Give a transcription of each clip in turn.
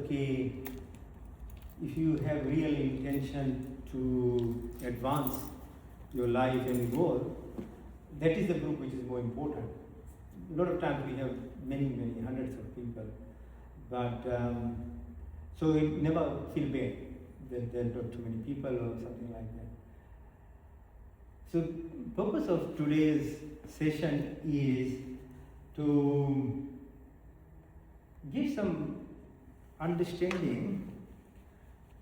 okay, if you have real intention to advance your life and goal, that is the group which is more important. A lot of times we have many hundreds of people, but so we never feel bad that there are not too many people or something like that. So purpose of today's session is to give some understanding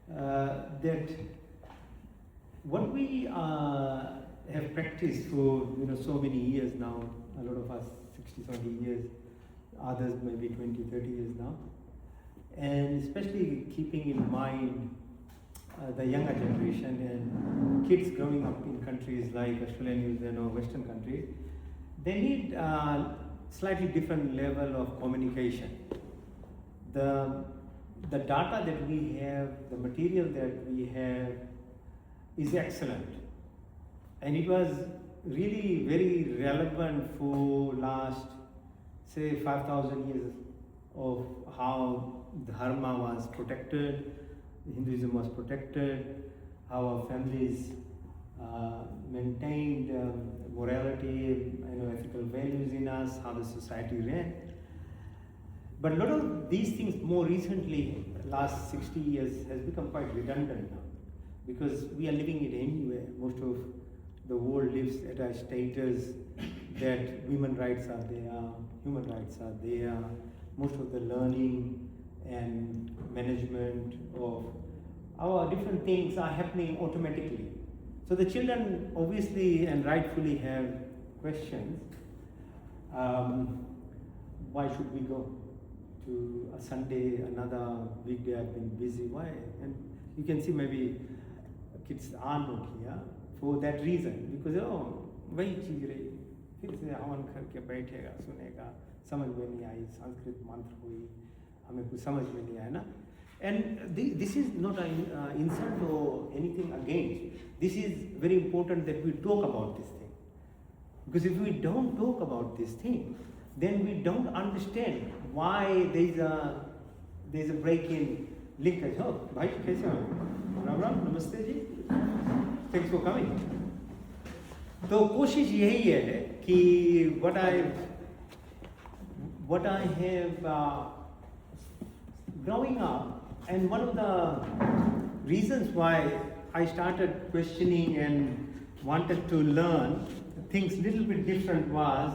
that what we have practiced for so many years now, a lot of us 60-70 years, others maybe 20-30 years now, and especially keeping in mind the younger generation and kids growing up in countries like Australia, New Zealand or Western countries, they need a slightly different level of communication. The data that we have, the material that we have is excellent. And it was really very relevant for last, say, 5,000 years of how Dharma was protected, Hinduism was protected, how our families maintained morality, ethical values in us, how the society ran. But a lot of these things more recently, last 60 years, has become quite redundant now, because we are living it anywhere. Most of the world lives at a status that women rights are there, human rights are there, most of the learning and management of our different things are happening automatically. So the children obviously and rightfully have questions. Why should we go to a Sunday, another weekday I've been busy, why? And you can see maybe kids are not here for that reason, because वही चीज रही, फिर से हवन करके बैठेगा सुनेगा, समझ में नहीं आई, संस्कृत मंत्र हुई, हमें कुछ समझ में नहीं आया ना. And this is not an insult or anything against. This is very important that we talk about this thing. Because if we don't talk about this thing, then we don't understand why there's a break in linkage. Oh, bhai, kaise ho? Ram Ram, namaste ji. Thanks for coming. तो कोशिश यही है कि what I have growing up, and one of the reasons why I started questioning and wanted to learn things a little bit different was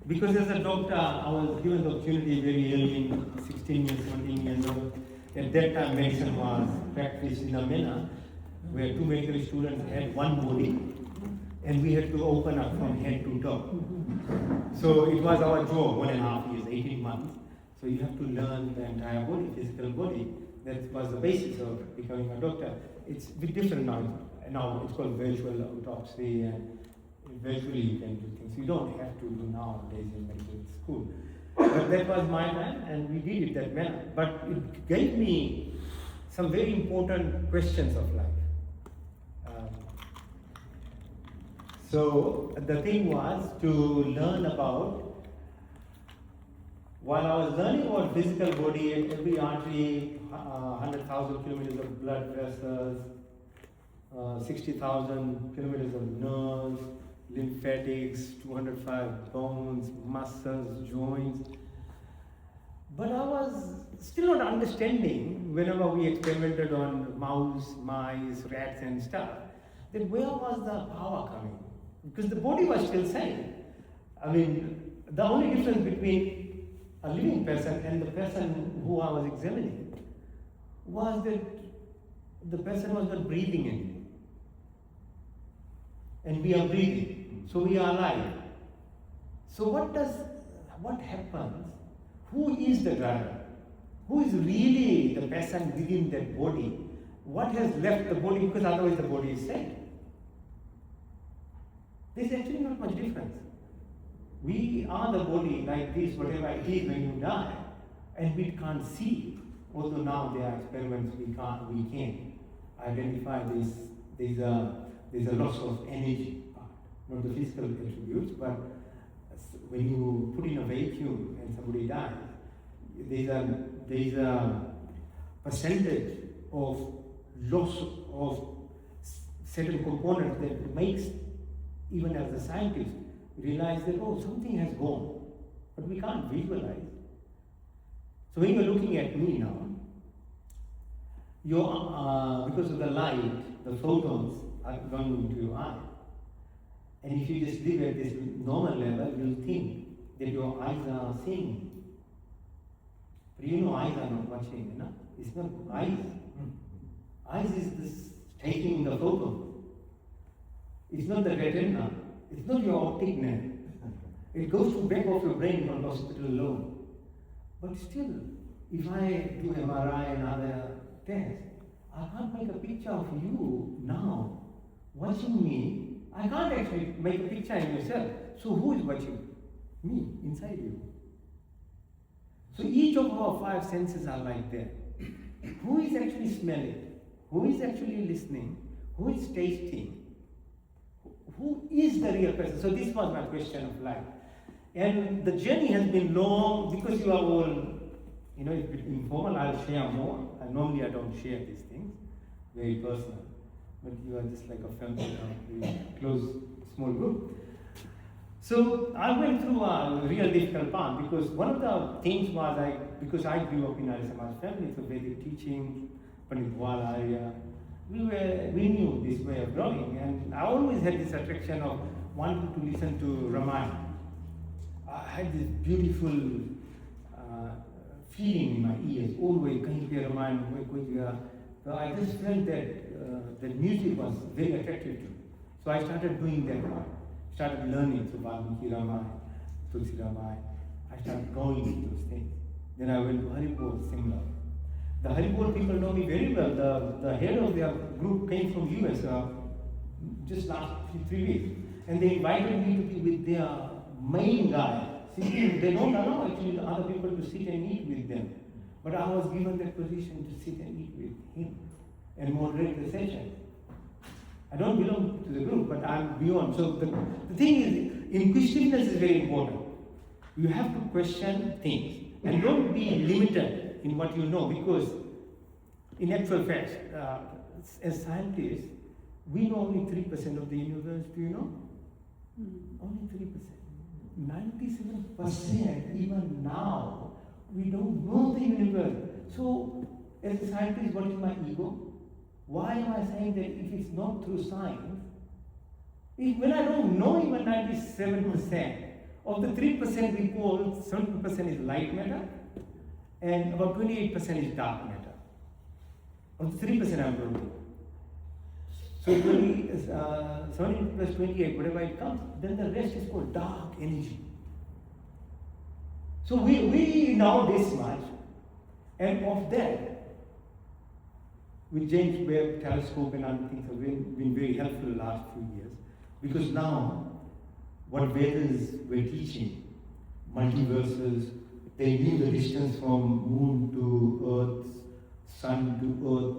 because as a doctor I was given the opportunity very early, in 16 years, 17 years old. At that time medicine was practiced in a manner where two medical students had one body and we had to open up from head to toe. So it was our job, 1.5 years, 18 months. So you have to learn the entire body, physical body. That was the basis of becoming a doctor. It's a bit different now. Now it's called virtual autopsy, and virtually you can do things you don't have to do nowadays in medical school. But that was my time, and we did it that manner. But it gave me some very important questions of life. So the thing was to learn about, while I was learning about physical body, every artery, 100,000 kilometers of blood vessels, 60,000 kilometers of nerves, lymphatics, 205 bones, muscles, joints. But I was still not understanding, whenever we experimented on mouse, mice, rats and stuff, then where was the power coming? Because the body was still same. I mean, the only difference between a living person and the person who I was examining was that the person was not breathing anymore. And we are breathing, so we are alive. So what happens? Who is the driver? Who is really the person within that body? What has left the body, because otherwise the body is dead? There's actually not much difference. We are the body like this, whatever it is when you die, and we can't see it. Although now there are experiments we can identify this. There's a loss of energy part, not the physical attributes, but when you put in a vacuum and somebody dies, there's a percentage of loss of certain components that makes, even as a scientist, realize that, oh, something has gone, but we can't visualize. So when you're looking at me now, because of the light, the photons are going into your eye. And if you just live at this normal level, you'll think that your eyes are seeing. But you know eyes are not watching, you know? It's not eyes. Eyes is this taking the photon. It's not the retina. It's not your optic nerve. It goes to back of your brain from hospital alone. But still, if I do MRI and other tests, I can't make a picture of you now watching me. I can't actually make a picture of yourself. So who is watching? Me, inside you. So each of our 5 senses are like that. Who is actually smelling? Who is actually listening? Who is tasting? Who is the real person? So this was my question of life. And the journey has been long because you are all, you know, it's informal. I'll share more. Normally I don't share these things, very personal. But you are just like a family, very close, small group. So I went through a real difficult path because one of the things was because I grew up in Arya Samaj family, so Vedic teaching, Pandit Bwala area, we knew this way of growing, and I always had this attraction of wanting to listen to Ramayana. I had this beautiful feeling in my ears, always going to hear Ramayana. So I just felt that that music was very attractive to me. So I started doing that part. Started learning, so Valmiki Ramayana, Tulsi Ramayana. I started going into those things. Then I went to Haribol, similar. The Haribol people know me very well. The head of their group came from US just last 3 weeks. And they invited me to be with their main guy. They don't allow actually other people to sit and eat with them. But I was given that position to sit and eat with him and moderate the session. I don't belong to the group, but I'm beyond. So the thing is, inquisitiveness is very important. You have to question things and don't be limited in what you know, because in actual fact, as scientists, we know only 3% of the universe. Do you know? Only 3%. 97% even now, we don't know the universe. So, as a scientist, what is my ego? Why am I saying that if it's not through science, when I don't know even 97%, of the 3% we call 70% is light matter, and about 28% is dark matter. Of the 3% I'm talking. So 70 plus 28, whatever it comes, then the rest is called dark energy. So we know this much, and of that, with James Webb telescope and other things have been very helpful the last few years, because now what Vedas were teaching, multiverses, they knew the distance from moon to earth, sun to earth,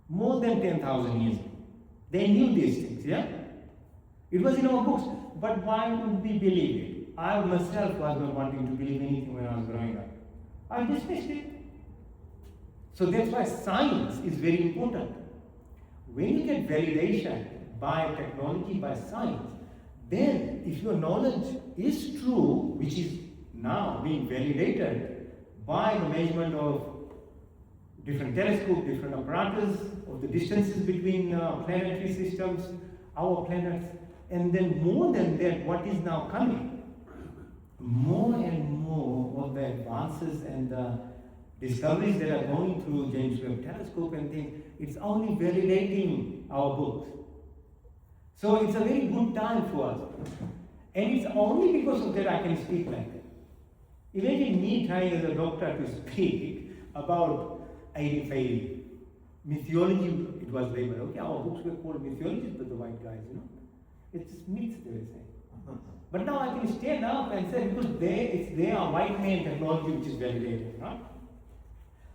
more than 10,000 years ago. They knew these things, yeah? It was in our books, but why would we believe it? I myself was not wanting to believe anything when I was growing up. I dismissed it. So that's why science is very important. When you get validation by technology, by science, then if your knowledge is true, which is now being validated by the measurement of different telescopes, different apparatus, of the distances between planetary systems, our planets, and then more than that, what is now coming, more and more of the advances and the discoveries that are going through James Webb telescope and things, it's only validating our books. So it's a very good time for us. And it's only because of that I can speak like that. Imagine me trying as a doctor to speak about Airy-fairy. Mythology, it was labeled. Okay, our books were called mythologies, but the white guys, you know. It's myths, they were saying. But now I can stand up and say, because it's their white man technology which is validated, right?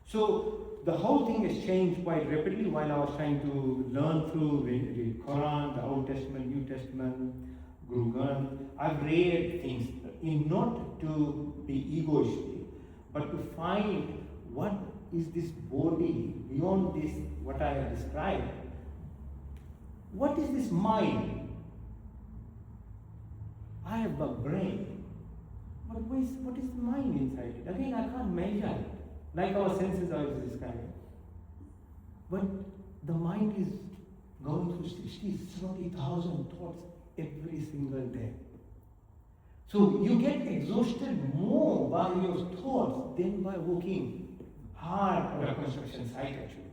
So the whole thing has changed quite rapidly while I was trying to learn through the Quran, the Old Testament, New Testament, Guru Granth. I've read things in not to be egoistic, but to find what is this body, beyond this, what I have described? What is this mind? I have a brain. But what is the mind inside it? Again, I can't measure it. Like our senses I was describing. But the mind is going through 60, 70,000 thoughts every single day. So you get exhausted more by your thoughts than by working hard on a construction site actually.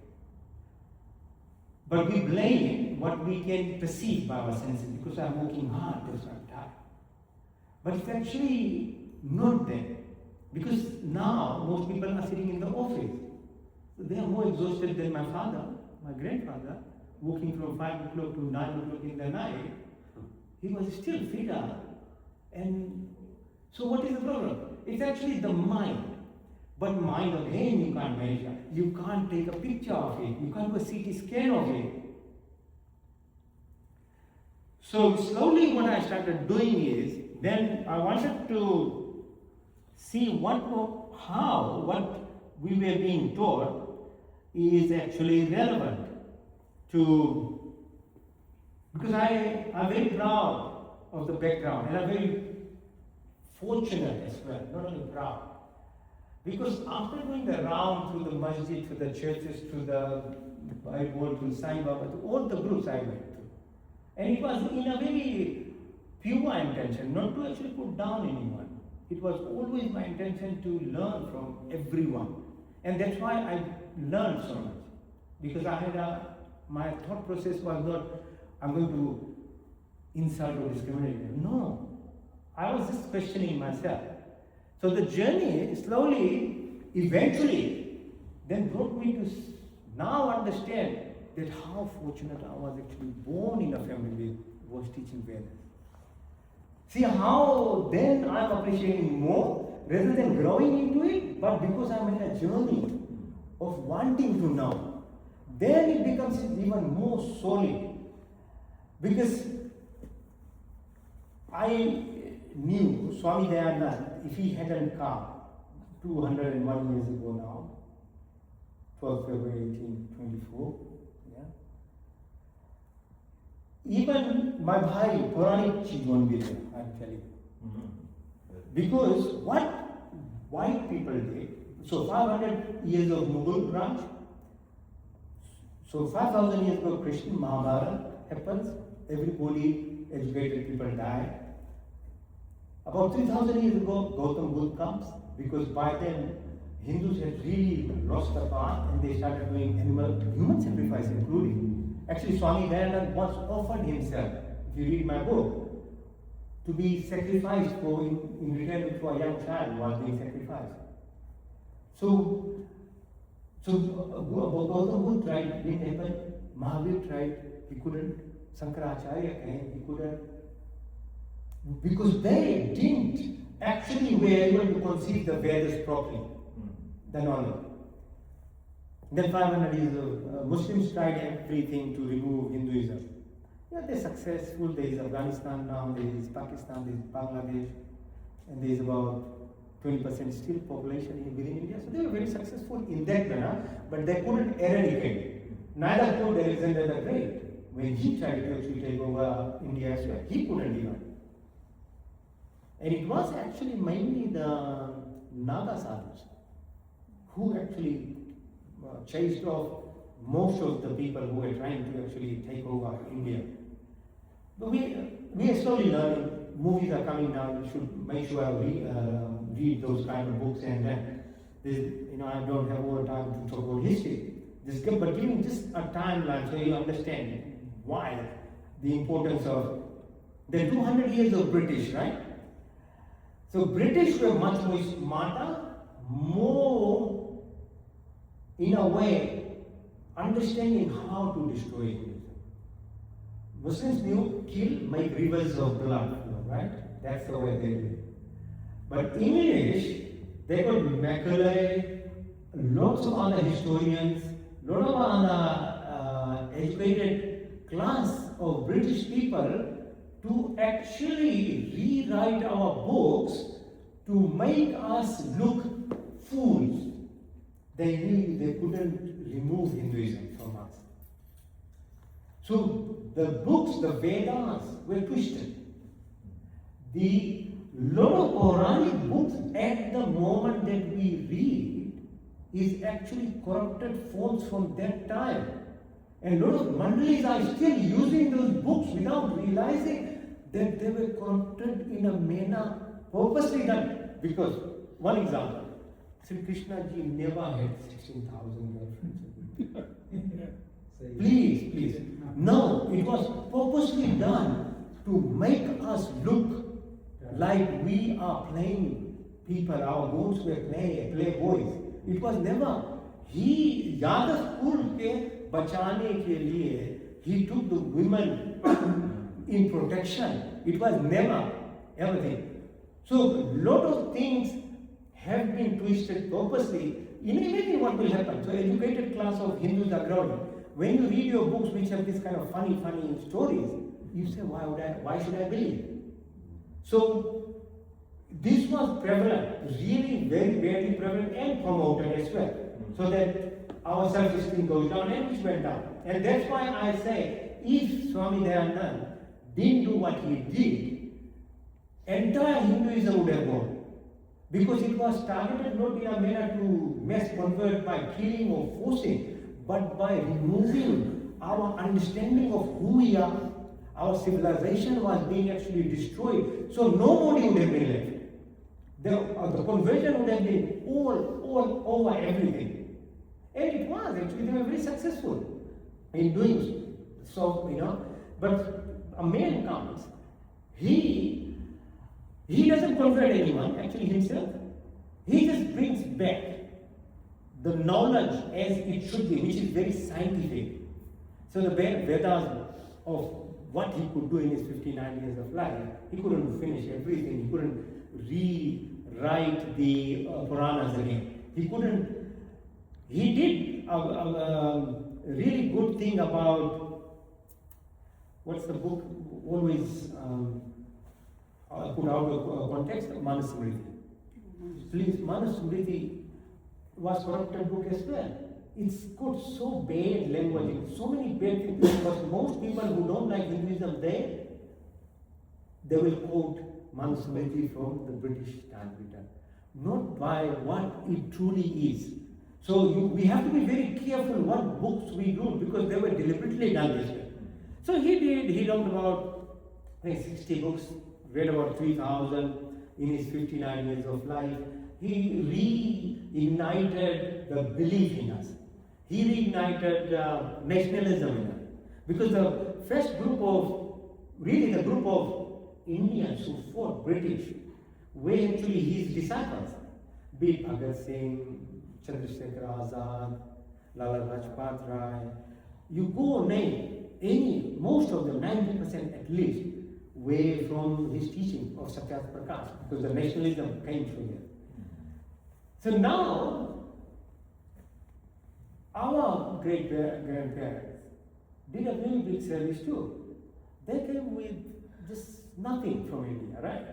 But we blame what we can perceive by our senses because I'm working hard, that's why I'm tired. But it's actually not there. Because now most people are sitting in the office. So they are more exhausted than my father, my grandfather, working from 5 o'clock to 9 o'clock in the night. He was still fitter. And so what is the problem? It's actually the mind. But mind again you can't measure. You can't take a picture of it. You can't do a CT scan of it. So slowly what I started doing is, then I wanted to see what we were being taught is actually relevant to, because I'm very proud of the background and I'm very fortunate as well, not only proud. Because after going the round through the masjid, to the churches, to the Bible, to Sai Baba, to all the groups I went to. And it was in a very pure intention, not to actually put down anyone. It was always my intention to learn from everyone. And that's why I learned so much. Because I had my thought process was not, I'm going to insult or discriminate them. No. I was just questioning myself. So the journey slowly, eventually, then brought me to now understand that how fortunate I was actually born in a family who was teaching Vedas. See how then I'm appreciating more rather than growing into it, but because I'm in a journey of wanting to know, then it becomes even more solid. Because I knew Swami Dayanand, if he hadn't come 201 years ago now, 12 February 1824, even my bhai, Puranik cheez won't be there, I'm telling you. Because what white people did, so 500 years of Mughal Raj, so 5,000 years ago Krishna Mahabharata happens, everybody, educated people die. About 3,000 years ago, Gautam Buddha comes, because by then Hindus had really lost the path and they started doing human sacrifice including. Actually, Swami Dayanand once offered himself, if you read my book, to be sacrificed for in return for a young child who was being sacrificed. So Gautam Buddha tried, didn't happen. Mahavir tried, he couldn't. Shankaracharya came, he couldn't. Because they didn't actually were able to conceive the Vedas properly, the knowledge. Then 500 years of Muslims tried everything to remove Hinduism. Yeah, they're successful. There is Afghanistan now, there is Pakistan, there is Bangladesh, and there is about 20% still population within India. So they were very successful in that manner, but they couldn't eradicate it. Neither could Alexander the Great. When he tried to actually take over India as well, he couldn't even. And it was actually mainly the Naga sadhus who actually chased off most of the people who were trying to actually take over India. But we are slowly learning. Movies are coming now. You should make sure I read those kind of books. And I don't have all the time to talk about history. But giving just a timeline so you understand why the importance of the 200 years of British, right? So British were much more smarter, more, in a way, understanding how to destroy Hinduism. Muslims knew, kill, make rivers of blood, right? That's the way they did it. But English, they got Macaulay, lots of other historians, lot of other educated class of British people to actually rewrite our books to make us look fools. they knew they couldn't remove Hinduism from us. So the books, the Vedas, were twisted. The lot of Quranic books at the moment that we read is actually corrupted forms from that time. And a lot of mandalis are still using those books without realizing that they were corrupted in a manner purposely done. Because, one example, Sri Krishna ji never had 16,000 girlfriends. Please. No, it was purposely done to make us look like we are playing people, our ghosts were playboys. It was never. He, Yadav Kul ke bachane ke liye, he took the women in protection. It was never everything. So, lot of things have been twisted purposely. Imagine what will happen. So, educated class of Hindus are growing. When you read your books which have this kind of funny stories, you say, why should I believe? So, this was prevalent, really very, very prevalent and promoted as well. So that our self-esteem goes down and which went down. And that's why I say, if Swami Dayanand didn't do what he did, entire Hinduism would have gone. Because it was targeted not in a manner to mass convert by killing or forcing, but by removing our understanding of who we are. Our civilization was being actually destroyed. So nobody would have been left. The conversion would have been all over everything. And it was actually, they were very successful in doing so, But a man comes, he doesn't convert anyone, actually himself. He just brings back the knowledge as it should be, which is very scientific. So the Vedas of what he could do in his 59 years of life, he couldn't finish everything. He couldn't rewrite the Puranas again. He did a really good thing about, what's the book always put out of context? Manusmriti. Please, Manusmriti was corrupted book as well. It's got so bad language, so many bad things, because most people who don't like Hinduism, they will quote Manusmriti from the British Translator, not by what it truly is. So we have to be very careful what books we do, because they were deliberately done this way. So he wrote about, I think, 60 books, read about 3,000 in his 59 years of life. He reignited the belief in us. He reignited nationalism in us. Because the first group of Indians who fought British were actually his disciples. Be it Bhagat Singh, Chandrasekhar Azad, Lala Lajpat Rai. You go name most of them, 90% at least, were from his teaching of Satyarth Prakash, because the nationalism came from there. So now, our great-grandparents did a very big service too. They came with just nothing from India, right?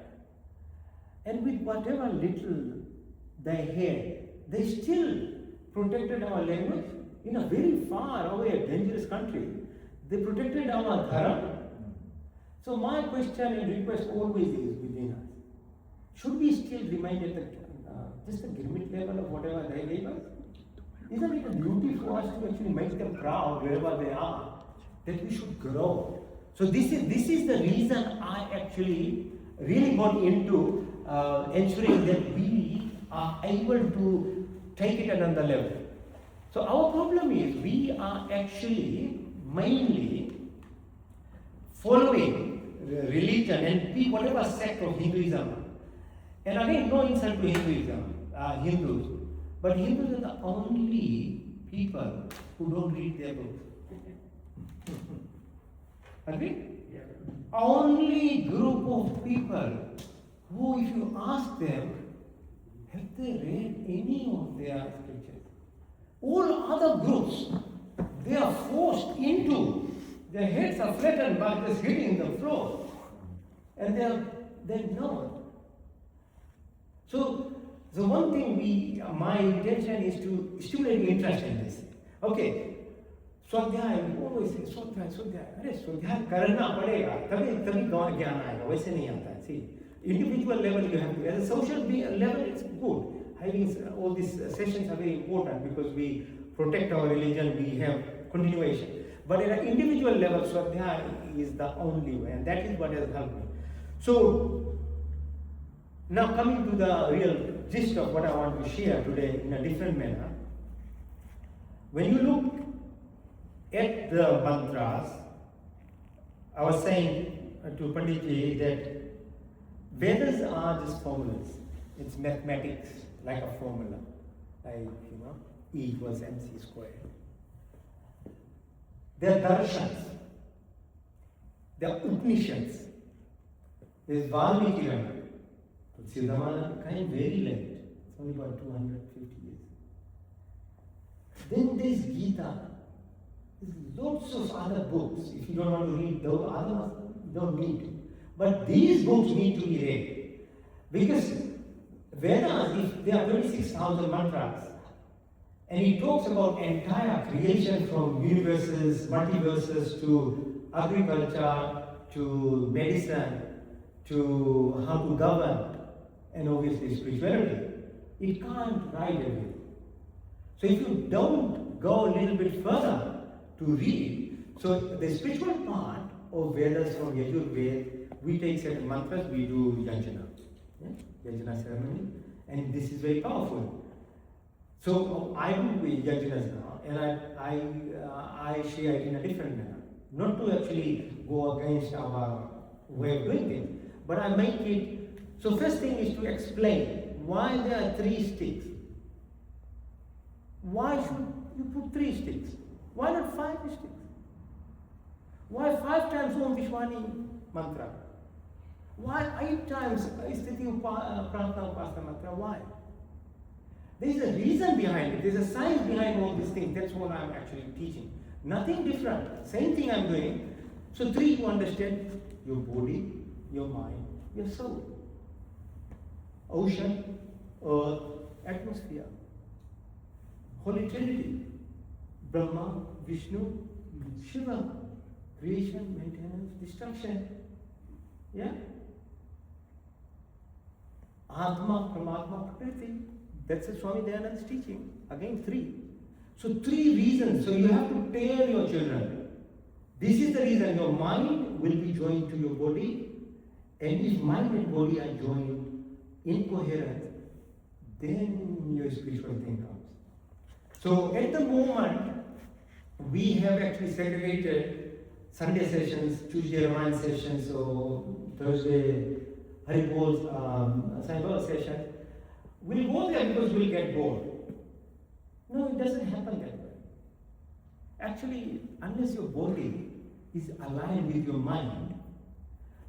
And with whatever little they had, they still protected our language in a very far away, dangerous country. They protected our dharma. So my question and request always is within us, should we still remain at just the gimmick level of whatever they gave us? Isn't it a duty for us to actually make them proud wherever they are, that we should grow? So this is the reason I actually really got into ensuring that we are able to take it another level. So our problem is we are actually mainly following religion and whatever sect of Hinduism. And again, no insult to Hinduism, Hindus, but Hindus are the only people who don't read their books. Agree? Yeah. Only group of people who, if you ask them, have they read any of their scriptures? All other groups, they are forced into, their heads are flattened by just hitting the floor. And they know. So, So one thing my intention is to stimulate interest in this. Okay, स्वाध्याय, always say स्वाध्याय, स्वाध्याय. अरे स्वाध्याय करना पड़ेगा, तभी ज्ञान आएगा. वैसे नहीं आता है. See, individual level you have to. As a social level, it's good. Having all these sessions are very important because we protect our religion. We have continuation. But at an individual level, Swadhyaya is the only way, and that is what has helped me. So, now coming to the real gist of what I want to share today in a different manner. When you look at the mantras, I was saying to Panditji that Vedas are just formulas. It's mathematics, like a formula, like, E equals mc squared. They're darshans, they're Upanishads. There's Valmiki Ramayana. Siddhamana came very late, it's only about 250 years. Then there's Gita. There's lots of other books. If you don't want to read those others, you don't need to. But these books need to be read. Because Vedas, if there are 26,000 mantras, and he talks about entire creation from universes, multiverses, to agriculture, to medicine, to how to govern, and obviously spirituality. It can't write everything. So if you don't go a little bit further to read, so the spiritual part of Vedas from Yajurveda, we take certain mantras, we do yajna, yajna ceremony, and this is very powerful. So I do yajnas now, and I share it in a different manner. Not to actually go against our way of doing things, but I make it. So first thing is to explain why there are 3 sticks. Why should you put 3 sticks? Why not 5 sticks? Why 5 times Om Vishwani mantra? Why 8 times Sthiti Prarthana Upasana mantra? Why? There is a reason behind it. There's a science behind all these things. That's what I'm actually teaching. Nothing different. Same thing I'm doing. So 3, you understand your body, your mind, your soul. Ocean, earth, atmosphere. Holy Trinity. Brahma, Vishnu, Shiva. Creation, maintenance, destruction. Yeah? Atma, Paramatma, Prakriti. That's a Swami Dayananda's teaching. Again, 3. So 3 reasons. So you have to tell your children. This is the reason your mind will be joined to your body, and if mind and body are joined incoherent, then your spiritual thing comes. So at the moment, we have actually segregated Sunday sessions, Tuesday Ramayana sessions, or Thursday Haribol Sai Baba session. We'll go there because we'll get bored. No, it doesn't happen that way. Actually, unless your body is aligned with your mind,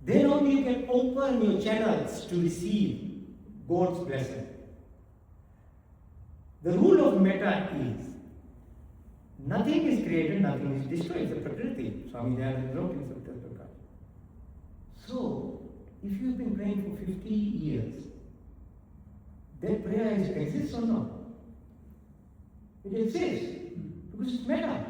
then only you can open your channels to receive God's blessing. The rule of metta is, nothing is created, nothing is destroyed. It's a Prakriti. Swami Dayananda wrote in Satya Prakash. So, if you've been praying for 50 years, that prayer exists or not? It exists because it's metta.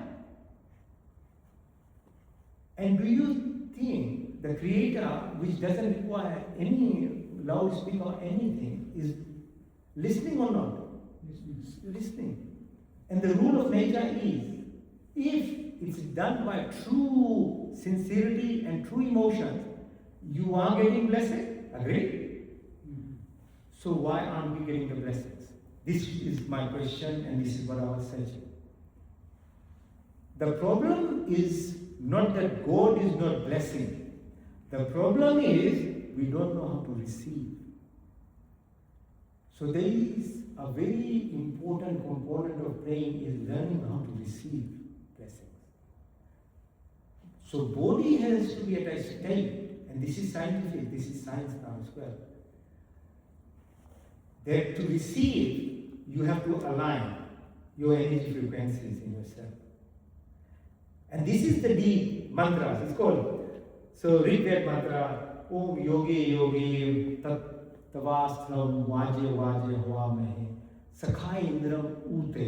And do you think the Creator, which doesn't require any loudspeaker or anything, is listening or not? Listening. And the rule of nature is, if it's done by true sincerity and true emotions, you are getting blessing. Agree? So why aren't we getting the blessings? This is my question, and this is what I was saying. The problem is not that God is not blessing. The problem is we don't know how to receive. So there is a very important component of praying is learning how to receive blessings. So body has to be at a state, and this is scientific, this is science now as well, that to receive, you have to align your energy frequencies in yourself. And this is the deep mantras, it's called. So read that mantra, Om Yogi Yogi Tat तवास्त्रम वाजे वाजे हवा में सखाए इंद्रम ऊते।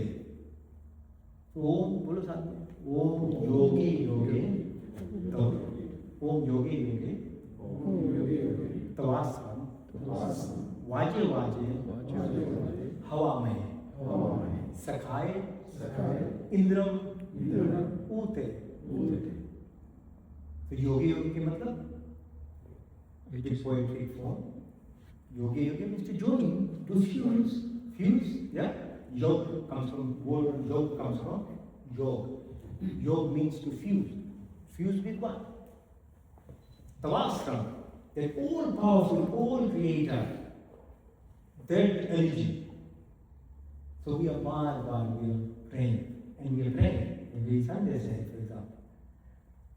ओम बोलो साथ में, ओम योगी योगे ओम योगी योगे तवास्त्रम वाजे वाजे हवा में सखाए इंद्रम ऊते। तो योगी योगी के मतलब poetic form. Yogi yogi means to join, to fuse. Yeah, yog comes from word. Yog comes from yog. Yog means to fuse. Fuse with what? Tavastra, that all powerful, all creator, that energy. So we are we are praying, and we are praying every Sunday, for example,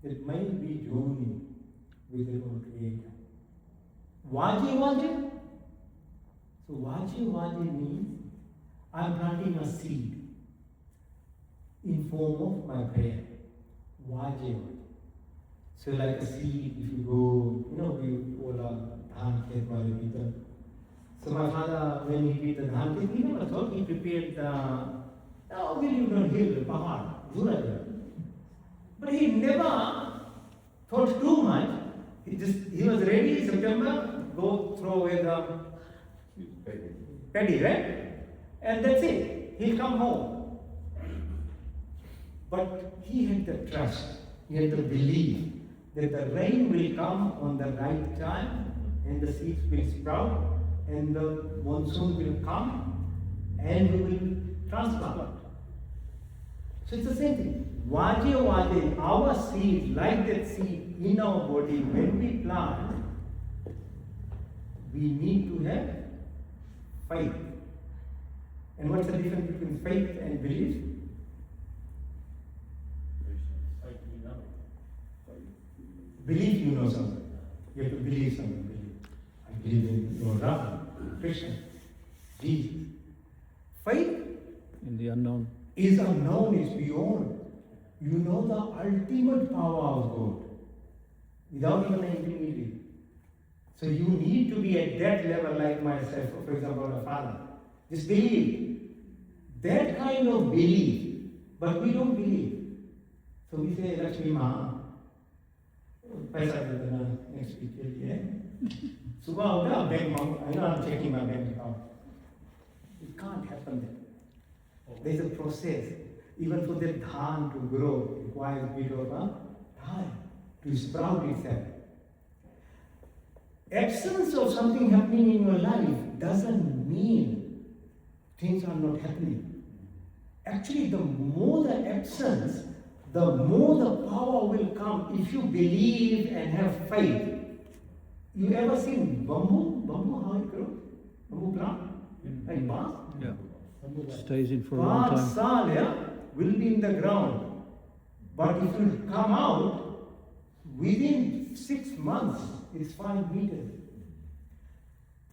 that might be joining with the whole creator. Vaje vaje. So vaje vaje means I'm planting a seed in form of my prayer. Vaje vaje. So like a seed, if you go, we all are dhan khet wale people. So my father, when he did the dhan khet, he never thought he prepared we live on hill, pahad, Jura. But he never thought too much. He was ready, September, go throw away the paddy, right? And that's it. He'll come home. But he had the trust, he had the belief that the rain will come on the right time, and the seeds will sprout, and the monsoon will come, and we will transplant. So it's the same thing. Vaje vaje, our seed, like that seed in our body, when we plant, we need to have faith. And what's the difference between faith and belief? Belief, you know something. You have to believe something. I believe in your Rama, Krishna, Jesus. Faith in the unknown is unknown, is beyond. You know the ultimate power of God without even an intermediary. So you need to be at that level, like myself, for example, my father. Just believe. That kind of belief, but we don't believe. So we say, Lakshmi Ma, paisa de dena next week, yeah? Subah uda bank account, I know I'm checking my bank account. It can't happen then. There's a process. Even for the dhan to grow, it requires a bit of a time to sprout itself. Absence of something happening in your life doesn't mean things are not happening. Actually, the more the absence, the more the power will come if you believe and have faith. You ever seen bamboo? Bamboo, how it grows? Bamboo plant? Like bars? Yeah. Stays in for a long time. Saal, yeah, will be in the ground. But if you come out, within 6 months, it's 5 meters.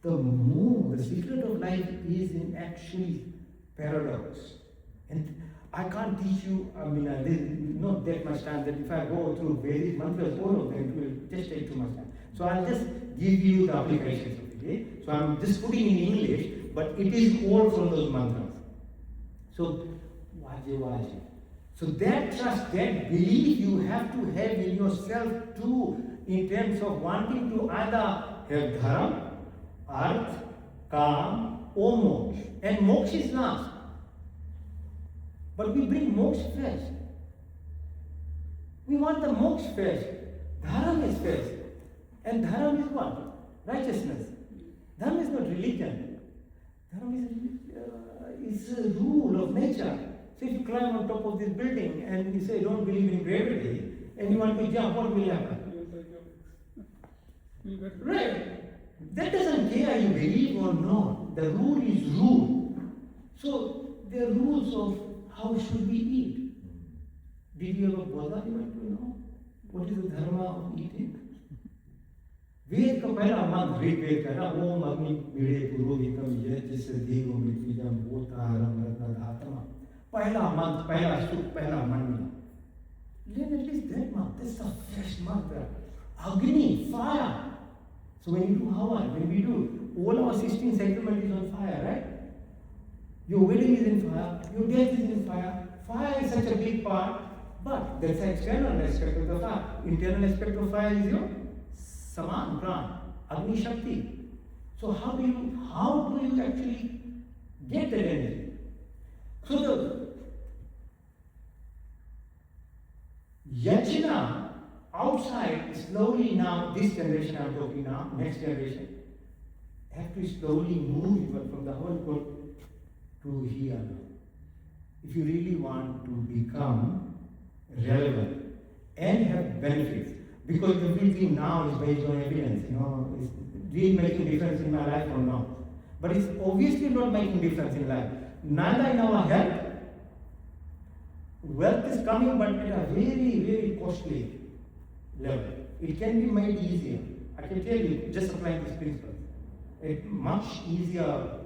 The secret of life is in actually paradox. And I can't teach you, there's not that much time that if I go through various mantras, all of them, it will just take too much time. So I'll just give you the applications of it. So I'm just putting in English, but it is all from those mantras. So, vaje vaje. So that trust, that belief you have to have in yourself too, in terms of wanting to either have dharma, arth, kam, or moksha. And moksha is last. But we bring moksha first. We want the moksha first. Dharma is first. And dharma is what? Righteousness. Dharma is not religion. Dharma is a rule of nature. So if you climb on top of this building and you say don't believe in gravity and you want to jump, what will happen? Right. That doesn't care you believe or not. The rule is rule. So there are rules of how should we eat. Did you ever bother you want to know what is the dharma of eating? वेद का पहला मंत्र ऋग्वेद का ना ओम अग्नि मीड़े पुरोहितम यज्ञ देवो मृत्युजम भूतारम रत्नधातम पहला मंत्र पहला सुख पहला मंत्र. Learn at least that mantra. That's the first mantra. Agni, fire. So when you do Havan, when we do, all our system settlement is on fire, right? Your wedding is in fire, your death is in fire. Fire is such a big part, but that's the external aspect of the fire. Internal aspect of fire is your Saman, Pran, Agni Shakti. So how do you actually get that energy? So the Yajna outside slowly now, this generation I'm talking now, next generation, have to slowly move from the whole court to here now. If you really want to become relevant and have benefits, because everything now is based on evidence, is really making difference in my life or not. But it's obviously not making difference in life. Neither in our health. Wealth is coming, but at a very, very costly level. It can be made easier. I can tell you, just applying this principle. It's much easier.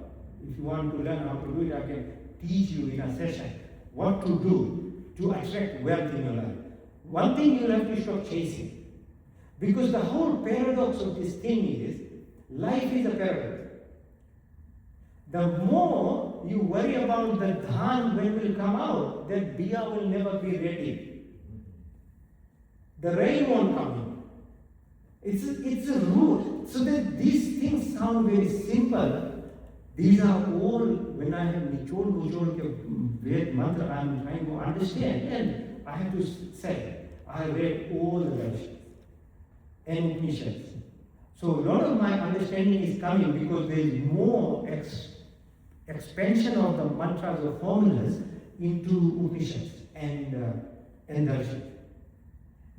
If you want to learn how to do it, I can teach you in a session what to do to attract wealth in your life. One thing you'll have to stop chasing. Because the whole paradox of this thing is, life is a paradox. The more you worry about the dhan when it will come out, that diya will never be ready. The rain won't come in. It's a root. So that these things sound very simple. These are all, when I have Nichol ke Ved mantra, I am trying to understand. And I have to say, I read all the versions and Upanishads. So a lot of my understanding is coming because there is more expansion of the mantras or formulas into Upanishads and Darshan.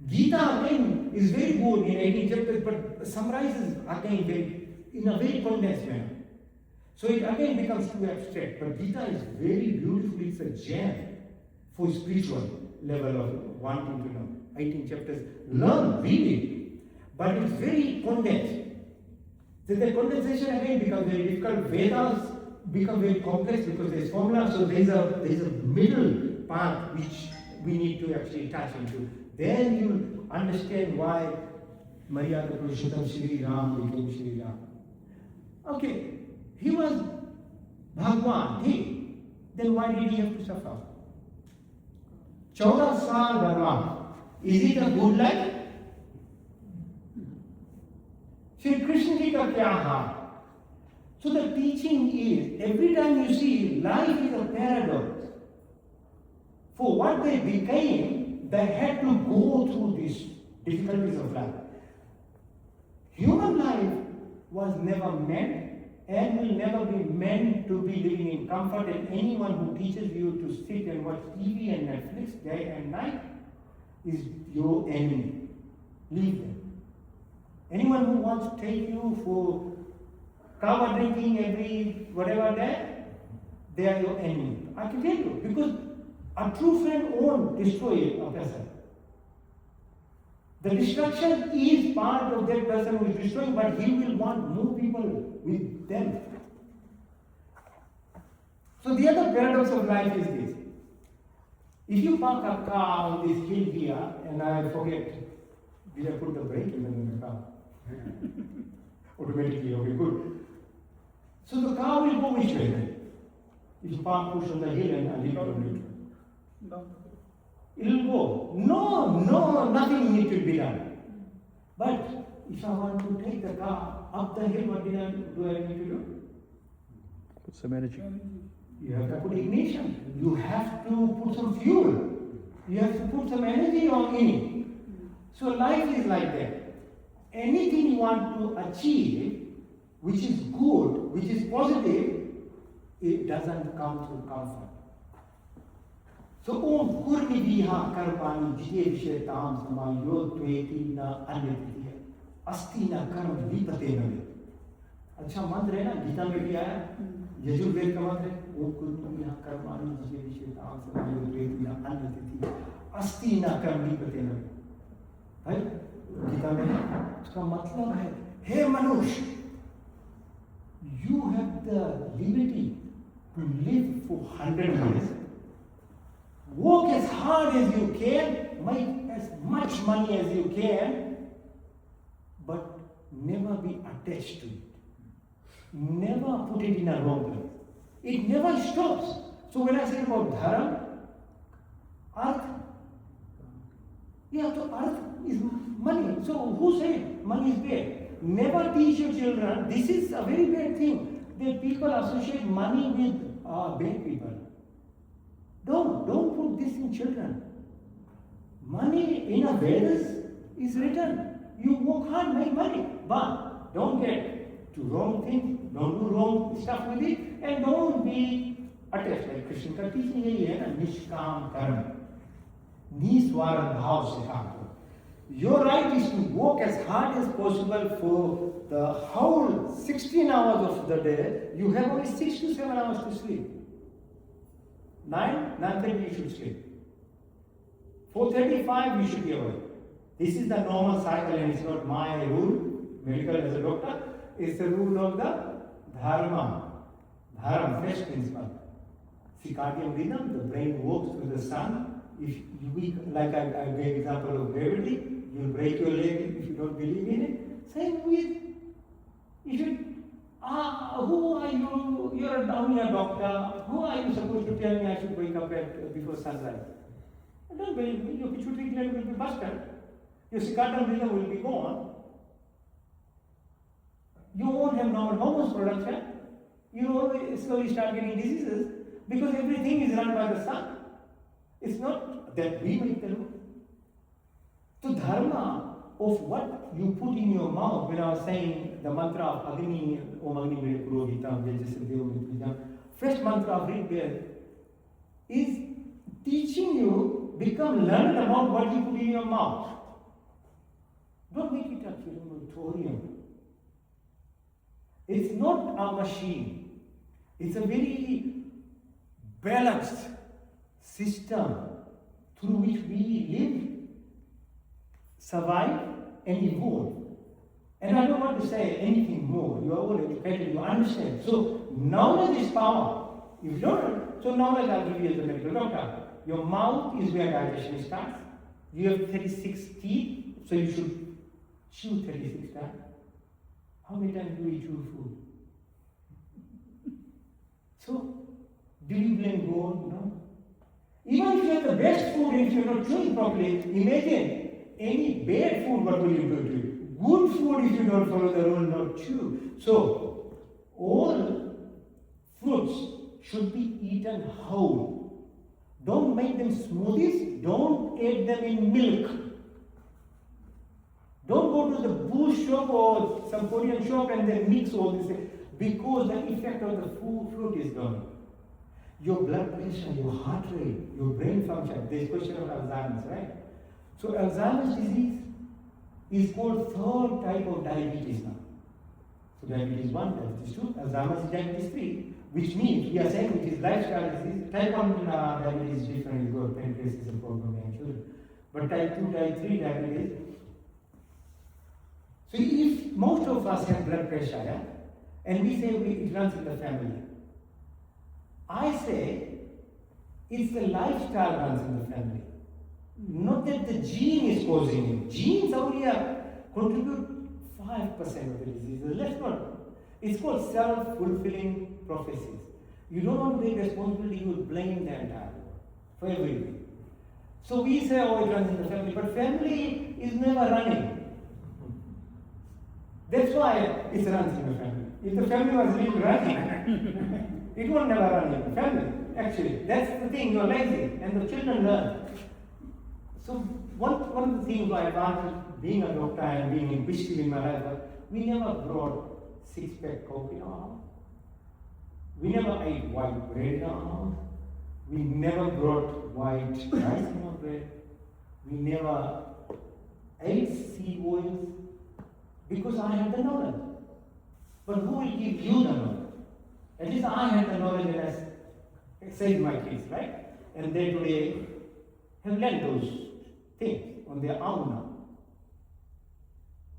Gita again is very good in 18 chapters, but summarizes again in a very condensed manner. So it again becomes too abstract. But Gita is very beautiful. It's a gem for spiritual level of wanting to know. 18 chapters. Learn, read it. But it's very condensed. So the condensation again becomes very difficult. Vedas become very complex because there's formulas. So there's a middle path which we need to actually touch into. Then you understand why Maryada Purushottam Shri Ram became Shri Ram. Okay, he was Bhagwan, then why did he have to suffer? 14 saal Bhagwan. Is it a good life? Shri Krishna ji ka kya hai? So the teaching is, every time you see life is a paradox. For what they became, they had to go through these difficulties of life. Human life was never meant and will never be meant to be living in comfort, and anyone who teaches you to sit and watch TV and Netflix day and night is your enemy. Leave them. Anyone who wants to take you for kava drinking every whatever day, they are your enemy. I can tell you, because a true friend won't destroy a person. The destruction is part of that person who is destroying, but he will want more people with them. So the other paradox of life is this. If you park a car on this hill here, and I forget, did I put the brake in the car? Automatically, okay, good. So the car will go which way then? If you park push on the hill and I leave it on neutral. No. It will go. No, nothing need to be done. But if I want to take the car up the hill, what do I need to do? Put some energy. You have to put ignition. You have to put some fuel. You have to put some energy on in it. So life is like that. Anything you want to achieve, which is good, which is positive, it doesn't come through comfort. So Om Kurni Viha Karmani Jye Tam Samayo Tveti Na Anyatiya Asti Na Karm Vipate Nave. अच्छा मंत्र है ना गीता में भी आया यजुर्वेद का मंत्र है ओम कुरु विहा कर्माणि जिये विशेषतां समायो त्वेति न अन्यतिथि अस्ति न कर्म विपते नवे. भाई गीता में उसका मतलब है हे मनुष्य, you have the liberty to live for 100 years. Work as hard as you can, make as much money as you can, but never be attached to it. Never put it in a wrong place. It never stops. So when I say about dharma, earth, yeah, so earth is money. So who said money is bad? Never teach your children. This is a very bad thing. That people associate money with bad people. Don't put this in children. Money in a Vedas is written. You work hard, make money, but don't get to wrong things. Don't do wrong stuff with it, and don't be attached. Like Krishna का teaching यही है ना, निष्काम कर्म, निस्वार्थ भाव से काम करो. Your right is to work as hard as possible for the whole 16 hours of the day. You have only 6 to 7 hours to sleep. 9:30 you should sleep. 4:35 you should be awake. This is the normal cycle, and it's not my rule. Medical as a doctor, it's the rule of the dharma, fresh principle. Circadian rhythm, the brain works with the sun. If you, like I gave example of gravity, you'll break your leg if you don't believe in it. Same with, if you, who are you? You're only a doctor. Who are you supposed to tell me I should wake up before sunrise? I don't believe me. Your pituitary gland will be busted. Your circadian rhythm will be gone. You won't have normal hormones production. You will slowly start getting diseases because everything is run by the sun. It's not that we make the law. So dharma of what you put in your mouth, when I was saying the mantra of Agni, Om Agni Mire Purohitam, Jajasadeva, first mantra of Rig Veda is teaching you, become learned about what you put in your mouth. Don't make it a crematorium. It's not a machine. It's a very balanced system through which we live, survive, and evolve. And I don't want to say anything more. You are all educated, you understand. So knowledge is power. If you don't, so knowledge I'll give you as a medical doctor. Your mouth is where digestion starts. You have 36 teeth, so you should chew 36 times. How many times do we chew food? So, do you blame God? No. Even if you have the best food, if you're not chewing properly, imagine any bad food, what will you do to it? Good food, if you don't follow the rule, not chew. So, all fruits should be eaten whole. Don't make them smoothies, don't add them in milk. Don't go to the bush shop or some Korean shop and then mix all this, because the effect of the fruit is gone. Your blood pressure, your heart rate, your brain function, there's question of Alzheimer's, right? So Alzheimer's disease is called third type of diabetes now. So diabetes 1, diabetes 2, Alzheimer's is diabetes 3, which means we are saying it is lifestyle disease. Type 1 diabetes is different, you got pancreatic problem in children. But type 2, type 3 diabetes. So if most of us have blood pressure, yeah, and we say it runs in the family, I say it's the lifestyle runs in the family. Not that the gene is causing it. Genes only contribute 5% of the diseases. Let's not. It's called self-fulfilling prophecies. You don't want to take responsibility, you will blame the entire world for everything. So we say, oh, it runs in the family, but family is never running. That's why it runs in the family. If the family was really running, it won't never run in the family. Actually, that's the thing, you're lazy, and the children learn. So one of the things I advantage being a doctor and being inquisitive in my life, we never brought six-pack coke in our house. We never ate white bread in our house. We never brought white rice in our bread. We never ate seed oils because I had the knowledge. But who will give you the knowledge? At least I had the knowledge and I saved my kids, right? And they today have learned those things on their own now.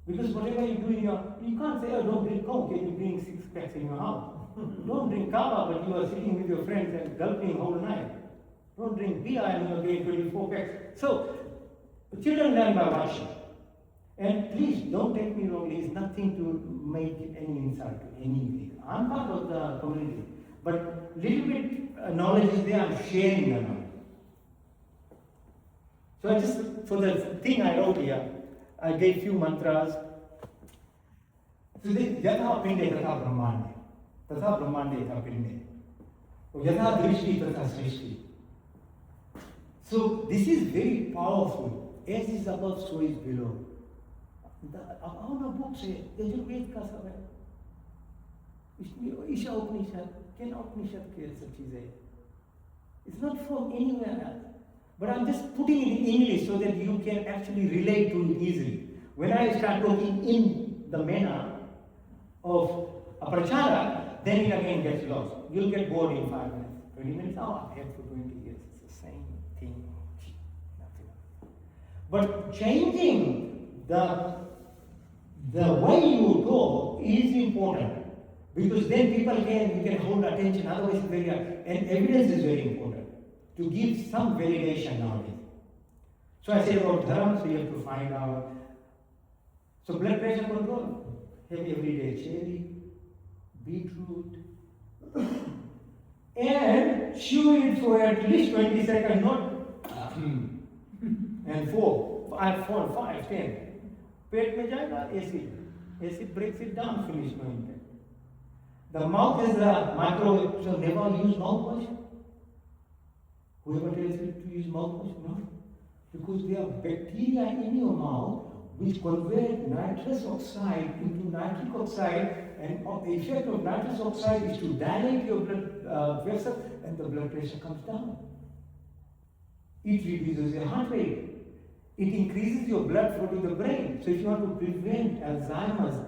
Because whatever you do you can't say, oh, don't drink coke, can you bring 6 packs in your house? Don't drink kava, but you are sitting with your friends and gulping whole night. Don't drink beer and you are getting 24 packs. So, children learn by watching. And please don't take me wrongly, it's nothing to make any insult to anything. I'm part of the community. But little bit knowledge is there, I'm sharing the knowledge. So I just, for the thing I wrote here, I gave few mantras. So this Yatha Pinde Tatha Brahmande. Tatha Brahmande Yatha Pinde. Yatha Drishti Tatha Srishti. So this is very powerful. As is above, so is below. Our book says, Yajurved का सब है. ईशा उपनिषद, केन उपनिषद के सब चीजें. It's not from anywhere else. But I'm just putting it in English so that you can actually relate to it easily. When I start talking in the manner of a prachara, then it again gets lost. You'll get bored in 5 minutes. 20 minutes, oh, I had for 20 years. It's the same thing. Nothing. But changing the way you talk is important. Because then people you can hold attention, otherwise it's very hard. And evidence is very important to give some validation nowadays. So I say about dharma, so you have to find out. So blood pressure control, have everyday cherry, beetroot, and chew it for at least 20 seconds, not and 4, 5, 10. पेट में जाएगा acid breaks it down, finish no impact. The mouth is a microwave, so never use mouthwash. Whoever tells you to use mouthwash, no. Because there are bacteria in your mouth which convert nitrous oxide into nitric oxide, and the effect of nitrous oxide is to dilate your blood vessel, and the blood pressure comes down. It reduces your heart rate. It increases your blood flow to the brain. So if you want to prevent Alzheimer's,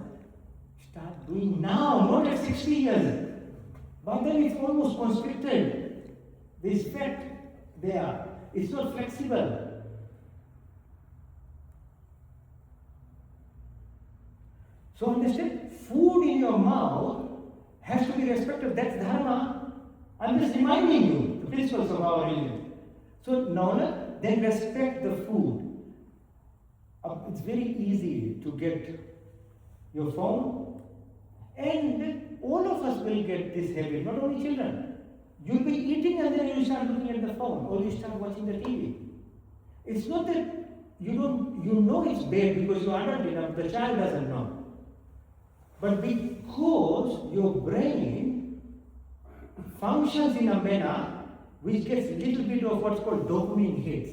start doing now, not at 60 years. By then it's almost constricted. There's fat there. It's not flexible. So understand, food in your mouth has to be respected. That's dharma. I'm just reminding you the principles of our religion. So now, then respect the food. It's very easy to get your phone, and all of us will get this habit, not only children. You'll be eating and then you start looking at the phone, or you start watching the TV. It's not that you know it's bad because you're adult enough, the child doesn't know. But because your brain functions in a manner which gets a little bit of what's called dopamine hits.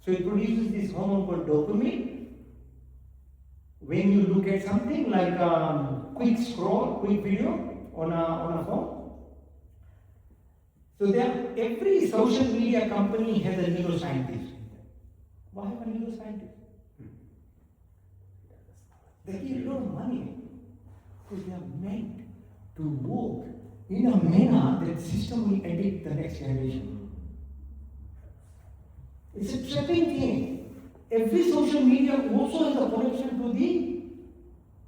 So it produces this hormone called dopamine. When you look at something like a quick scroll, quick video on a phone. So every social media company has a neuroscientist. Why have a neuroscientist? They give a lot of money because they are meant to work in a manner that system will addict the next generation. It's a trapping thing. Every social media also has a connection to the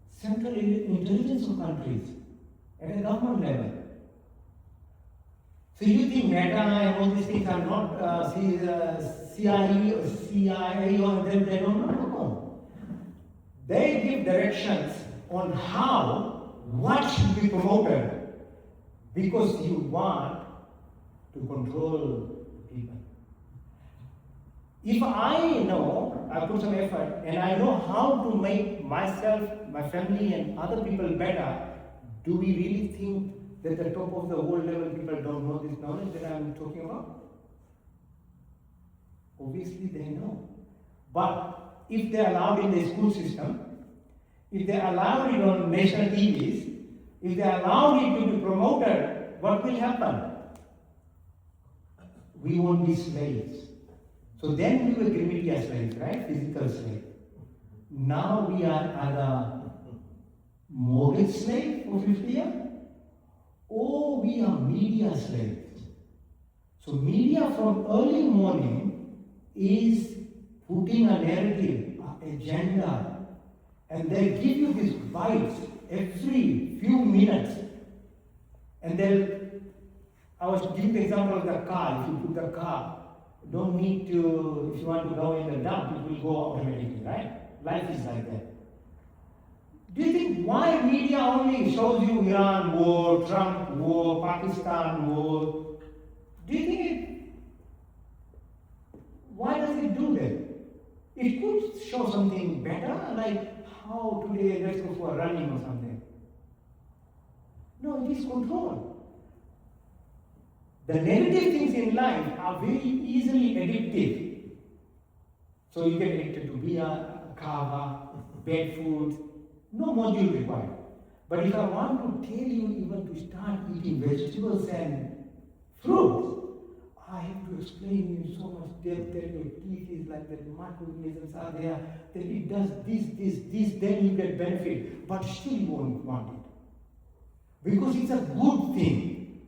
central intelligence of countries at a government level. So you think Meta and all these things are not CIA or they don't know. They give directions on what should be promoted because you want to control people. If I know, I put some effort, and I know how to make myself, my family, and other people better, do we really think that the top of the world level people don't know this knowledge that I'm talking about? Obviously they know. But if they're allowed in the school system, if they're allowed it on national TVs, if they're allowed it to be promoted, what will happen? We won't be slaves. So then we were primitive slaves, right? Physical slaves. Now we are either mortgage slave for 50 years, or we are media slaves. So media from early morning is putting a narrative, an agenda, and they give you these bites every few minutes. And I was giving the example of the car. If you put the car, don't need to, if you want to go in the dump, it will go automatically, right? Life is like that. Do you think why media only shows you Iran war, Trump war, Pakistan war? Do you think why does it do that? It could show something better, like how today let's go for running or something. No, it is control. The negative things in life are very easily addictive. So you get addicted to beer, kava, bad food, no module required. But if I want to tell you even to start eating vegetables and fruits, I have to explain in so much depth that your teeth is like that, microorganisms are there, that it does this, then you get benefit, but still you won't want it. Because it's a good thing.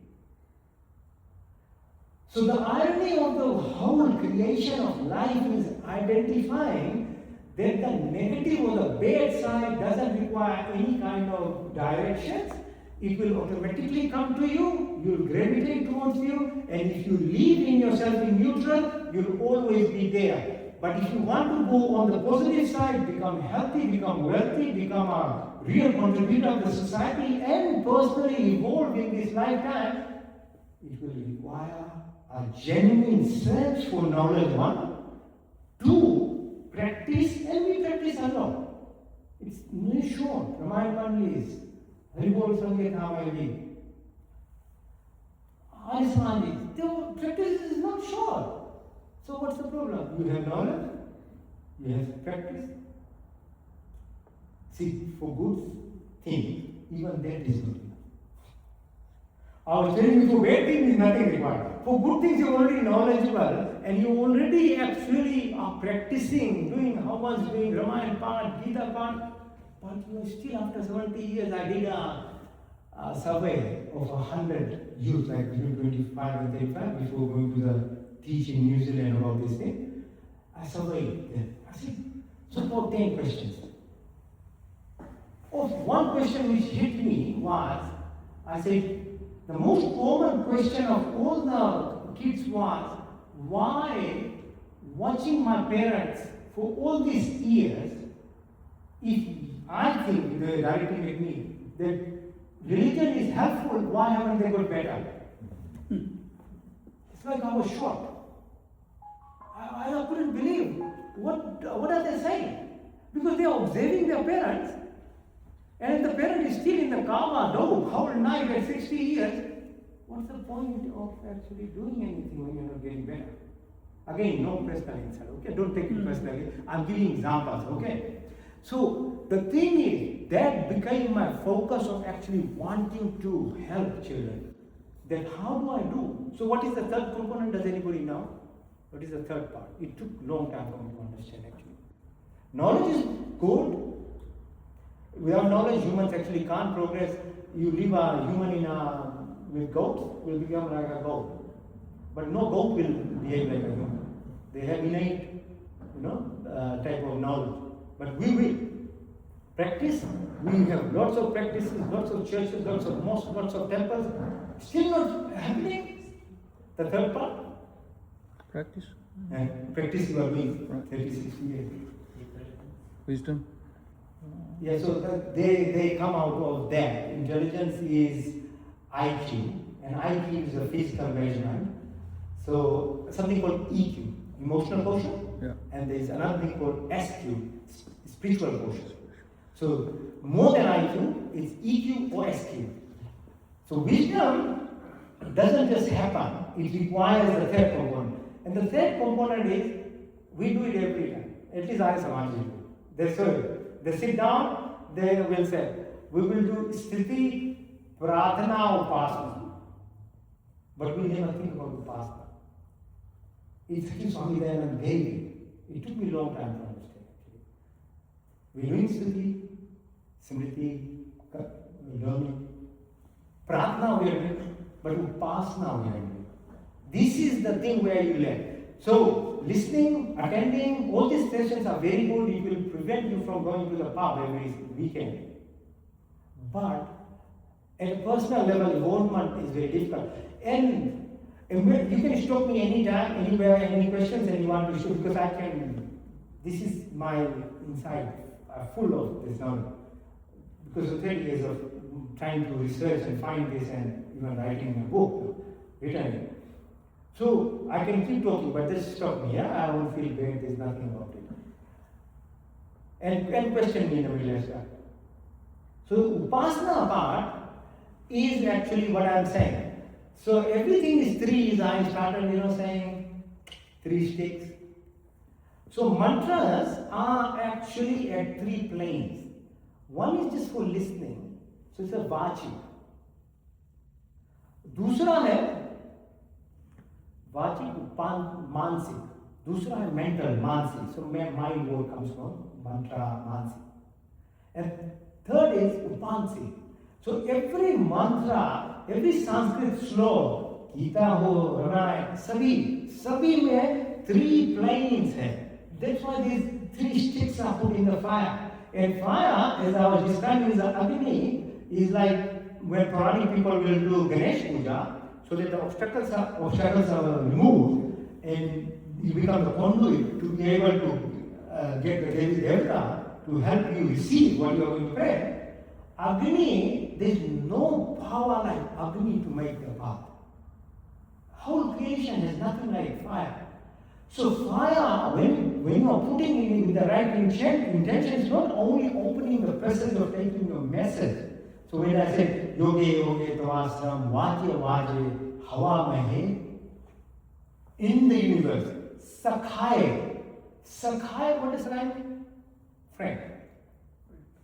So the irony of the whole creation of life is identifying that the negative or the bad side doesn't require any kind of directions. It will automatically come to you, you'll gravitate towards you, and if you live in yourself in neutral, you'll always be there. But if you want to go on the positive side, become healthy, become wealthy, become a real contributor of the society, and personally evolve in this lifetime, it will require a genuine search for knowledge, one. Two, practice, and we practice a lot. It's really short. Ramayan is Haribol Sangeet Hamayali. Arismani. The practice is not short. So what's the problem? You have knowledge, you have practice. See, for good things, even that is not enough. I was telling you, for bad things is nothing required. For good things, you're already knowledgeable, and you already actually are practicing, doing Havas, doing Ramayana part, Gita part, but you are still, after 70 years, I did a survey of 100 youth, like between 25 and 35, before going to the teach in New Zealand about this thing. I surveyed them. I said, so about 10 questions. One question which hit me was, I said, the most common question of all the kids was, why watching my parents for all these years, if I think, they're directing at me, that religion is helpful, why haven't they got better? It's like I was shocked. I couldn't believe. What are they saying? Because they are observing their parents, and the parent is still in the Kaaba, dog, whole night at 60 years. What's the point of actually doing anything when you're not getting better? Again, no personal insult, okay? Don't take it personally. I'm giving examples, okay? So the thing is, that became my focus of actually wanting to help children. That how do I do? So what is the third component? Does anybody know? What is the third part? It took a long time for me to understand actually. Knowledge is good. Without knowledge, humans actually can't progress. You leave a human with goats, will become like a goat. But no goat will behave like a human. They have innate, type of knowledge. But we will practice. We have lots of practices, lots of churches, lots of mosques, lots of temples. Still not happening. The third part? Practice. And practice you are doing 36 years. Wisdom. Yeah, so they come out of that. Intelligence is IQ, and IQ is a physical measurement. So something called EQ, emotional quotient, and there is another thing called SQ, spiritual quotient. So more than IQ, it's EQ or SQ. So wisdom doesn't just happen, it requires the third component. And the third component is, we do it every time. At least I Samaj do. They sit down, they will say, we will do Sthiti, Pradhana, Upasana. But we never think about Upasana. It's actually Swami Dayanand Devi. It took me a long time to understand actually. We're doing Sthiti, Smriti, learning. Pradhana we are doing, but Upasana we are doing. This is the thing where you learn. So, listening, attending, all these sessions are very good. It will prevent you from going to the pub every weekend. But at a personal level, involvement is very difficult. And you can stop me anytime, anywhere, any questions, and you want to shoot, because I can this is my inside full of this knowledge. Because of 30 years of trying to research and find this and even writing a book, written it. So I can keep talking, but just stop me, yeah? I won't feel bad, there's nothing about it. And question me in the middle as well. So Upasana part is actually what I'm saying. So everything is three, I started, saying 3 sticks. So mantras are actually at 3 planes. One is just for listening, so it's a vachi. दूसरा है वाचिक मानसिक, दूसरा है mental मानसिक. So mind word comes from mantra मानसिक. And third is upansic. So every mantra, every Sanskrit श्लोक, गीता हो, रामायण, सभी में 3 planes हैं. That's why these 3 sticks are put in the fire. And fire, as I was describing, is Agni, is like when Puranic people will do Ganesh Puja, so that the obstacles are removed, and you become the conduit to be able to get the Devi Devata to help you receive what you are going to pray. Agni, there is no power like Agni to make the path. Whole creation has nothing like fire. So fire, when you are putting it with the right intention, is not only opening the presence of taking your message. So when I said, yoge tavasram, vaje, hawa mahe, in the universe, Sakhai, what does that mean? Friend.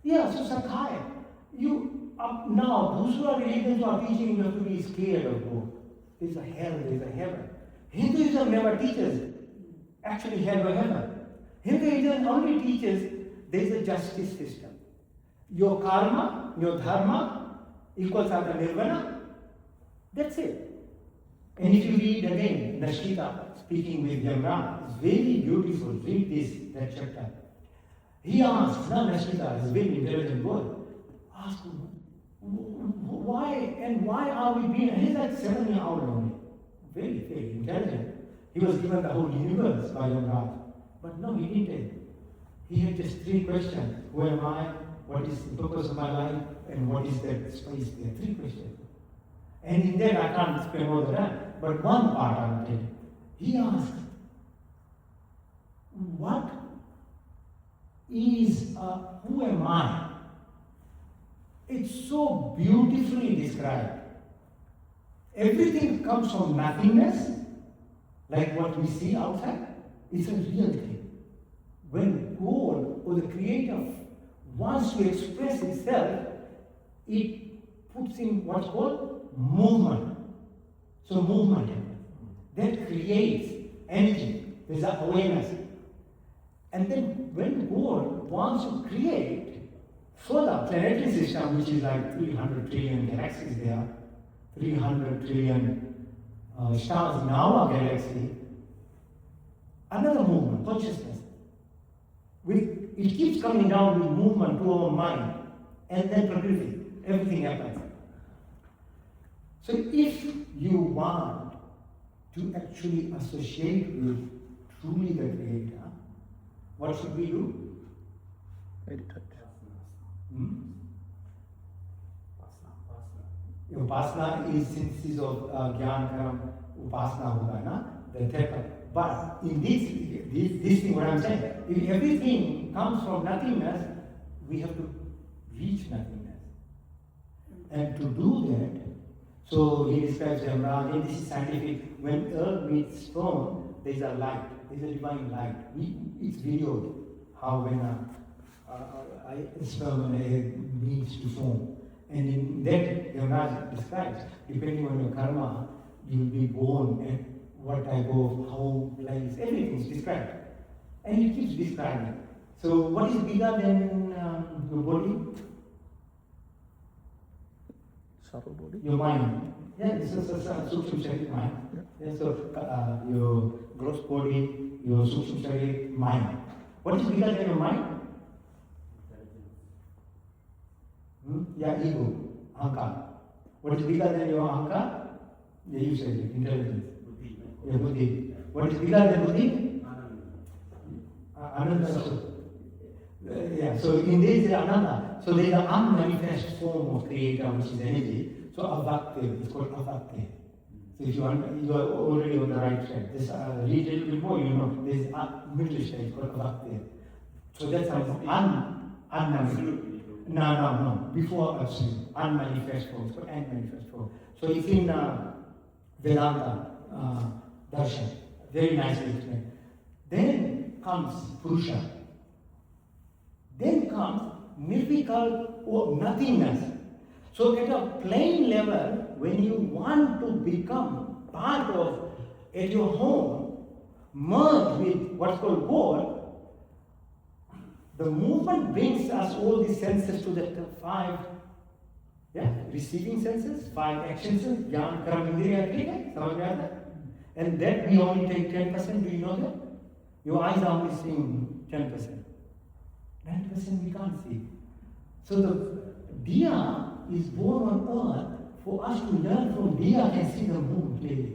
Yeah, so Sakhai. You, now, those who are religions who are teaching you have to be scared of God. There's a hell, there's a heaven. Hinduism never teaches actually hell or heaven. Hinduism only teaches there's a justice system. Your karma, your dharma equals out nirvana. That's it. And if you read again, Nashita speaking with Yamra, it's very beautiful. Read that chapter. He asks, now Nashita is a very intelligent boy, ask him, why are we being, he's like 7 years old only, very, very intelligent. He was given the whole universe by Yamraj. But no, he didn't. He had just 3 questions. Who am I? What is the purpose of my life? And what is that space there? 3 questions. And in that I can't explain all of that. But one part I will tell you. He asked, what is, who am I? It's so beautifully described. Everything comes from nothingness, like what we see outside. It's a real thing. When God or the Creator wants to express itself, it puts in what's called movement. So movement that creates energy. There's an awareness. And then when God wants to create further planetary system, which is like 300 trillion galaxies there, 300 trillion stars in our galaxy, another movement, consciousness. It keeps coming down with movement to our mind, and then Prakriti, everything happens. So if you want to actually associate with truly the Creator, what should we do? Meditate. Upasana is synthesis of Gyan Karam, Upasana hoga na, the third. But in this thing, what I'm saying, if everything comes from nothingness, we have to reach nothingness. And to do that, so he describes Yamraj, and this is scientific, when earth meets stone, there's a light, there's a divine light. It's videoed how when a sperm and egg meets to form. And in that, Yamraj describes, depending on your karma, you will be born at what type of home, place, everything is described. And he keeps describing. So what is bigger than your body? Subtle body. Your mind. Yeah, this is a Sukshma Sharit mind. Yeah, so your gross body, your Sukshma Sharit mind. What is bigger than your mind? Yeah, ego, ahankar. What is bigger than your ahankar? Yeah, you said it, intelligence. Yeah, buddhi. What is bigger than buddhi? Ananda. Yeah, so in this Ananda, so there is an unmanifest form of creator which is energy. So Avakti, it's called Avakti. So if you are already on the right track. Just read a little bit more, you know, there is a middle stage called Avakti. So that's unmanifest. No. Before absolute, unmanifest form, so unmanifest form. So it's in Vedanta Darshan, very nicely explained. Then comes Purusha. Then comes Nirvikal or nothingness. So at a plain level, when you want to become part of, at your home, merge with what's called God, the movement brings us all these senses to the five, receiving senses, five action senses, Jnana, Karma, Indriya, Kriya, samajh mein aata hai? And that we only take 10%, do you know that? Your eyes are only seeing 10%. 90% we can't see. So the Diya is born on earth for us to learn from Diya and see the moon clearly.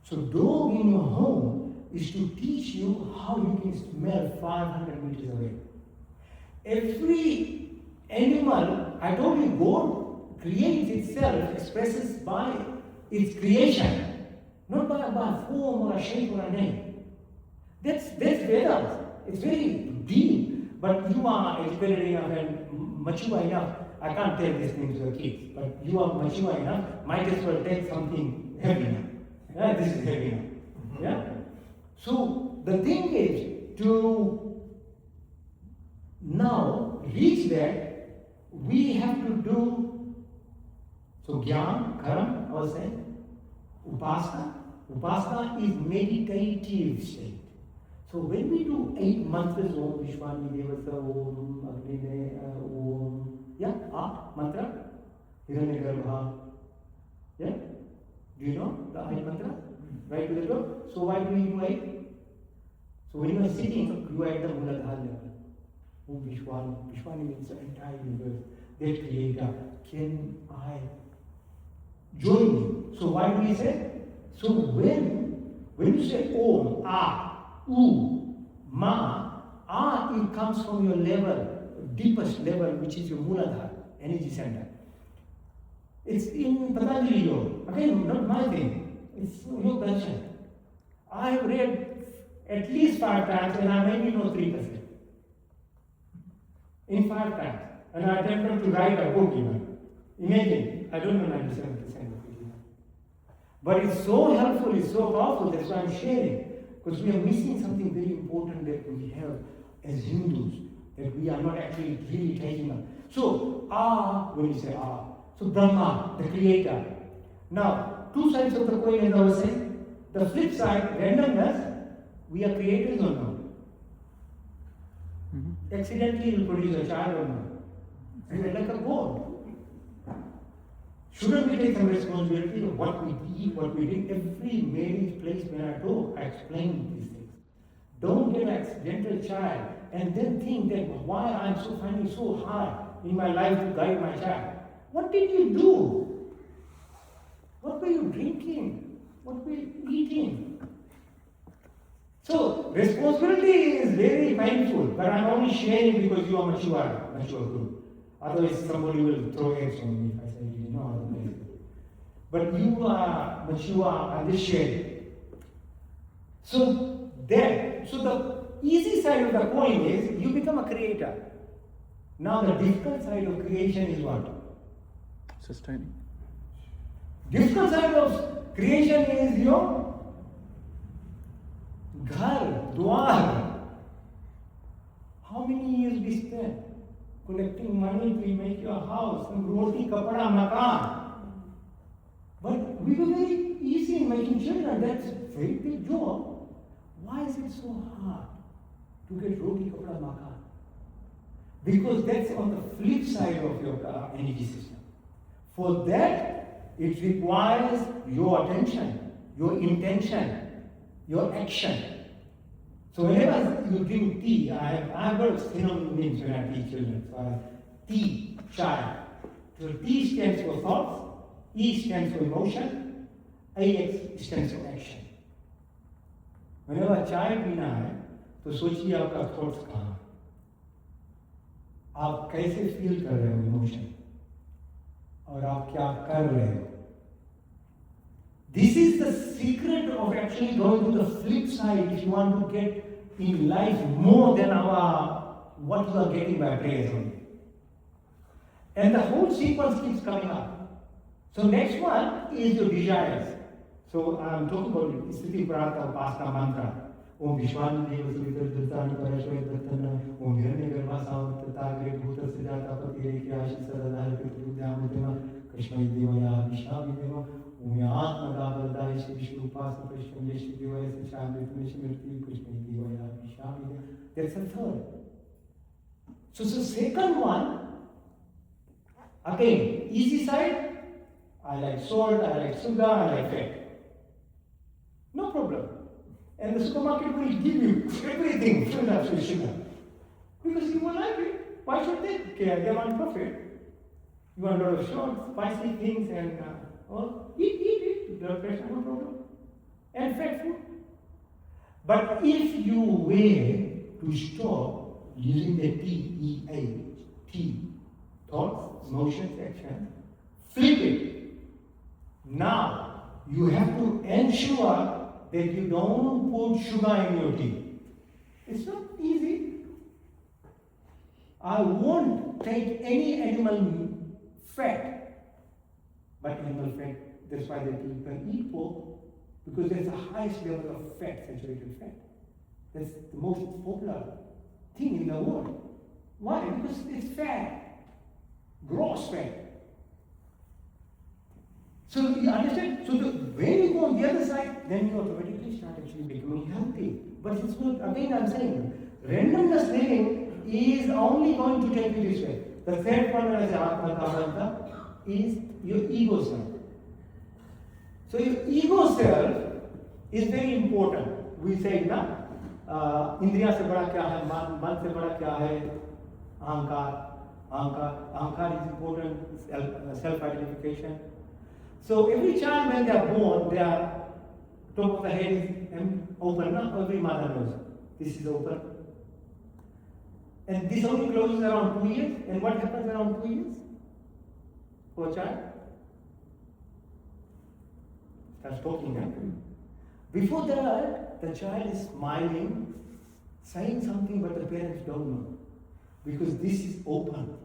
So dog in your home is to teach you how you can smell 500 meters away. Every animal, I told you, God creates itself, expresses by its creation, not by a form or a shape or a name. That's Vedas. It's very deep. But you are educated enough and mature enough. I can't tell these things to the kids, but you are mature enough, might as well take something heavy now. Yeah, this is heavy now. Yeah? So the thing is, to now reach that, we have to do, so Gyan, Karam, I was saying, Upasana. Upasana is meditative state. So when we do 8 mantras, Om Vishwani Devasa, Om Agnine, Om, mantra, Hiranyagarbha. Yeah? Do you know the 8 mantra? Right to the top. So why do we do 8? So when you are sitting, you are at the Muladhara level. Om Vishwani. Vishwani means the entire universe. That creator. Can I join me? So why do we say? So when you say Om, U, Ma, it comes from your level, deepest level, which is your Muladhara, energy center. It's in Patanjali Yoga. Again, not my thing. It's your darshan. I have read at least 5 times and I maybe know 3%. In 5 times. And I attempted to write a book even. Imagine, I don't know 97% of it. But it's so helpful, it's so powerful, that's why I'm sharing. Because we are missing something very important that we have as Hindus, that we are not actually really taking up. So, when you say so Brahma, the creator. Now, 2 sides of the coin, as I was saying. The flip side, randomness, we are creators or not? Accidentally will produce a child or not? We are like a god. Shouldn't we take some responsibility of what we eat, what we drink? Every marriage place where I go, I explain these things. Don't get an accidental child and then think that why I'm finding it so hard in my life to guide my child. What did you do? What were you drinking? What were you eating? So, responsibility is very painful, but I'm only sharing because you are mature group. Otherwise, somebody will throw eggs on me if I say, you know. But you are mature, I'm just sharing. So, the easy side of the coin is you become a creator. Now, the difficult side of creation is what? Sustaining. Difficult side of creation is your ghar, dwar. How many years we spend collecting money to make your house, some roti, kapda, makan. But we were very easy in making children. That's a very big job. Why is it so hard to get roti, kapda, makan? Because that's on the flip side of your energy system. For that, it requires your attention, your intention, your action. So whenever you drink tea, I've got synonyms when I teach children. So tea, chai. So T stands for thoughts, E stands for emotion, AX stands for action. Whenever chai pina hai, तो सोचिए आपका thoughts कहाँ, आप कैसे feel कर रहे हो emotion, और आप क्या कर रहे हो. This is the secret of actually going to the flip side if you want to get in life more than what you are getting by prayers only. And the whole sequence keeps coming up. So next one is your desires. So I'm talking about Sthiti Prartha Upasana mantra. Om Vishwan Deva Suvita Dhrutani Parashvaya Dhartana Om Hiranya Garva Savatagre Bhuta Siddhata Patire Kyashi Sadadhara Pitrudyamudima Krishna Devaya Vishnavi Deva Om Yatma Davardaya Shri Vishnu Upasana Krishna Yeshi Devaya Sachamrita Nishmirti Krishna Devaya Vishnavi Deva. That's the third. So second one, again, easy side, I like salt, I like sugar, I like fat. No problem. And the supermarket will give you everything filled up with sugar. Because you will like it. Why should they care? They want profit. You want a lot of short, spicy things and eat. Blood pressure, no problem. And fat food. But if you were to stop using the T, thoughts, emotions, actions, flip it. Now, you have to ensure that you don't put sugar in your tea. It's not easy. I won't take any animal fat, but animal fat, that's why they people eat pork, because there's the highest level of fat, saturated fat. That's the most popular thing in the world. Why? Because it's fat, gross fat. So you understand? So when you go on the other side, then you automatically start actually becoming healthy. But it's not, again I'm saying, randomness living is only going to take you this way. The third one, as Atma is your ego self. So your ego self is very important. We say, na, इंद्रिया से बड़ा क्या है, मन से बड़ा क्या है, अहंकार is important, self-identification. So every child when they are born, their top of the head is open. Not every mother knows. This is open. And this only closes around 2 years. And what happens around 2 years for a child? Starts talking now. Before that, the child is smiling, saying something, but the parents don't know. Because this is open.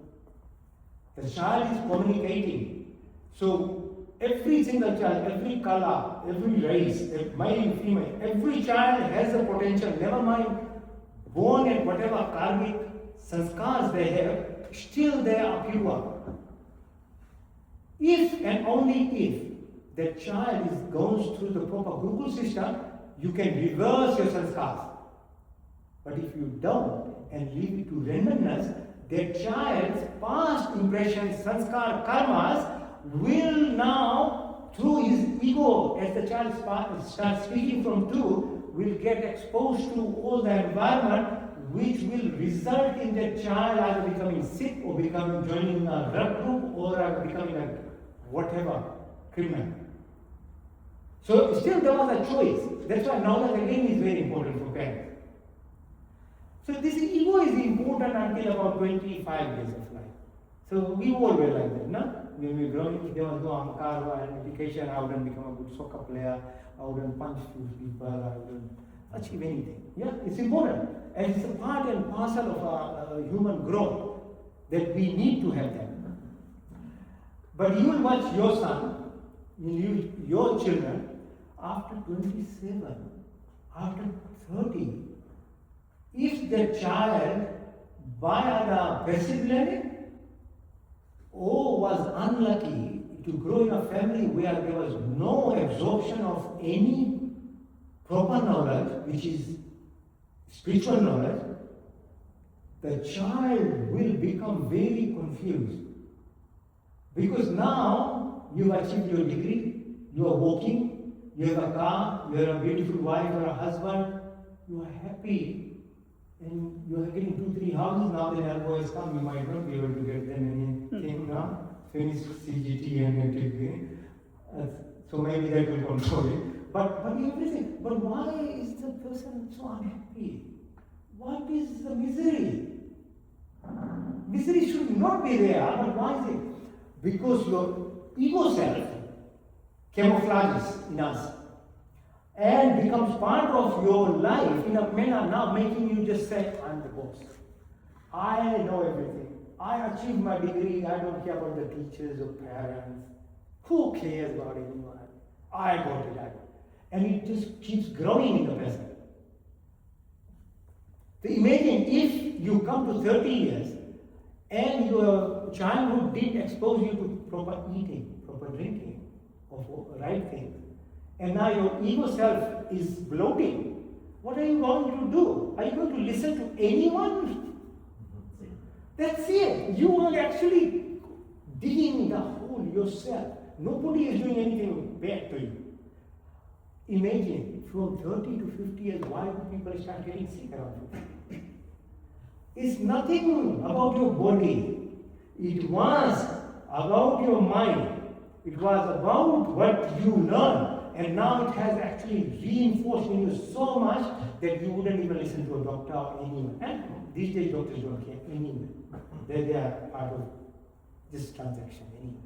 The child is communicating. So every single child, every color, every race, male and female, every child has a potential, never mind born and whatever karmic sanskars they have, still they are pure. If and only if the child goes through the proper Gurukul system, you can reverse your sanskars. But if you don't and leave it to randomness, the child's past impressions, sanskar, karmas, will now, through his ego, as the child starts speaking from two, will get exposed to all the environment, which will result in the child either becoming sick or joining a drug group or becoming a whatever, criminal. So still there was a choice. That's why knowledge again is very important for parents. So this ego is important until about 25 years of life. So we all were like that, no? When we were growing, there was no ankar and education. I wouldn't become a good soccer player. I wouldn't punch few people. I wouldn't achieve anything. Yeah, it's important. And it's a part and parcel of human growth that we need to have that. But you will watch your son, your children, after 27, after 30, if the child, by the passive learning, or was unlucky to grow in a family where there was no absorption of any proper knowledge, which is spiritual knowledge, the child will become very confused. Because now you've achieved your degree, you are working, you have a car, you have a beautiful wife or a husband, you are happy. And you are getting 2-3 houses now, the LOS come, you might not be able to get them anything now. Finish CGT and everything. So maybe that will control it. But you have to say, but why is the person so unhappy? not be there, but why is it? Because your ego self camouflages in us and becomes part of your life in a manner now making you just say, I'm the boss. I know everything. I achieved my degree. I don't care about the teachers or parents. Who cares about anyone? I got it. And it just keeps growing in the present. So imagine if you come to 30 years and your childhood didn't expose you to proper eating, proper drinking, of right things, and now your ego self is bloating. What are you going to do? Are you going to listen to anyone? That's it. You are actually digging the hole yourself. Nobody is doing anything bad to you. Imagine from 30 to 50 years, why do people start getting sick around you? It's nothing about your body. It was about your mind. It was about what you learned. And now it has actually reinforced in you so much that you wouldn't even listen to a doctor or anyone. And these days doctors don't care anyway. They are part of this transaction anyway.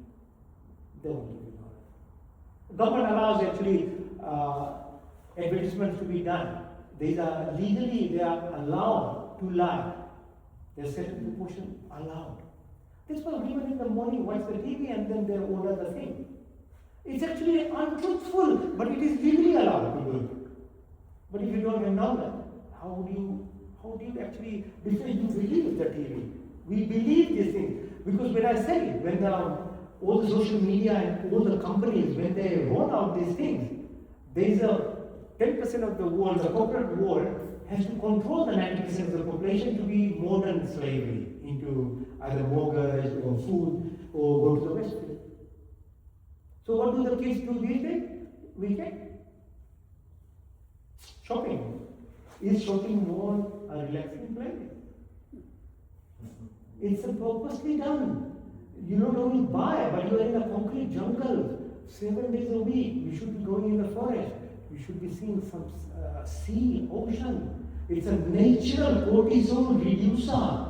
They won't give you knowledge. Government allows actually advertisements to be done. These are legally, they are allowed to lie. There's certain proportion allowed. That's why women in the morning watch the TV and then they order the thing. It's actually untruthful, but it is legally allowed to do it. But if you don't have knowledge, how do you actually differentiate? You believe the TV. We believe these things. Because when I say, when all the social media and all the companies, when they roll out these things, there is a 10% of the world, the corporate world, has to control the 90% of the population to be modern slavery into either mortgage or food or go to the Westfield. So what do the kids do these days? Weekend? Shopping. Is shopping more a relaxing place? It's purposely done. You not only buy, but you are in a concrete jungle 7 days a week. You should be going in the forest. You should be seeing some sea, ocean. It's a natural cortisol reducer,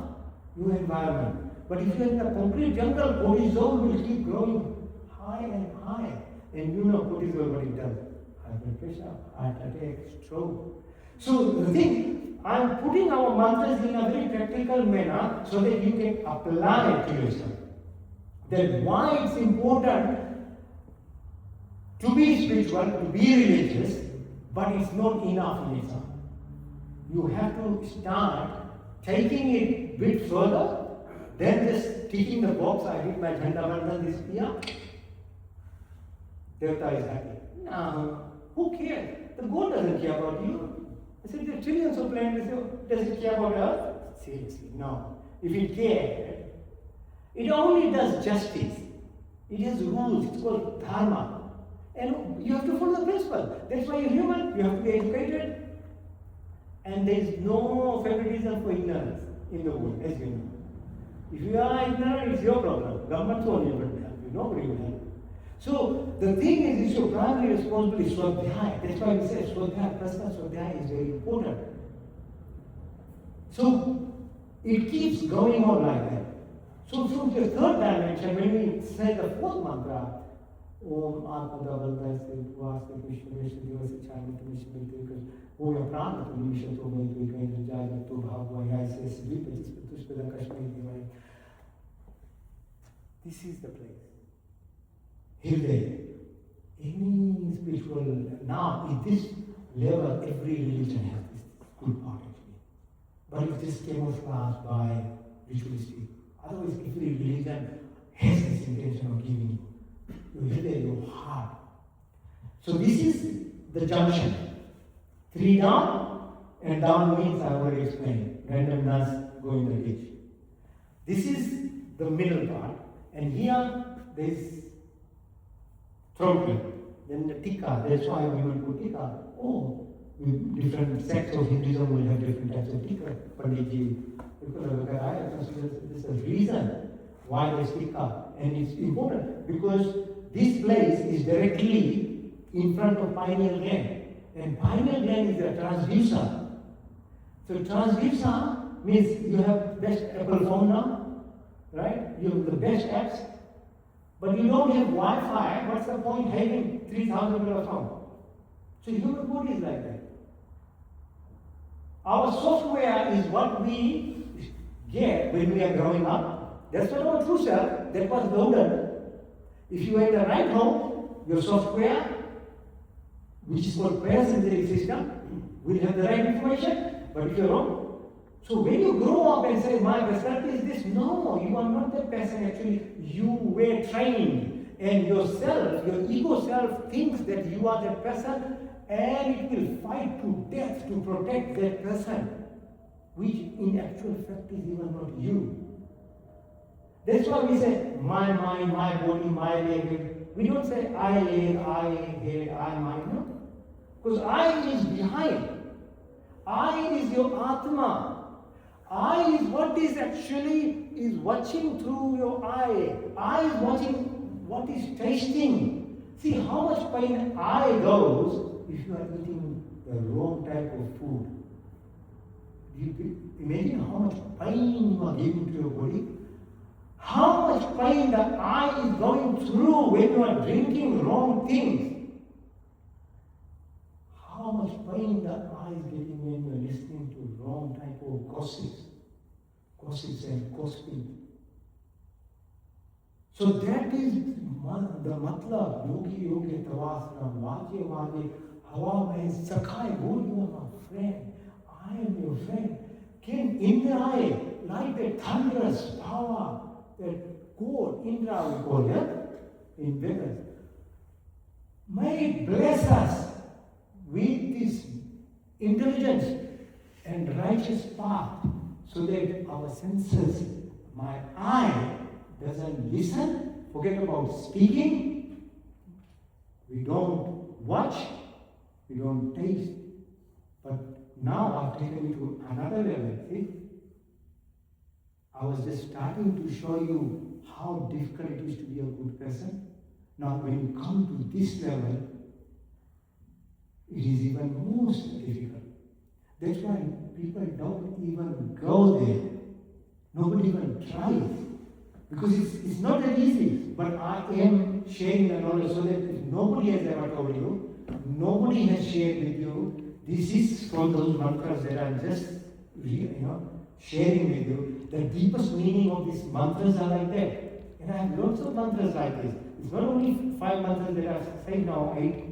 your environment. But if you're in a concrete jungle, cortisol will keep growing high and high. And you know cortisol what it does. High blood pressure, heart attack, stroke. So the thing, I'm putting our mantras in a very practical manner so that you can apply it to yourself. That why it's important to be spiritual, to be religious, but it's not enough in itself. You have to start taking it a bit further, then just ticking the box, I did my Jhanda Bandhan this year. Devta is happy. No, who cares? The God doesn't care about you. I said, there are trillions of planets, does it care about Earth? Seriously, no. If it cared, it only does justice. It has rules, it's called dharma. And you have to follow the principle. That's why you're human, you have to be educated. And there is no favoritism for ignorance in the world, as you know. If you are ignorant, it's your problem. Government won't even help you, nobody will help you. So the thing is, it's your primary responsibility, Swadhyaya. That's why we say Swadhyaya, Prasna Swadhyaya is very important. So it keeps going on like that. So from the third dimension, when we say the fourth mantra, Om Atma Davalvasi Vasta Krishna Vishnu Divasa China Krishna Because Om Prana to Nisha to me Vikendra Jaya to Bhagwa Yasa Svipa Jispatushpada Kashmir Divine. This is the place. Hridaya. Any spiritual, now in this level, every religion has this good part actually. But it just camouflaged by ritualistic. Otherwise, every religion has this intention of giving you. Your hridaya, your heart. So this is the junction. 3 down, and down means I already explained. Random nuts go in the ditch. This is the middle part, and here there is throat. Then the tika, that's why we will put tika. Oh, different sects of Hinduism will have different types of tika. Panditji, I consider this a reason why there's tika. And it's important because this place is directly in front of pineal gland. And pineal gland is a transducer. So transducer means you have best apple phone now. right? You have the best apps, but you don't have Wi-Fi. What's the point having 3,000 phone? So human body is like that. Our software is what we get when we are growing up. That's not our true self. That was loaded. If you are in the right home, your software, which is called parasympathetic system, will have the right information. But if you're wrong, so when you grow up and say, my personality is this, no, you are not that person. Actually, you were trained, and yourself, your ego self, thinks that you are that person, and it will fight to death to protect that person, which in actual fact is even not you. That's why we say, my mind, my body, my leg. We don't say, I leg, I head, I mind, no. Because I is behind. I is your Atma. I is what is actually is watching through your eye. I is watching what is tasting. See how much pain I goes if you are eating the wrong type of food. You imagine how much pain you are giving to your body. How much pain the eye is going through when you are drinking wrong things. How much pain the eye is getting when you are listening to wrong type of gossips and gossiping. So that is the matlab, yogi yogi tavasana, vaje vaje, hawa mein sakhai, oh you are my friend, I am your friend. Can Indra, like that thunderous power, that God, Indra we call it, in Vedas, may it bless us with this intelligence and righteous path, so that our senses, my eye doesn't listen, forget about speaking, we don't watch, we don't taste. But now I've taken you to another level. See? I was just starting to show you how difficult it is to be a good person. Now when you come to this level, it is even most difficult. That's why people don't even go there. Nobody even tries. Because it's not that easy. But I am sharing the knowledge so that if nobody has ever told you, nobody has shared with you, this is from those mantras that I'm just sharing with you. The deepest meaning of these mantras are like that. And I have lots of mantras like this. It's not only 5 mantras that I've said now, 8.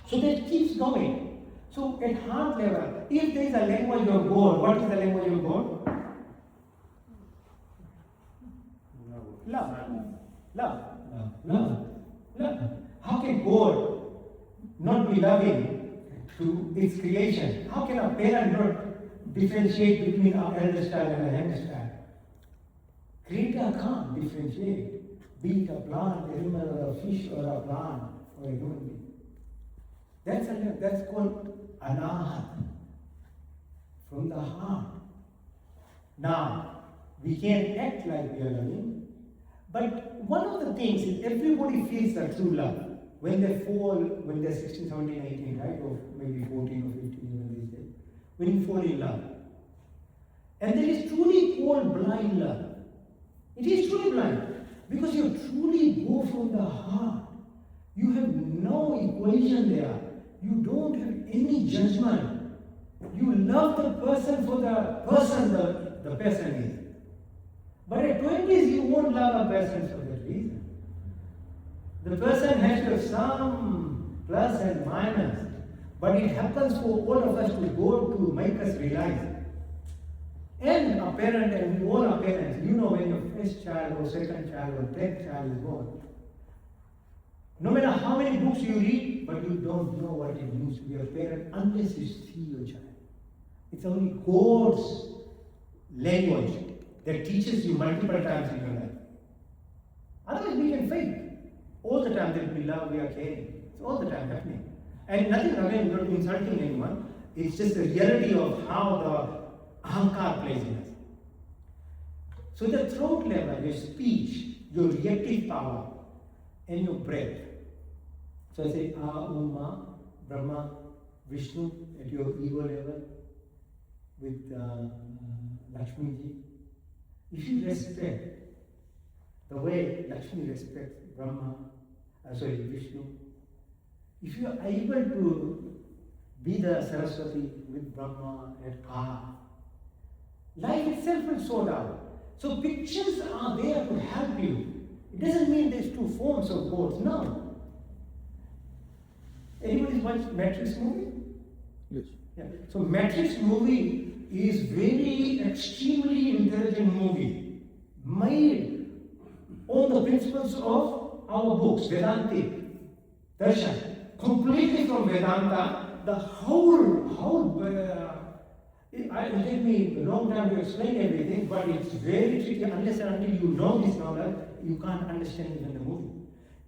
So that keeps going. So at heart level, if there is a language of God, what is the language of God? Love. Love. Love. Love. How can God not be loving to its creation? How can a parent not differentiate between an elder child and a younger child? Creator can't differentiate. Be it a plant, a human, or a fish, or a plant, or a human being. That's called anahat, from the heart. Now, we can act like we are loving, but one of the things is everybody feels the true love when they fall, when they're 16, 17, 18, right? Or maybe 14 or 15 even these days. When you fall in love. And there is truly called blind love. It is truly blind because you truly go from the heart. You have no equation there. You don't have any judgment. You love the person for the person the person is. But at 20s, you won't love a person for that reason. The person has to have some plus and minus. But it happens for all of us to go to make us realize. And a parent, and we all are parents, you know when your first child or second child or 10th child is born. No matter how many books you read, but you don't know what it means to be a parent unless you see your child. It's only God's language that teaches you multiple times in your life. Otherwise we can fake. All the time that we love, we are caring. It's all the time happening. And nothing, again, not insulting anyone. It's just the reality of how the ahankar plays in us. So the throat level, your speech, your reactive power, and your breath. So I say Uma, Brahma, Vishnu at your ego level with Lakshmi ji. if you respect the way Lakshmi respects Vishnu, if you are able to be the Saraswati with Brahma and Ka, life itself will sort out. So pictures are there to help you. It doesn't mean there's two forms of gods, no. Anybody watched Matrix movie? Yes. Yeah. So Matrix movie is very extremely intelligent movie, made on the principles of our books, Vedantic, Darshan, completely from Vedanta. The whole it will take me a long time to explain everything, but it's very tricky. Unless and until you know this knowledge, you can't understand even the movie.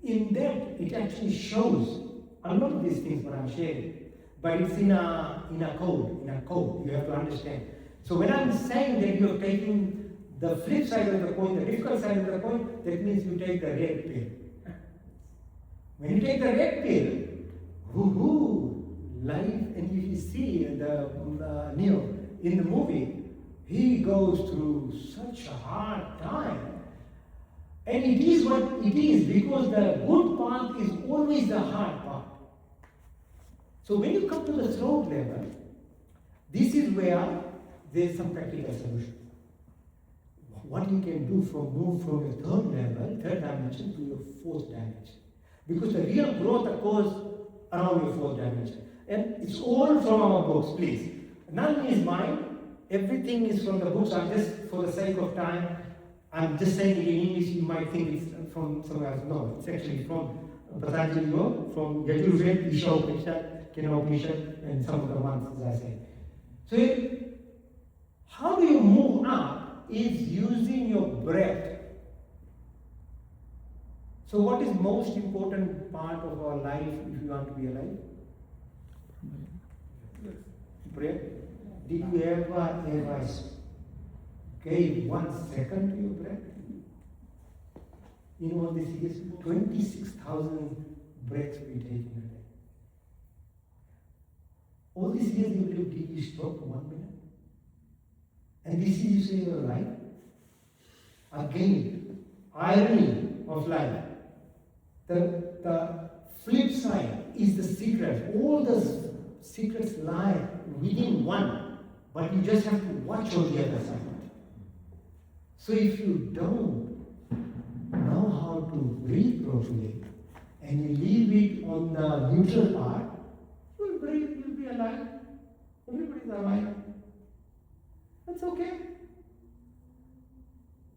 In that, it actually shows a lot of these things what I'm sharing, but it's in a code. You have to understand. So when I'm saying that you're taking the flip side of the coin, the difficult side of the coin, that means you take the red pill. When you take the red pill, life, and if you see the Neo in the movie, he goes through such a hard time. And it is what it is because the good path is always the hard path. So when you come to the throat level, this is where there's some practical solution. What you can do move from your third dimension to your fourth dimension. Because the real growth occurs around your fourth dimension. And it's all from our books, please. None is mine. Everything is from the books. I'm just, for the sake of time, I'm just saying it in English. You might think it's from somewhere else. No, it's actually from Patanjali Yoga, from Yajurveda, Isha Upanishad, Kena Upanishad, and some of the ones, as I say. So, how do you move up is using your breath. So what is most important part of our life if you want to be alive? Breath. Did you ever gave 1 second to your breath? You know what this is? 26,000 breaths we take in a day. All these years you live, did you stop for 1 minute? And this is, you say, your life? Again, irony of life. The flip side is the secret. All the secrets lie within one, but you just have to watch on the other side. So if you don't know how to breathe properly, and you leave it on the neutral part, you'll breathe, you'll be alive. Everybody's alive. That's okay.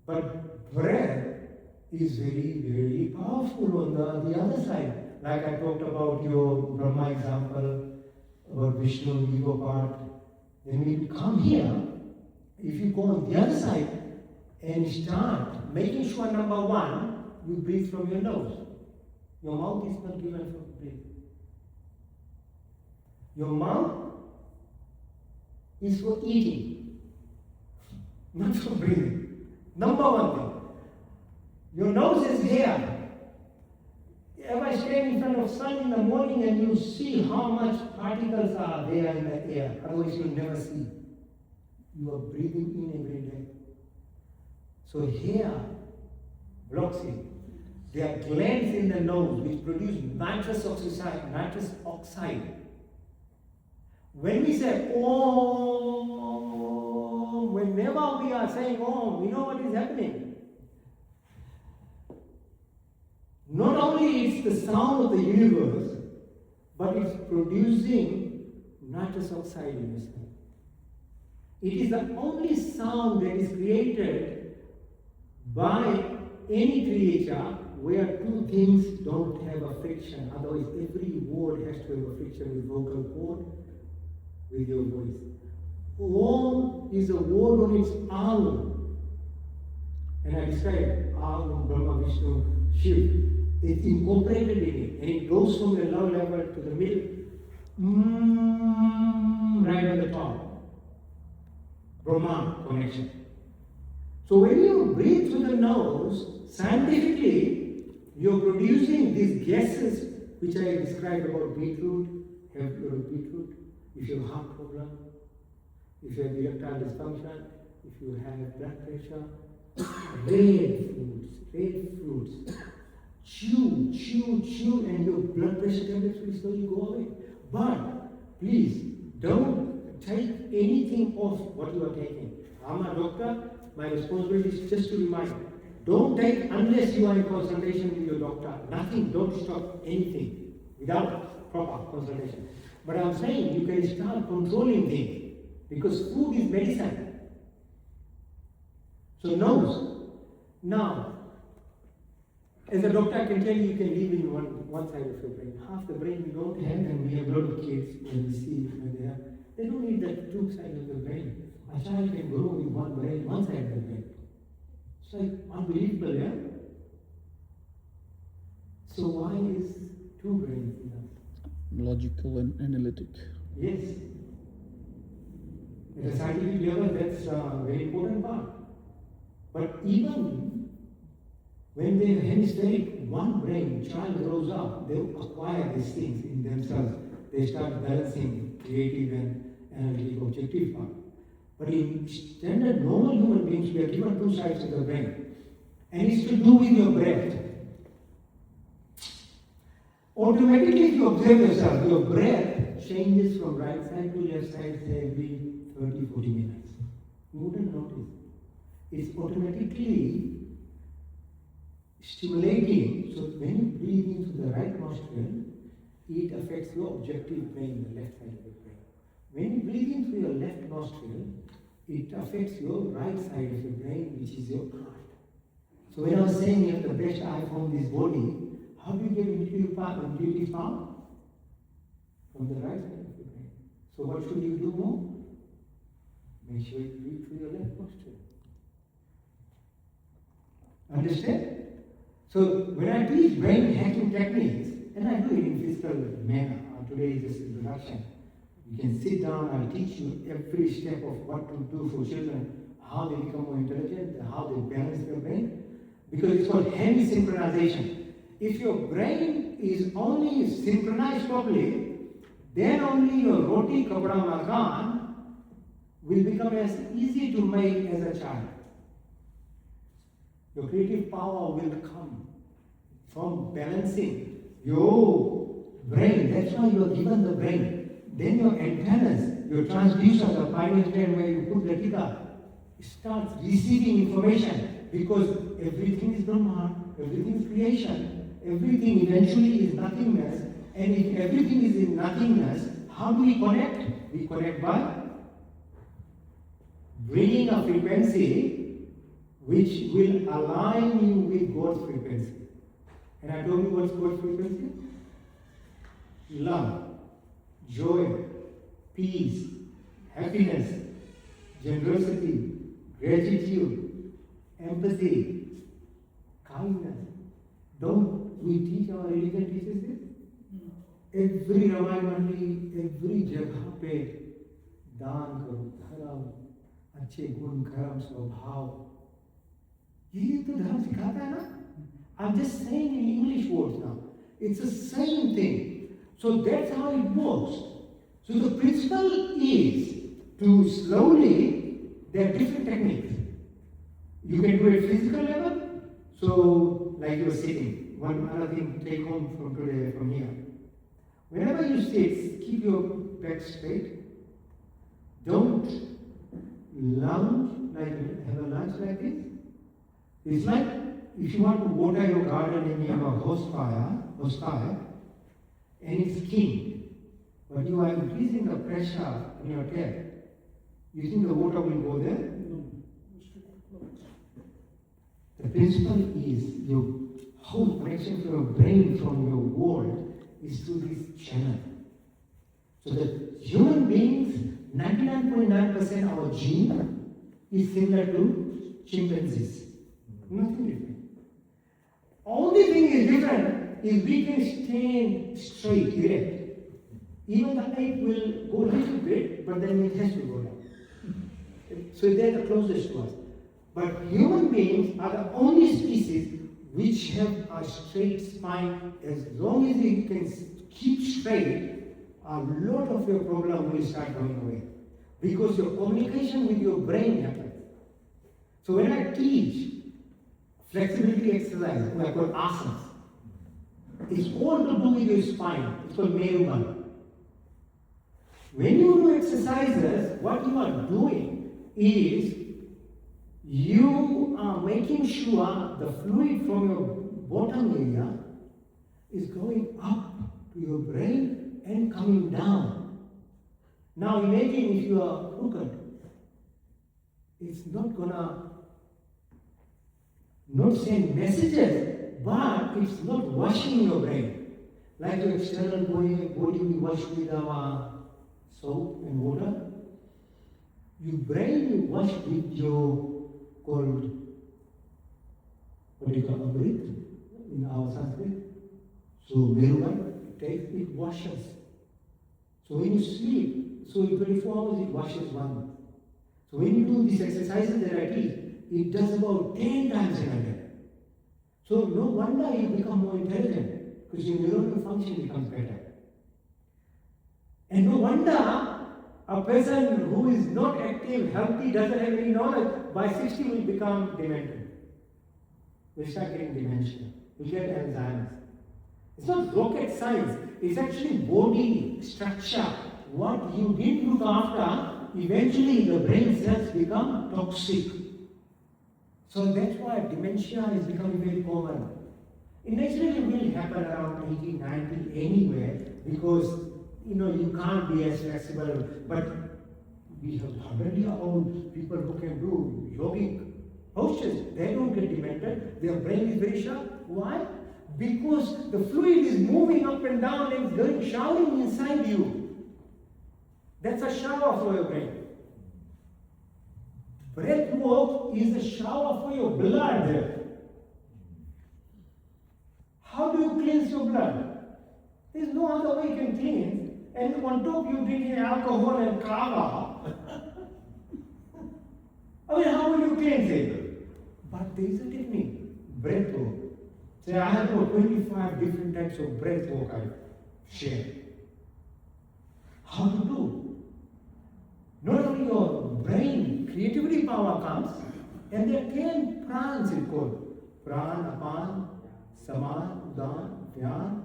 But breath is very, very powerful on the other side. Like I talked about your Brahma example, or Vishnu ego part. Then when you come here, if you go on the other side and start making sure, number one, you breathe from your nose. Your mouth is not given for breathing. Your mouth is for eating, not for breathing. Number one thing. Your nose is here. If I stand in front of sun in the morning and you see how much particles are there in the air, otherwise you'll never see. You are breathing in every day. So here blocks it. There are glands in the nose which produce nitrous oxide. When we say Om, whenever we are saying Om, we know what is happening. Not only it's the sound of the universe, but it's producing nitrous oxide in the sound. It is the only sound that is created by any creature where two things don't have a friction. Otherwise, every word has to have a friction with vocal cord, with your voice. Om is a word on its own. And I described Om, Brahma, Vishnu, Shiv. It's incorporated in it, and it goes from the low level to the middle, right at the top. Brahman connection. So when you breathe through the nose, scientifically, you're producing these gases, which I described about beetroot, have beetroot, if you have heart problem, if you have erectile dysfunction, if you have blood pressure, red fruits. Chew, and your blood pressure tablets will slowly go away. But please don't take anything off what you are taking. I'm a doctor, my responsibility is just to remind. Don't take unless you are in consultation with your doctor. Nothing, don't stop anything without proper consultation. But I'm saying you can start controlling things because food is medicine. So nose. Now, as a doctor, I can tell you can live in one side of your brain. Half the brain we don't have, and we have a lot of kids when we see when they don't need that two sides of the brain. A child can grow with one brain, one side of the brain. It's like unbelievable, yeah? So why is two brains in us? Logical and analytic. Yes. At a scientific level, that's a very important part. But even when they have hemispheric one brain, child grows up, they acquire these things in themselves. They start balancing creative and analytic objective part. But in standard normal human beings, we are given two sides of the brain. And it's to do with your breath. Automatically, if you observe yourself, your breath changes from right side to left side, say every 30, 40 minutes. You wouldn't notice. It's automatically stimulating, so when you breathe into the right nostril, it affects your objective brain, the left side of the brain. When you breathe in through your left nostril, it affects your right side of your brain, which is your heart. So when I was saying you have the best eye from this body, how do you get intuitive power? From the right side of your brain. So what should you do more? Make sure you breathe through your left nostril. Understand? So when I teach brain hacking techniques, and I do it in physical manner, today is just introduction. You can sit down, I'll teach you every step of what to do for children, how they become more intelligent, how they balance their brain. Because it's called hemi-synchronization. If your brain is only synchronized properly, then only your roti, kapda, makan will become as easy to make as a child. Your creative power will come from balancing your brain. That's why you are given the brain. Then your antennas, your transducer, the pineal gland where you put the tika, starts receiving information because everything is Brahman, everything is creation, everything eventually is nothingness. And if everything is in nothingness, how do we connect? We connect by bringing a frequency which will align you with God's frequency. And I told you what's God's frequency? Love, joy, peace, happiness, generosity, gratitude, empathy, kindness. Don't we teach our religion teaches this? Every Ramayana, every jagah pe दान करो, धर्म, अच्छे गुण, कर्म, स्वभाव. ये तो धर्म सिखाता है ना? I'm just saying in English words now. It's the same thing. So that's how it works. So the principle is to slowly, there are different techniques. You can do it physical level. So like you're sitting. One other thing take home from today, from here. Whenever you sit, keep your back straight. Don't lounge, like have a lunch like this. It's like if you want to water your garden and you have a hose fire, and it's king, but you are increasing the pressure in your tap, you think the water will go there? No. The principle is your whole connection to your brain from your world is through this channel. So that human beings, 99.9% our gene is similar to chimpanzees. Nothing different. Only thing is different is we can stand straight, erect. Even the ape will go a little bit, but then it has to go down. So they're the closest to us. But human beings are the only species which have a straight spine. As long as you can keep straight, a lot of your problem will start going away. Because your communication with your brain happens. So when I teach flexibility exercise, I call asanas, it's all to do with your spine. It's called Merubandha. When you do exercises, what you are doing is you are making sure the fluid from your bottom area is going up to your brain and coming down. Now imagine if you are crooked, it's not gonna not send messages, but it's not washing your brain. Like your external body we wash with our soap and water. Your brain you wash with your called, what do you call Amrit in our Sanskrit? So Merubandha, it washes. So when you sleep, so in 24 hours it washes one. So when you do these exercises that I teach, it does about 10 times in a day. So no wonder you become more intelligent, because your neuronal function becomes better. And no wonder a person who is not active, healthy, doesn't have any knowledge, by 60 will become demented. Will start getting dementia. Will get Alzheimer's. It's not rocket science, it's actually body structure. What you didn't look after, eventually the brain cells become toxic. So that's why dementia is becoming very common. It naturally will happen around 80, 90 anywhere, because you can't be as flexible. But we have 100-year-old people who can do yogic postures. They don't get demented. Their brain is very sharp. Why? Because the fluid is moving up and down and going showering inside you. That's a shower for your brain. Breath work is a shower for your blood. How do you cleanse your blood? There's no other way you can cleanse. And on top you drinking alcohol and kava. I mean, how will you cleanse it? But there is a technique, breath work. So I have about 25 different types of breath work I share. How to do? Not only your brain, creativity power comes, and there are 10 prans it's called. Pran, Apan, Saman, Udan, Dhyan,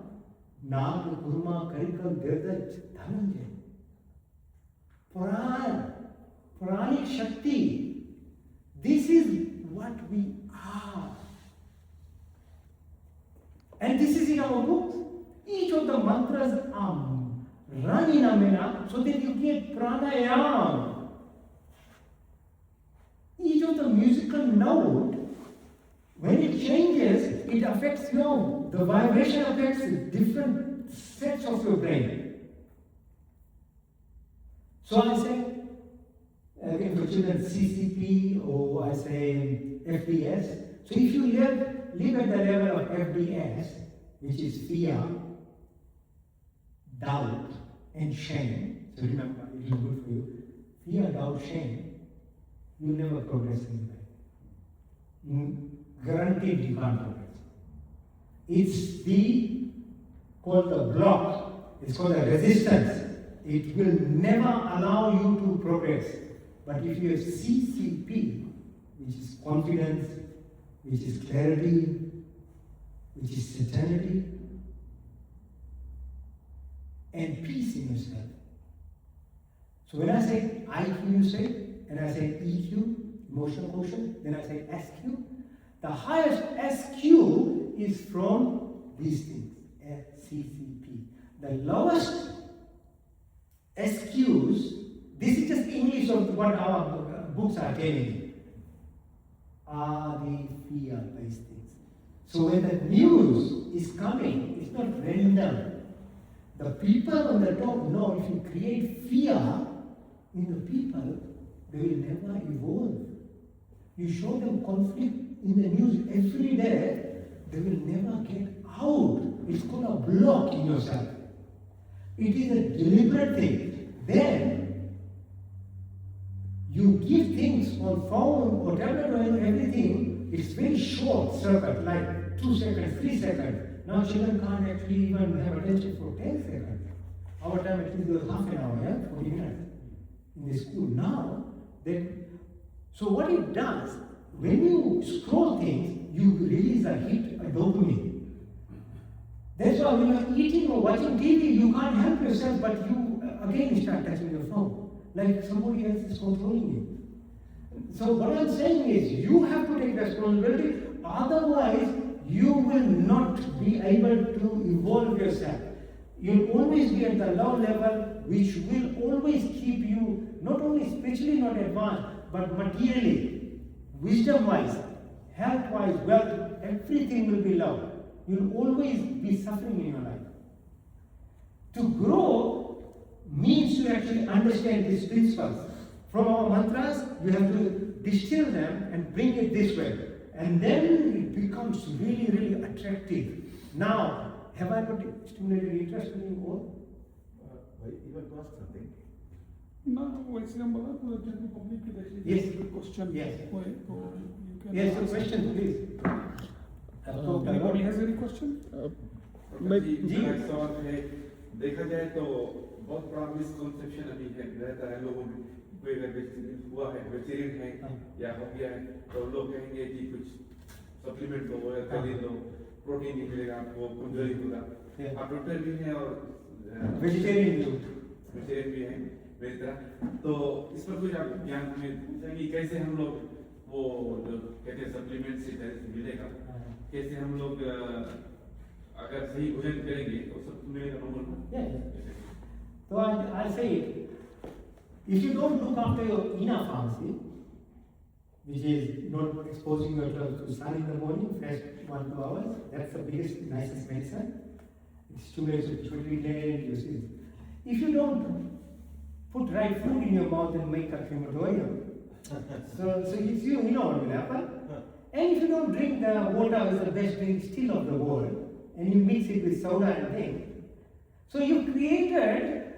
Nag, Kurma, Karikam, Girdaj, Dhananjay. Pran, Pranic Shakti. This is what we are. And this is in our books. Each of the mantras are run in a manner so that you get pranayama. Each of the musical note, when it changes, it affects the vibration affects different sets of your brain. So I say, again for children, CCP, or I say FDS. So if you live at the level of FDS, which is fear, doubt, and shame. So remember, it is good for you. Fear, doubt, shame. You never progress in life. Guaranteed you can't progress. It's called the block. It's called the resistance. It will never allow you to progress. But if you have CCP, which is confidence, which is clarity, which is certainty, and peace in yourself. So when I say IQ, you say, and I say EQ, emotional quotient, then I say SQ. The highest SQ is from these things, CCP. The lowest SQs, this is just English of what our books are telling you, are the fear-based things. So when the news is coming, it's not random. The people on the top know if you create fear in the people, they will never evolve. You show them conflict in the news every day, they will never get out. It's called a block in yourself. It is a deliberate thing. Then you give things on phone or tablet or everything, it's very short circuit, like 2 seconds, 3 seconds. Now children can't actually even have attention for 10 seconds. Our time at least was half an hour, 40 minutes in the school. Now, so what it does, when you scroll things, you release a hit, a dopamine. That's why when you're eating or watching TV, you can't help yourself, but you again start touching your phone, like somebody else is controlling you. So what I'm saying is, you have to take responsibility, otherwise you will not be able to evolve yourself. You'll always be at the low level, which will always keep you not only spiritually not advanced, but materially, wisdom-wise, health-wise, wealth, everything will be low. You'll always be suffering in your life. To grow means to actually understand these principles. From our mantras, you have to distill them and bring it this way. And then it becomes really, really attractive. Now, have I not stimulated interest in you all? You want to ask something? No, वैसे हम बोला पूरा general public के देखिए Yes. Question Yes. you can Yes, ask. a question, please. Anybody has any question? जी मेरा सवाल है, देखा जाए तो बहुत बड़ा मिसकंसेप्शन अभी है रहता है लोगों में, कोई अगर वेजिटेरियन हुआ है, वेजिटेरियन है या हो गया है, तो लोग कहेंगे कि कुछ सप्लीमेंट दो या खरीद लो, प्रोटीन नहीं मिलेगा आपको, कमजोरी होगा। आप डॉक्टर भी हैं और वेजिटेरियन भी हो। वेजिटेरियन भी हैं मेरी तरह, तो इस पर कुछ आप ज्ञान हमें पूछें कि कैसे हम लोग वो जो कहते हैं सप्लीमेंट से मिलेगा, कैसे हम लोग अगर सही भोजन करेंगे तो सब मिलेगा normal. Yes. So I'll say it. If you don't look after your inner pharmacy, which is not exposing yourself to sun in the morning, fresh 1-2 hours, that's the biggest, nicest medicine. It stimulates your pituitary gland, your cells. If you don't put right food in your mouth and make a crematorium, so it's you know what will happen. And if you don't drink the water is the best drink still of the world, and you mix it with soda and thing, so you created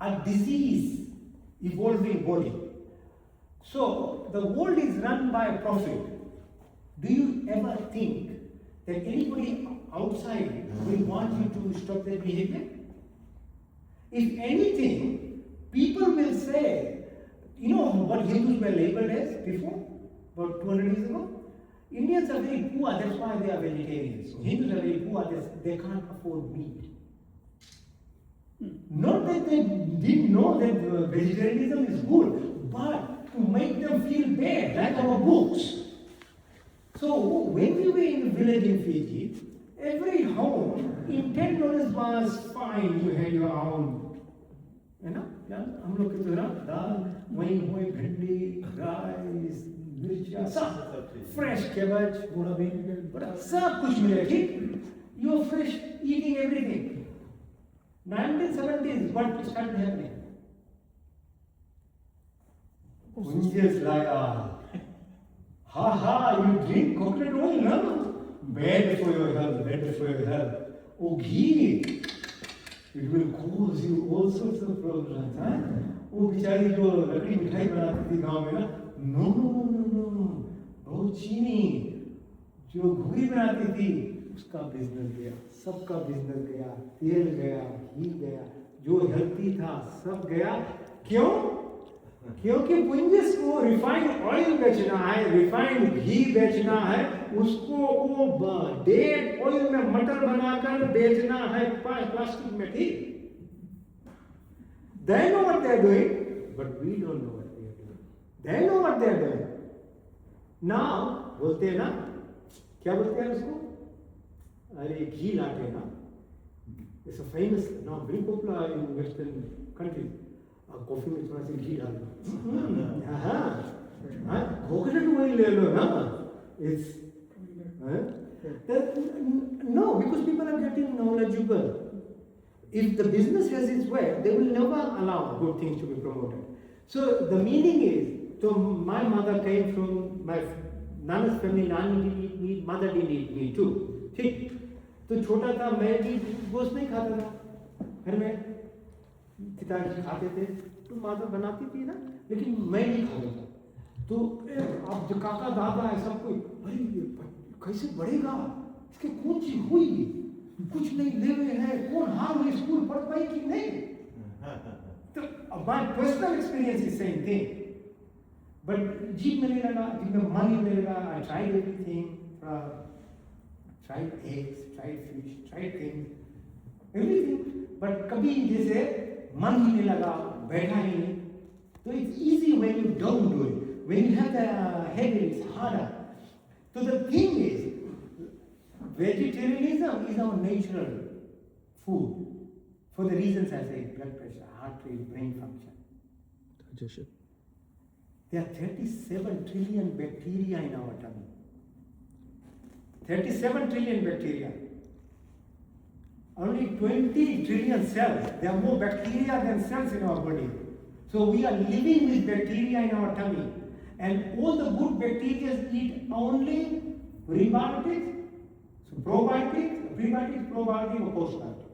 a disease evolving body. So the world is run by profit. Do you ever think that anybody outside will want you to stop their behavior? If anything, people will say, you know what Hindus were labeled as before, about 200 years ago? Indians are very poor, that's why they are vegetarians. So Hindus are very poor, they can't afford meat. Not that they didn't know that vegetarianism is good, but to make them feel bad, like our books. So when we were in the village in Fiji, every home in $10 was fine, you had your own, you know, हम लोग की तरह दाल, वही हुए भिंडी, rice, मिर्चा, सब fresh cabbage, बूढ़ा बेन, सब कुछ मिले, ठीक? You are fresh, eating everything. 1970s, what started happening? Punjas like, you drink coconut oil, no? Bad for your health, bad for your health. Oh, ghee, it will cause you all sorts of problems, huh? वो बेचारी जो लकड़ी मिठाई बनाती थी गांव में ना, no, बहुत चीनी, जो घुई बनाती थी, उसका बिजनेस गया, सबका बिजनेस गया, तेल गया, घी गया, जो हेल्थी था सब गया। क्यों? क्योंकि पुंजिस को रिफाइंड ऑयल बेचना है, रिफाइंड घी बेचना है, उसको वो डेड ऑयल में मटर बनाकर बेचना है प्लास्टिक में, ठीक? They know what they are doing, but we don't know what they are doing. They know what they are doing. Now, बोलते हैं ना, क्या बोलते हैं उसको? अरे घी लाटे ना. It's a famous, now very popular in Western countries. Coffee में थोड़ा सा घी डालो. हाँ, coconut oil ले लो ना. It's no, because people are getting knowledgeable. If the business has its way, they will never allow good things to be promoted. So the meaning is, so my mother came from my Nana's family, Nani didn't eat meat, mother didn't eat meat too. ठीक? तो छोटा था, मैं भी गोश्त नहीं खाता था घर में, पिताजी खाते थे, तो माता बनाती थी ना, लेकिन मैं नहीं खाता था। तो अब जो काका दादा है सब कोई, अरे ये कैसे बढ़ेगा, इसके कौन सी हुई, कुछ नहीं ले हुए हैं, कौन हार में स्कूल पढ़ पाई कि नहीं? तो my personal experience is same thing, but jeep में नहीं लगा, जीप में मन ही नहीं लगा. I tried everything, tried eggs, tried fish, tried things, everything, but कभी जैसे मन ही नहीं लगा, बैठा ही नहीं. So it's easy when you don't do it. When you have the habit, it's harder. So the thing is, vegetarianism is our natural food for the reasons I say: blood pressure, heart rate, brain function. Digestion. There are 37 trillion bacteria in our tummy. 37 trillion bacteria. Only 20 trillion cells. There are more bacteria than cells in our body. So we are living with bacteria in our tummy. And all the good bacteria eat only prebiotics, so probiotics, prebiotics, probiotics, or postbiotics.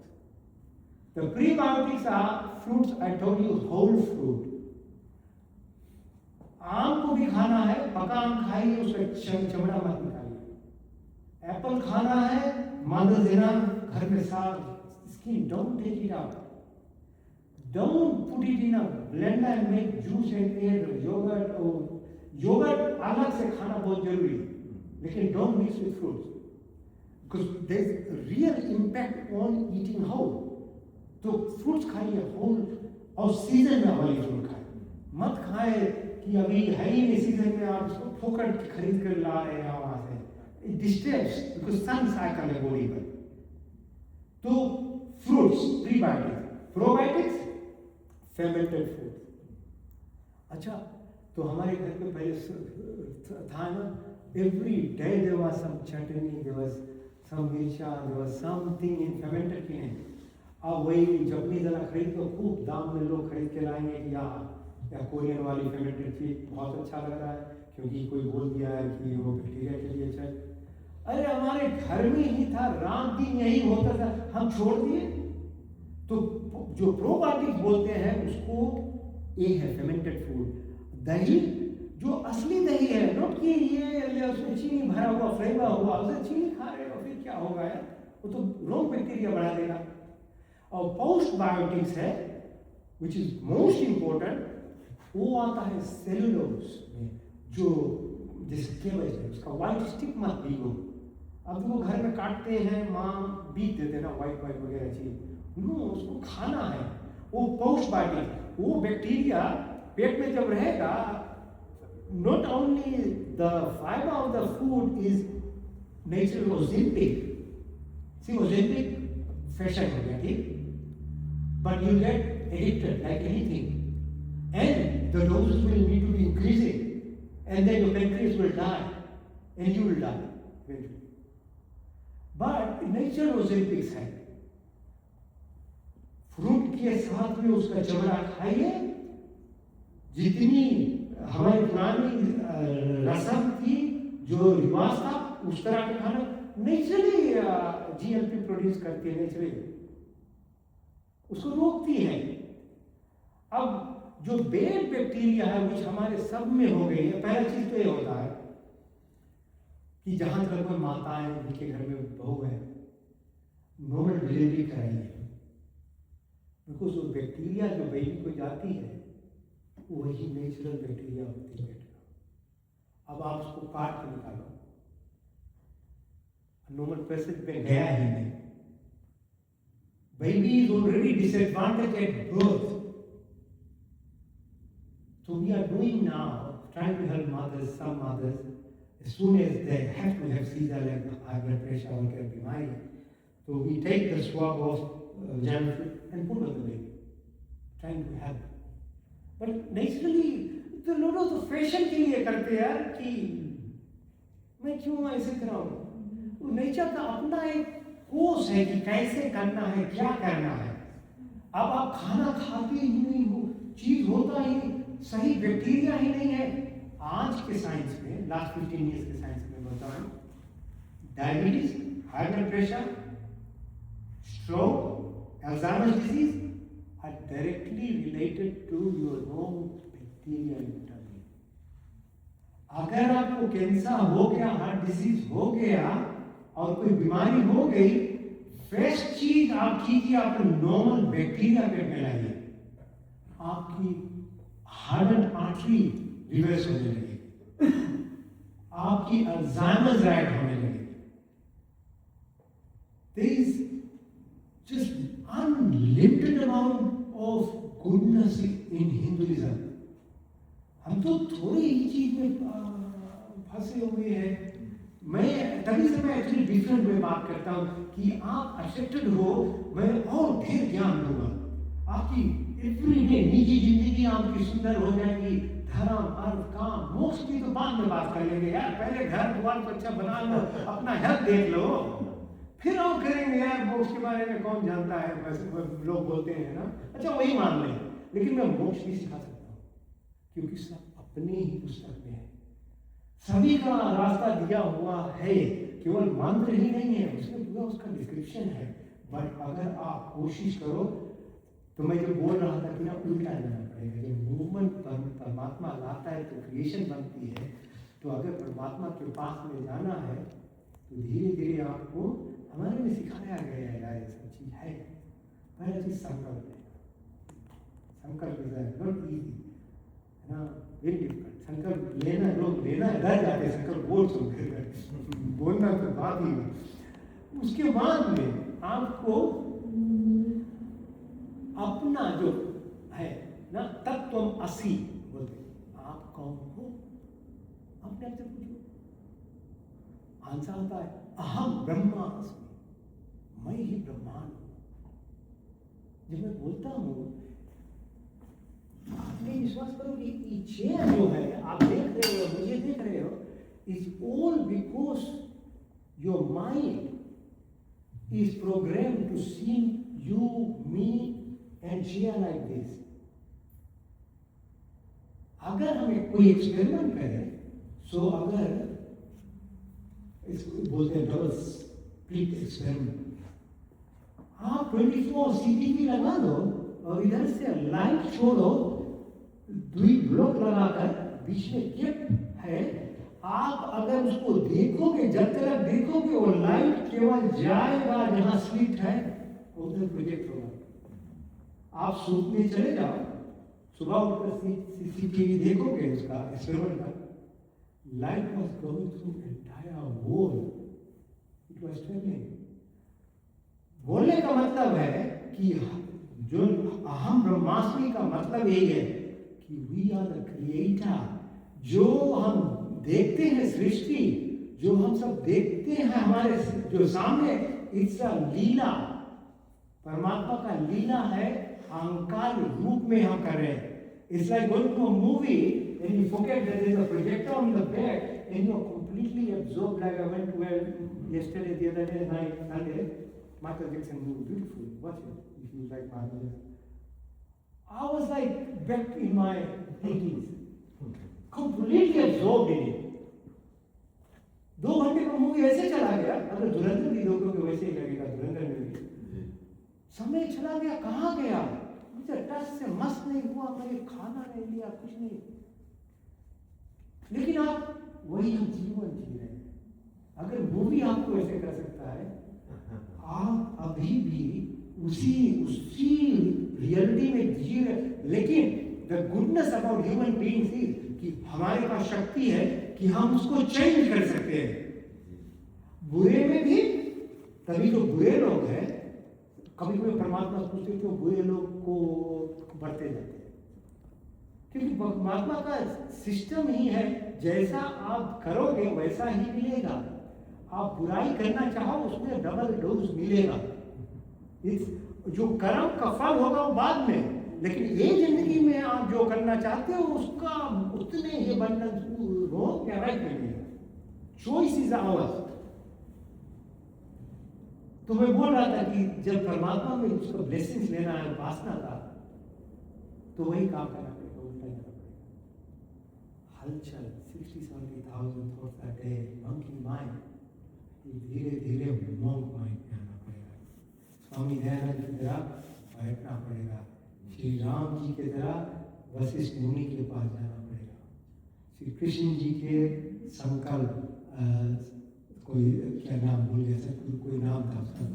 The prebiotics are fruits, I told you, whole fruit. आम को भी खाना है, पका आम खाइए, उसका चमड़ा मत निकालिए. एप्पल खाना है, मदर देना घर में साफ, skin, don't take it out. Don't put it in a blender and make juice and add yogurt or yogurt अलग से खाना बहुत जरूरी है, लेकिन don't mix with fruits because there's a real impact on eating whole. तो fruits खाइए whole और सीजन में वाली fruit खाइए, मत खाए कि अभी है ही नहीं सीजन में आप उसको फोकट खरीद कर ला रहे हैं वहां से. It disturbs because sun cycle है body पर. तो fruits, prebiotics, probiotics, fermented food. अच्छा, तो हमारे घर पे पहले था ना, every day there was some chutney, there was some मिर्चा, there was something in fermented की नहीं. अब वही जपनी जरा खरीद तो खूब दाम में लोग खरीद के लाएंगे कि या कोरियन वाली fermented चीज बहुत अच्छा लग रहा है क्योंकि कोई बोल दिया है कि वो बैक्टीरिया के लिए अच्छा है. अरे हमारे घर में ही था, रात दिन यही होता था, हम छोड़ दिए. तो जो प्रोबायोटिक्स बोलते हैं उसको ये है fermented food. दही जो असली दही है, नोट कि ये उसमें चीनी भरा हुआ फ्लेवर हुआ, उसे चीनी खा रहे हो फिर क्या होगा यार, वो तो रोग बैक्टीरिया बढ़ा देगा. और पोस्टबायोटिक्स है विच इज मोस्ट इंपॉर्टेंट, वो आता है सेलुलोज में, जो जैसे केवल है उसका व्हाइट स्टिक मत पीगो. अब वो घर में काटते हैं, माँ बीत देते ना व्हाइट व्हाइट वगैरह चीज, नो उसको खाना है. वो पोस्टबायोटिक, वो बैक्टीरिया पेट में जब रहेगा, not only the fiber of the food is natural Ozempic. See, Ozempic fashion हो गया, ठीक? But you get addicted like anything, and the doses will need to be increasing, and then your pancreas will die, and you will die eventually. But natural Ozempics है, fruit के साथ में उसका चमड़ा खाइए. जितनी हमारी पुरानी रसम थी, जो रिवाज था, उस तरह का खाना नेचुरली जीएलपी प्रोड्यूस करती है, नेचुरली उसको रोकती है. अब जो बेड बैक्टीरिया है वो हमारे सब में हो गई है. पहला चीज तो ये होता है कि जहां तक कोई माताएं जिनके घर में बहू है, नॉर्मल डिलीवरी कराइए, बिकॉज वो बैक्टीरिया जो बेबी को जाती है वही नेचुरल बैक्टीरिया होती है. अब आप उसको काट के निकालो, नॉर्मल पैसेज में गया ही नहीं. Baby is already disadvantage at birth. So we are doing now, trying to help mothers, some mothers, as soon as they have to have seizure like high blood pressure or बीमारी, so we take the swab of vagina and put on the baby, trying to help. But naturally, the lot of the fashion के लिए करते हैं यार कि मैं क्यों ऐसे कराऊं. वो नेचर का अपना एक कोर्स है कि कैसे करना है, क्या करना है. अब आप खाना खाते ही नहीं हो, चीज होता ही नहीं, सही बैक्टीरिया ही नहीं है. आज के साइंस में, लास्ट 15 years के साइंस में बताऊं, diabetes, high blood pressure, stroke, Alzheimer's disease are directly related to your wrong bacteria in your tummy. अगर आपको कैंसर हो गया, हार्ट डिजीज हो गया और कोई बीमारी हो गई, फर्स्ट चीज आप कीजिए, आप नॉर्मल बैक्टीरिया पे फैलाइए. आपकी हार्ट एंड आर्टरी रिवर्स होने लगी, आपकी अल्जाइमर्स राइट होने लगी। There is just unlimited amount of goodness in Hinduism. हम तो थोड़ी ही चीज में फंसे हुए हैं। मैं तभी से मैं एक्चुअली डिफरेंट में बात करता हूँ कि आप अफेक्टेड हो, मैं और ढेर ज्ञान दूंगा। आपकी एवरीडे निजी जिंदगी आपकी सुंदर हो जाएगी। धर्म, अर्थ, काम, मोक्ष की तो बाद में बात कर लेंगे यार, पहले घर द्वार को अच्छा बना लो, अपना हेल्थ देख लो, फिर हम करेंगे यार मोक्ष के बारे में कौन जानता है, वैसे लोग बोलते हैं ना, अच्छा वही मान लें, लेकिन मैं मोक्ष भी सिखा सकता हूँ क्योंकि सब अपने ही पुस्तक में है, सभी का रास्ता दिया हुआ है, केवल मंत्र ही नहीं है, उसमें पूरा उसका डिस्क्रिप्शन है। बट अगर आप कोशिश करो तो मैं जो बोल रहा था कि ना उल्टा जाना पड़ेगा। जब मूवमेंट परमात्मा लाता है तो क्रिएशन बनती है, तो अगर परमात्मा के पास में जाना है तो धीरे धीरे आपको हमारे में सिखाया गया है यार, ये सब चीज है। पहला चीज संकल्प है, संकल्प इज नॉट इजी, है ना, वेरी डिफिकल्ट। संकल्प लेना, लोग लेना डर जाते हैं संकल्प बोल सुनकर, बोलना तो बात ही है। उसके बाद में आपको अपना जो है ना तत्वम असि बोलते, आप कौन हो, अपने आप से पूछो। आंसर आता है अहम ब्रह्मास्मि, मैं ही ब्रह्मांड हूं। जब मैं बोलता हूं, आपने विश्वास करो कि ये चेयर जो है आप देख रहे हो, मुझे देख रहे हो, is all because your mind is program to see you, me and share like this. अगर हमें कोई एक्सपेरिमेंट करें, सो अगर इसको बोलते हैं डबल स्प्लिट एक्सपेरिमेंट, आप 24 CCTV लगा दो और इधर से लाइट छोड़ो, दुई ब्लॉक लगाकर बीच में गैप है, आप अगर उसको देखोगे, जब तक देखोगे वो लाइट केवल जाएगा जहां स्लिट है, उधर प्रोजेक्ट होगा। आप सूप में चले जाओ, सुबह उठकर CCTV देखोगे, उसका एक्सपेरिमेंट का light was going through entire wall, it was travelling. बोलने का मतलब है कि जो अहम ब्रह्मास्मि का मतलब यही है कि वी आर द क्रिएटर। जो हम देखते हैं सृष्टि, जो हम सब देखते हैं हमारे जो सामने, इट्स अ लीला, परमात्मा का लीला है, अहंकार रूप में हम कर रहे हैं। It's like going to a movie and you forget that there is a projector on the bed and you're completely absorbed. Like I went to yesterday, the other day, night, Sunday, Michael Jackson movie, beautiful. Watch it if you like Michael Jackson. I was like back in my 80s, completely absorbed in it. 2 घंटे का movie ऐसे चला गया, अगर धुरंधर भी देखोगे वैसे ही लगेगा, धुरंधर में भी समय चला गया, कहाँ गया, मुझे टच से मस्त नहीं हुआ, मैंने खाना नहीं लिया, कुछ नहीं। लेकिन आप वही जीवन जी रहे हैं। अगर वो भी आपको ऐसे कर सकता है, आप अभी भी उसी रियलिटी में जी रहे। लेकिन the goodness about human beings is कि हमारे पास शक्ति है कि हम उसको चेंज कर सकते हैं। बुरे में भी, तभी जो बुरे लोग हैं, कभी कभी परमात्मा पूछते क्यों बुरे लोग को बढ़ते जाते हैं, क्योंकि परमात्मा का सिस्टम ही है, जैसा आप करोगे वैसा ही मिलेगा। आप बुराई करना चाहो उसमें डबल डोज मिलेगा। जो कर्म का फल होगा वो बाद में, लेकिन ये जिंदगी में आप जो करना चाहते हो उसका उतने ही बंधन हो या राइट में मिलेगा। Choice is ours. तो मैं बोल रहा था कि जब परमात्मा में उसका ब्लेसिंग्स लेना है, उपासना का, तो वही काम करना पड़ेगा, उल्टा करना पड़ेगा। हलचल 60-70,000 thoughts a day, monkey mind, धीरे धीरे मॉन्क माइंड में आना पड़ेगा। स्वामी दयानंद की तरह बैठना पड़ेगा, श्री राम जी की तरह वशिष्ठ मुनि के पास जाना पड़ेगा, श्री कृष्ण जी के संकल्प, कोई क्या नाम भूल गया, कोई नाम था उसका,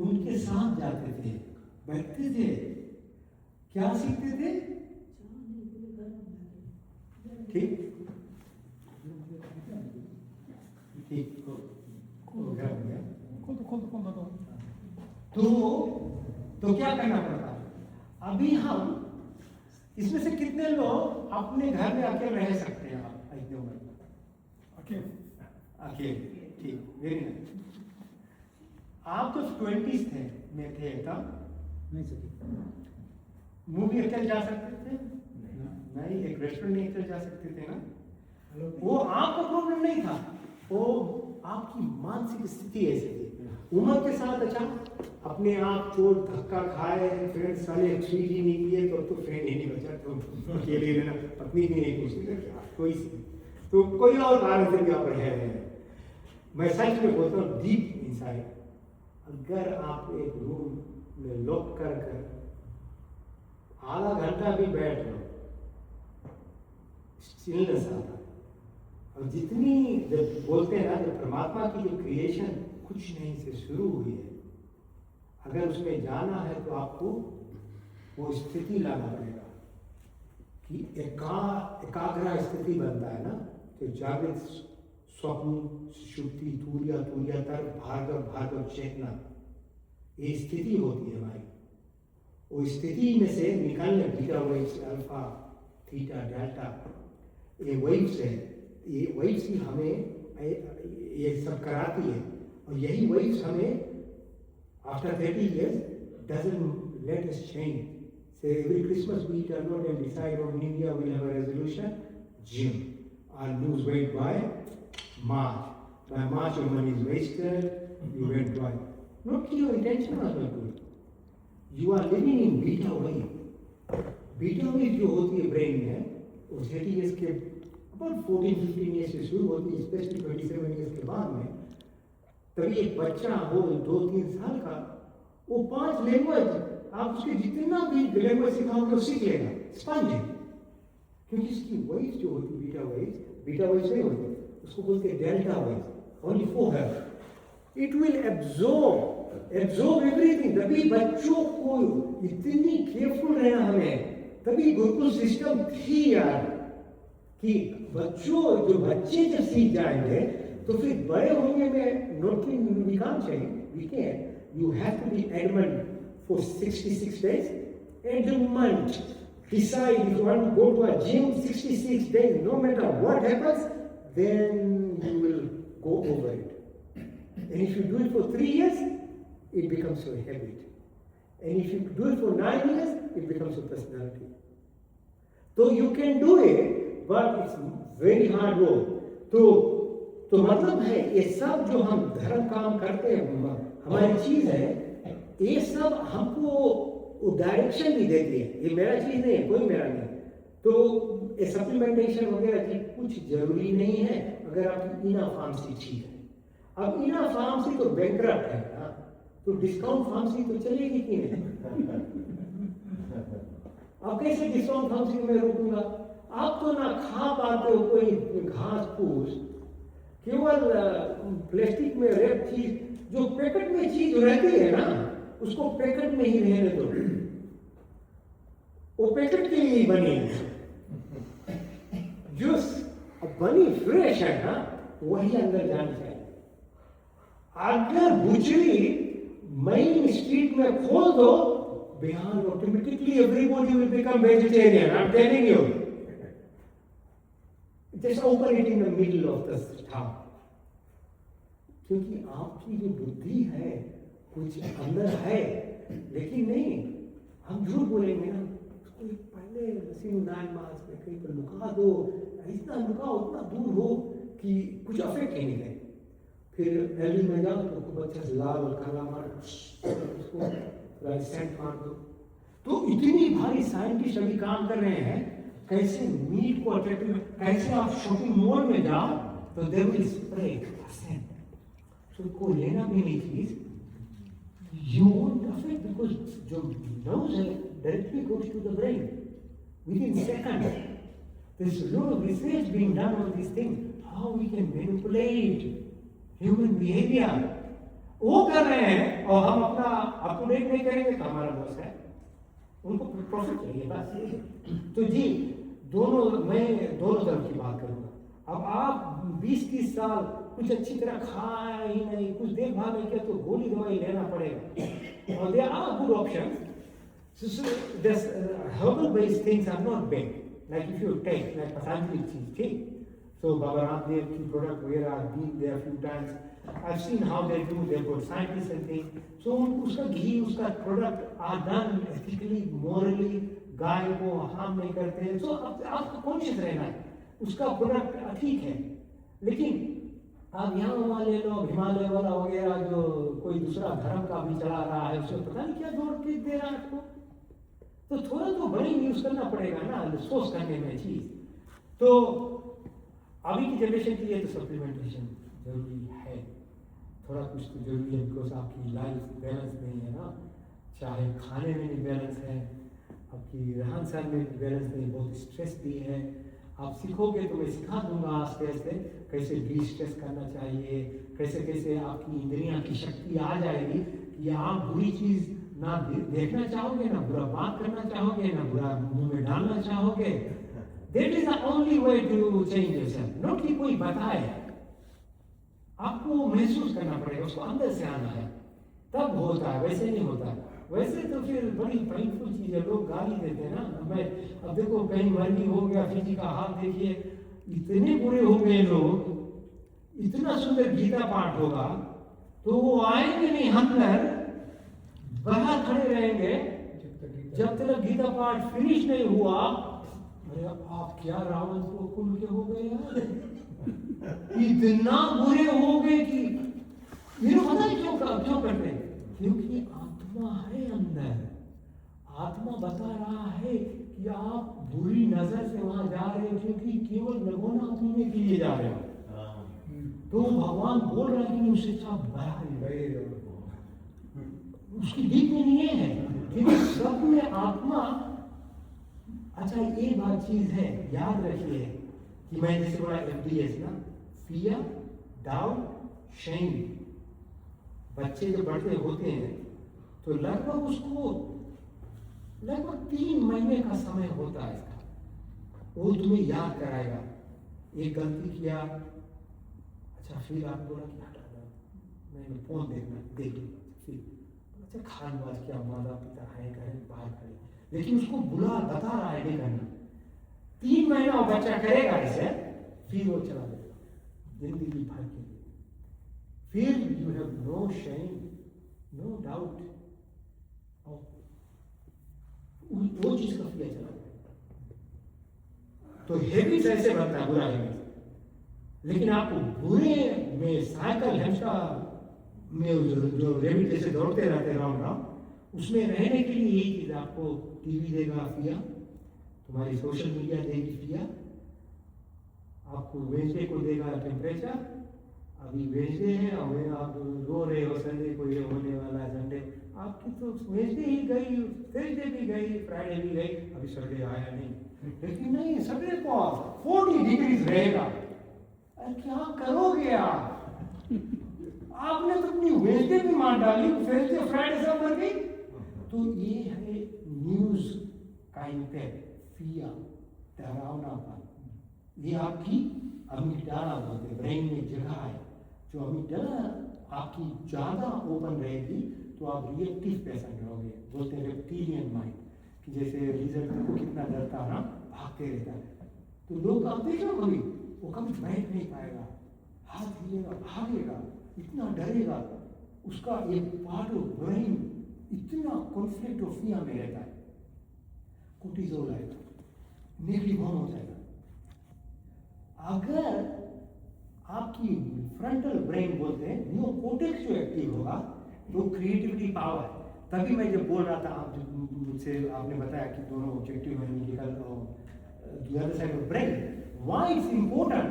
उनके साथ जाते थे, बैठते थे, क्या सीखते थे? तो क्या करना पड़ता है? अभी हम इसमें से कितने लोग अपने घर में अकेले रह सकते हैं? आप इतने उम्र में अकेले, ठीक, वेरी नाइस। आप तो 20s थे में थे तब, नहीं सके। मूवी अकेले जा सकते थे? नहीं, एक रेस्टोरेंट नहीं अकेले जा सकते थे ना? वो आपका प्रॉब्लम नहीं था, वो आपकी मानसिक स्थिति ऐसी थी। उम्र के साथ अचानक अपने आप चोट धक्का खाए, फ्रेंड्स साले ठीक ही नहीं किए, तो फ्रेंड ही नहीं बचा, तो अकेले रहना, पत्नी भी नहीं पूछती कोई सी, तो कोई और कारण से भी आप रह रहे हैं। मैं सच में बोलता हूँ, डीप इनसाइड, अगर आप एक रूम में लॉक कर आधा घंटा भी बैठ लो, स्टिलनेस आता है। और जितनी जब बोलते हैं ना, जब परमात्मा की जो क्रिएशन कुछ नहीं से शुरू हुई है, अगर उसमें जाना है तो आपको वो स्थिति लाना पड़ेगा कि एकाग्र स्थिति बनता है ना, तो जागृत स्वप्न सुषुप्ति तुर्या तर भार्गव चेतना, ये स्थिति होती है हमारी। वो स्थिति में से निकालने beta waves, alpha theta delta, ये वेव्स है, ये वेव्स ही हमें ये सब कराती है। और यही वेव्स हमें after 30 years doesn't let us change. Say every Christmas we turn out and decide on New Year we'll have a resolution, gym, I'll lose weight by March. By March your money is wasted, you went dry. Not your intention was not good. You are living in beta wave. Beta wave जो होती है brain में, वो 30 years के about 14-15 years से शुरू होती है, स्पेशली 27 years के बाद में। तभी एक बच्चा हो 2-3 साल का, वो 5 लैंग्वेज, आप उसके जितना भी लैंग्वेज सिखाओगे वो सीख लेगा, स्पंज है। क्योंकि इसकी वेव्स जो होती है बीटा वेव्स नहीं होती, उसको बोलते हैं डेल्टा वेव्स, ओनली 4 है। It will absorb everything. तभी बच्चों को इतनी केयरफुल रहना हमें, तभी गुरुकुल सिस्टम थी यार, कि बच्चे जब सीख जाएंगे तो फिर बड़े होंगे में nothing we can't change, we can, you have to be adamant for 66 days, adamant, decide if you want to go to a gym 66 days, no matter what happens, then you will go over it. And if you do it for 3 years, it becomes your habit. And if you do it for 9 years, it becomes your personality. So you can do it, but it's very hard work. तो मतलब है ये सब जो हम धर्म काम करते हैं, हमारी चीज है, ये सब हमको डायरेक्शन भी देती है। ये मेरा चीज नहीं है, कोई मेरा नहीं। तो ये सप्लीमेंटेशन वगैरह की कुछ जरूरी नहीं है अगर आपकी इना फार्मेसी ठीक है। अब इना फार्मेसी तो बैंकरप्ट है ना, तो डिस्काउंट फार्मेसी तो चलेगी कि नहीं? अब कैसे डिस्काउंट फार्मेसी में रोकूंगा? आप तो ना खा पाते हो कोई घास फूस, केवल प्लास्टिक में रैप चीज, जो पैकेट में चीज रहती है ना, उसको पैकेट में ही रहने दो, वो पैकेट के लिए ही बनी है। जूस बनी फ्रेश है ना, वही अंदर जानी चाहिए। अगर बुचड़ी मेन स्ट्रीट में खोल दो, Bihar automatically everybody will become vegetarian, I am telling you. Just open it in the middle of the town. क्योंकि आपकी जो बुद्धि है कुछ अंदर है, लेकिन नहीं, हम झूठ बोलेंगे ना, उसको पहले नसीम नाइन मास में कहीं पर लुका दो, इतना लुकाओ, उतना दूर हो कि कुछ अफेक्ट ही नहीं है। फिर दिल्ली में जाओ तो खूब अच्छा से लाल और काला मार, उसको सेंट मार दो। तो इतनी भारी साइंटिस्ट अभी काम कर रहे हैं, कैसे मीट को अट्रैक्टिव, कैसे आप शॉपिंग मॉल में जाओ तो दे विल स्प्रे सेंट, तो को लेना भी नहीं चीज, यू वोंट अफेक्ट, बिकॉज जो नोज है directly goes to the brain within second. There is lot of research being done on this thing, how we can manipulate human behaviour. वो कर रहे हैं और हम अपना अप टू डेट नहीं करेंगे तो हमारा लॉस है, उनको प्रॉफिट चाहिए बस। तो जी मैं दोनों तरफ की बात करूंगा। अब आप 20-30 साल कुछ अच्छी तरह खाया ही नहीं, कुछ देखभाल नहीं किया, तो गोली दवाई लेना पड़ेगा। और there are good options. So this herbal based things are not bad. Like if you take like Patanjali cheese, ठीक? So Baba Ramdev की product वगैरह, I've been there a few times. I've seen how they do. They've got scientists and things. So उसका घी, उसका product are done ethically, morally. गाय को harm नहीं करते हैं। So आपको कॉन्शियस रहना है, उसका प्रोडक्ट ठीक है। लेकिन आप यहाँ वाले लोग हिमालय वाला वगैरह जो कोई दूसरा धर्म का भी चला रहा है, उसमें पता नहीं क्या जोड़ के दे रहा है आपको। तो थोड़ा तो बड़ी यूज करना पड़ेगा ना सोच करने में चीज। तो अभी की जनरेशन के लिए तो सप्लीमेंटेशन जरूरी है, थोड़ा कुछ तो जरूरी है, बिकॉज आपकी लाइफ बैलेंस नहीं है ना, चाहे खाने में भी बैलेंस है, आपकी रहन सहन में भी बैलेंस नहीं, बहुत स्ट्रेस भी है। आप सीखोगे तो मैं सिखा दूंगा आस्ते आस्ते कैसे डी स्ट्रेस करना चाहिए, कैसे कैसे आपकी इंद्रियां की शक्ति आ जाएगी कि आप बुरी चीज ना देखना चाहोगे, ना बुरा बात करना चाहोगे, ना बुरा मुंह में डालना चाहोगे। That is the only way to change yourself. Not कि कोई बताए, आपको महसूस करना पड़ेगा, उसको अंदर से आना है, तब होता है, वैसे नहीं होता। वैसे तो फिर बड़ी पेनफुल चीज है, लोग गाली देते हैं ना। मैं अब देखो कहीं वर्गी हो गया, किसी का हाथ देखिए, इतने बुरे हो गए लोग, इतना सुंदर गीता पाठ होगा तो वो आएंगे नहीं अंदर, बाहर खड़े रहेंगे जब तक गीता पाठ फिनिश नहीं हुआ। अरे आप क्या रावण को कुल के हो गए यार, इतना बुरे हो गए कि ये पता नहीं क्यों करते हैं, क्योंकि आत्मा है अंदर, आत्मा बता रहा है कि आप बुरी नजर से वहां जा रहे हो, क्योंकि केवल लगोना पीने के लिए जा रहे हो। तो भगवान बोल रहा है कि उससे आप बाहर गए, उसकी डीप में नहीं है, क्योंकि सब में आत्मा। अच्छा एक बात चीज है, याद रखिए कि मैं जैसे बोला FDS ना, फियर, डाउट, शेम। बच्चे जब बढ़ते होते हैं तो लगभग उसको लगभग 3 महीने का समय होता है इसका, वो तुम्हें याद कराएगा। एक गलती किया, अच्छा फिर आप बोला कि हटा दो, मैंने फोन देखना देख लो, फिर अच्छा खानबाज क्या, माता पिता है घर बाहर खड़े, लेकिन उसको बुला बता रहा है नहीं करना। 3 महीना वो बच्चा करेगा ऐसे, फिर वो चला जाएगा जिंदगी भर के लिए। फिर you have no shame, no doubt, वो चीज का फिर चला जाएगा। तो हैबिट्स ऐसे बनता है, बुरा हैबिट। लेकिन आपको बुरे में साइकिल हमेशा में जो रेबिट जैसे दौड़ते रहते राउंड राउंड, उसमें रहने के लिए यही चीज आपको टीवी देगा फिया, तुम्हारी सोशल मीडिया देगी फिया, आपको वेंसडे को देगा टेम्परेचर। अभी वेंसडे है और आप रो रहे हो संडे को ये होने वाला है, संडे आपकी तो वेंसडे ही गई, थर्सडे भी गई, फ्राइडे भी गई, अभी संडे आया नहीं। लेकिन नहीं, संडे को 40 डिग्रीज रहेगा। अरे क्या करोगे आप? आपने तो अपनी वेंसडे भी मार डाली, थर्सडे फ्राइडे सब मर गई। तो ये है न्यूज का इम्पैक्ट, फियर, डरावनापन। ये आपकी अमिगडाला बोलते, ब्रेन में जगह है, जो अमिगडाला आपकी ज्यादा ओपन रहेगी तो आप रिएक्टिव पेशेंट रहोगे, बोलते हैं रेप्टिलियन माइंड, कि जैसे लिजर्ड को कितना डरता है ना, भागते रहता है। तो लोग आप देखो कभी, वो कभी बैठ नहीं पाएगा, हाथ हिलेगा, भागेगा, इतना डरेगा, उसका एक पार्ट ऑफ ब्रेन इतना कॉन्फ्लिक्ट ऑफ फियर में रहता है, कोर्टिसोल आएगा, नेगेटिव हो जाएगा। अगर आपकी फ्रंटल ब्रेन बोलते हैं नियोकॉर्टेक्स जो एक्टिव होगा, तो क्रिएटिविटी पावर है। तभी मैं जब बोल रहा था, आप जब मुझसे आपने बताया कि दोनों ऑब्जेक्टिव है, निकल the other side of brain, why it's important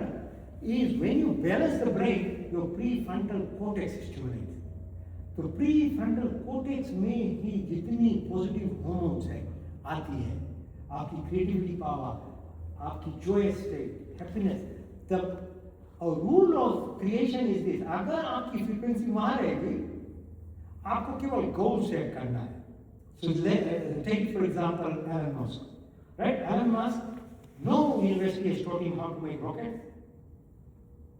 is when you balance the brain, your prefrontal cortex stimulates. तो प्रीफ्रंटल कॉर्टेक्स में ही जितनी पॉजिटिव हार्मोन्स है आती है, आपकी क्रिएटिविटी पावर, आपकी joyous state, happiness. The rule of creation is this, अगर आपकी फ्रीक्वेंसी वहां रहेगी, आपको केवल गोल सेट करना है। So take for example Elon Musk, right? Elon Musk, no university has taught him how to make rockets,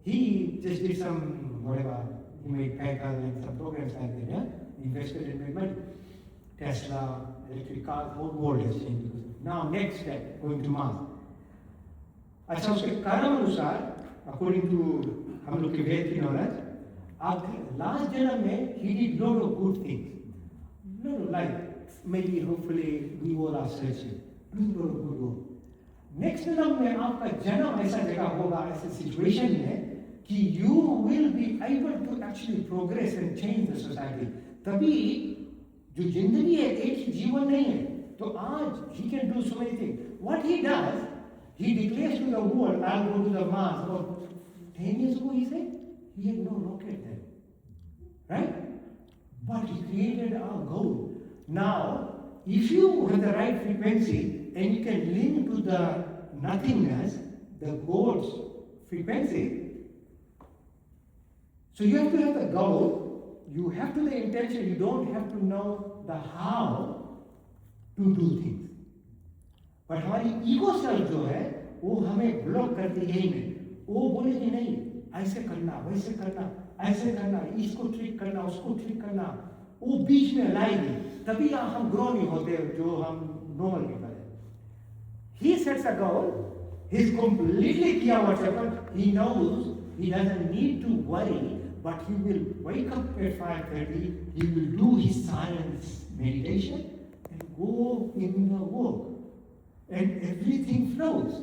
he just did some whatever. He made PayPal and some programs like that. Yeah, invested and made money. Tesla, electric cars, whole world has changed because of it. Now next step, going to Mars. अच्छा उसके कर्म अनुसार according to हम लोग के वेद की knowledge, अब last जन्म में he did lot of good things. No, like maybe hopefully we all are searching, doing lot of good work. Next जन्म में आपका जन्म ऐसा जगह होगा ऐसे situation में कि you will be able to actually progress and change the society. तभी जो जिंदगी है एक ही जीवन नहीं है तो आज he can do so many things. What he does, he declares to the world, I'll go to the Mars. About 10 years ago he said, he had no rocket then, right? But he created a goal. Now, if you have the right frequency and you can link to the nothingness, the God's frequency, so you have to have the goal, you have to have the intention, you don't have to know the how to do things. But हमारी ego self जो है वो हमें block करती है ही नहीं. वो बोलेगी नहीं ऐसे करना वैसे करना ऐसे करना इसको ट्रिक करना उसको ट्रिक करना वो बीच में लाएगी तभी हम ग्रो नहीं होते जो हम नॉर्मल पीपल है. He sets a goal, he's completely clear what's happened, he knows he doesn't need to worry, but he will wake up at 5:30, he will do his silence meditation and go in the work. And everything flows.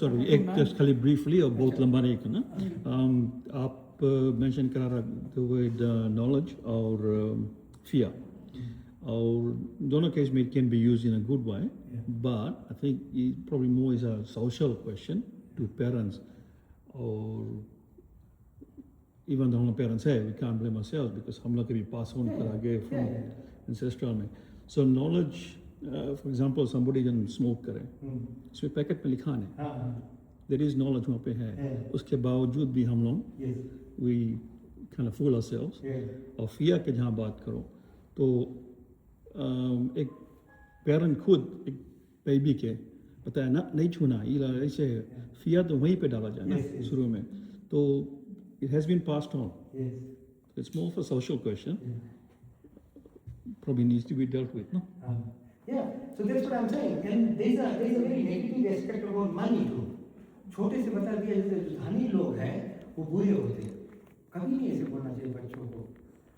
Sorry, एक just खाली briefly और बहुत लंबा नहीं करना. आप mention करा रहा the word knowledge और fear. और दोनों case में it can be used in a good way, but I think it probably more is a social question to parents or even though our parents say we can't blame ourselves because हम लोग कभी pass on करा गए from ancestral में. So knowledge, for example, somebody can smoke करे, उसमें packet में लिखा है, there is knowledge वहाँ पे है, उसके बावजूद भी हम लोग we kind of fool ourselves. और fear के जहाँ बात करो, तो एक parent खुद एक baby के बताया ना नहीं छूना, ये ऐसे fear तो वहीं पे डाला जाए ना शुरू में, तो it has been passed on. Yes. It's more of a social question. Probably needs to be dealt with, no? Yeah, so that's what I'm saying. And there's a very negative aspect about money too. छोटे से बता दिया जैसे जो धनी लोग हैं वो बुरे होते हैं. कभी नहीं ऐसे बोलना चाहिए बच्चों को.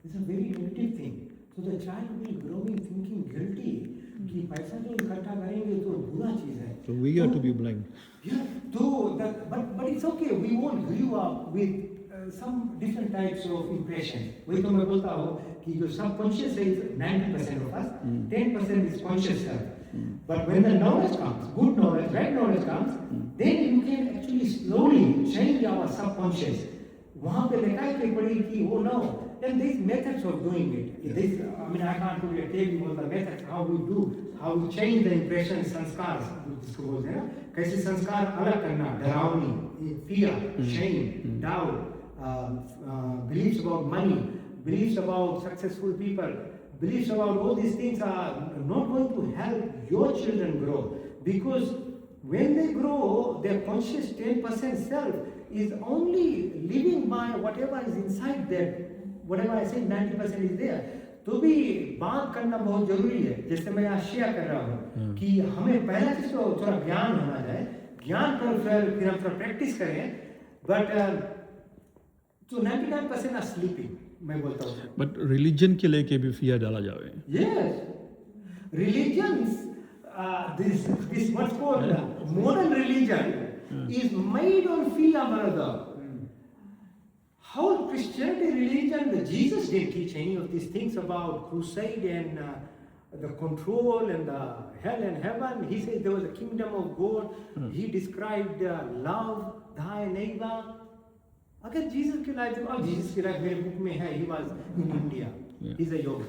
It's a very negative thing. So the child will grow in thinking guilty कि पैसा जो इकट्ठा करेंगे तो बुरा चीज है. So we are to be blamed. Yeah, so but it's okay. We won't grew up with some different types of impressions. वही तो मैं बोलता हूँ कि जो subconscious is 90% of us, 10% is conscious self. But when the knowledge comes, good knowledge, right knowledge comes, then you can actually slowly change our subconscious. वहाँ पे लिखा है कि पड़ी कि oh no, then there's methods of doing it. This, I mean, I can't really tell you all the methods how we do, how we change the impressions, संस्कार जिसको बोलते हैं ना, कैसे संस्कार अलग करना, डरावनी, fear, shame, doubt. Beliefs about money, beliefs about successful people, beliefs about all these things are not going to help your children grow, because when they grow, their conscious 10% self is only living by whatever is inside them. Whatever I said, 90% is there. तो भी बात करना बहुत जरूरी है. जैसे मैं यहाँ शेयर कर रहा हूँ कि हमें पहला चीज तो थोड़ा ज्ञान होना है, ज्ञान पर फिर हम थोड़ा प्रैक्टिस करें, but so 99% are sleeping. मैं बोलता हूँ. But religion के लेके भी fear डाला जावे. Yes, religions. This what's called modern religion is made on fear, brother. How Christianity religion? Jesus didn't teach any of these things about crusade and the control and the hell and heaven. He said there was a kingdom of God. He described love, thy neighbor. अगर Jesus की life और Jesus की life मेरे book में है, he was in India, he's a yogi.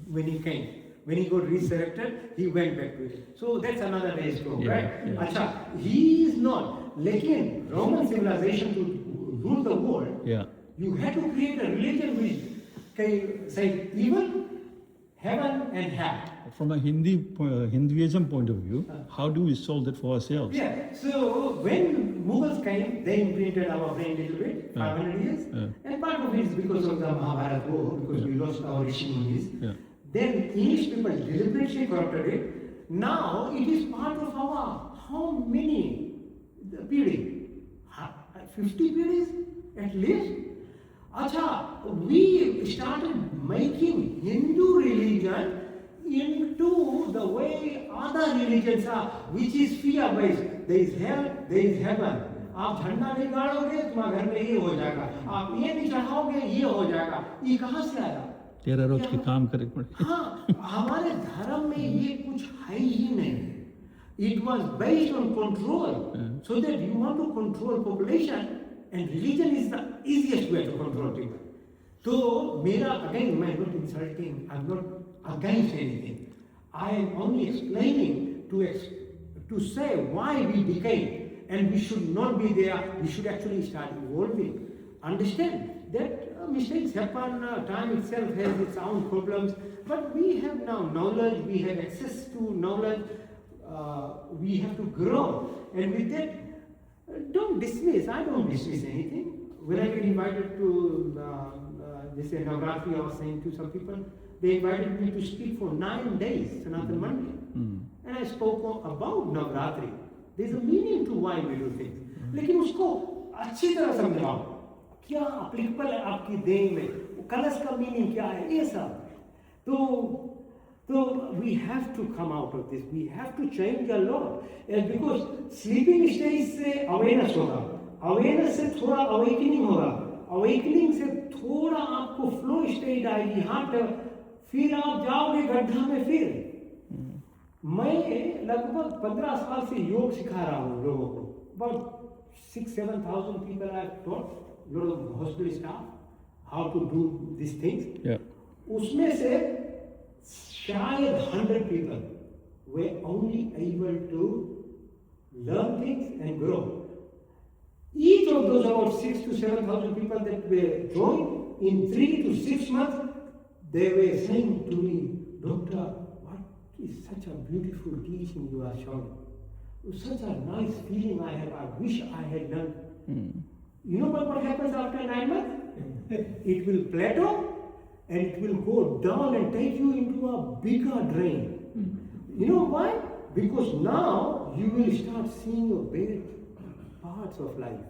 When he came, when he got resurrected, he went back to it. So that's another day's story, right? अच्छा, he is not. लेकिन Roman civilization to rule the world, you had to create a religion which say evil, heaven and hell. from a Hinduism point of view, how do we solve that for ourselves? Yeah, so when Mughals came, they imprinted our brain a little bit, 500 years, and part of it is because of the Mahabharata war, because we lost our Rishi Munis. Yeah. Then English people deliberately corrupted it. Now it is part of our, how many period? 50 periods at least? Acha, we started making Hindu religion into the way other religions are, which is fear based. There is hell, there is heaven. आप झंडा नहीं गाड़ोगे तुम्हारे घर में ये हो जाएगा, आप ये नहीं चढ़ाओगे ये हो जाएगा. ये कहाँ से आया? 13 रोज के काम करे पड़े. हाँ, हमारे धर्म में ये कुछ है ही नहीं. It was based on control, so that you want to control population, and religion is the easiest way to control people. So, again, I'm not insulting, I'm not against anything. I am only explaining to say why we decay, and we should not be there, we should actually start evolving. Understand that mistakes happen, time itself has its own problems, but we have now knowledge, we have access to knowledge, we have to grow, and with that, don't dismiss. I don't dismiss anything. When I get invited to this Navratri, I was saying to some people, they invited me to speak for 9 days, Sanatan Monday, and I spoke about Navratri. There's a meaning to why we do things. लेकिन उसको अच्छी तरह समझाओ, क्या applicable है आपकी देह में, कलश का meaning क्या है, ये सब. So we have to come out of this. We have to change a lot, and because sleeping stage से awareness होगा, awareness से थोड़ा awakening होगा, awakening से थोड़ा आपको flow stage आएगी, हाँ, फिर आप जाओगे गड्ढा में फिर. मैं लगभग 15 साल से योग सिखा रहा हूँ लोगों को. About 6,000-7,000 people I have taught, lot of hospital staff, how to do these things. Yeah. उसमें से शायद 100 people were only able to learn things and grow. Each of those about 6,000 to 7,000 people that were joined, in 3 to 6 months, they were saying to me, Doctor, what is such a beautiful teaching you are showing. Such a nice feeling I have, I wish I had done. You know what happens after 9 months? It will plateau, and it will go down and take you into a bigger drain. You know why? Because now you will start seeing your bad parts of life.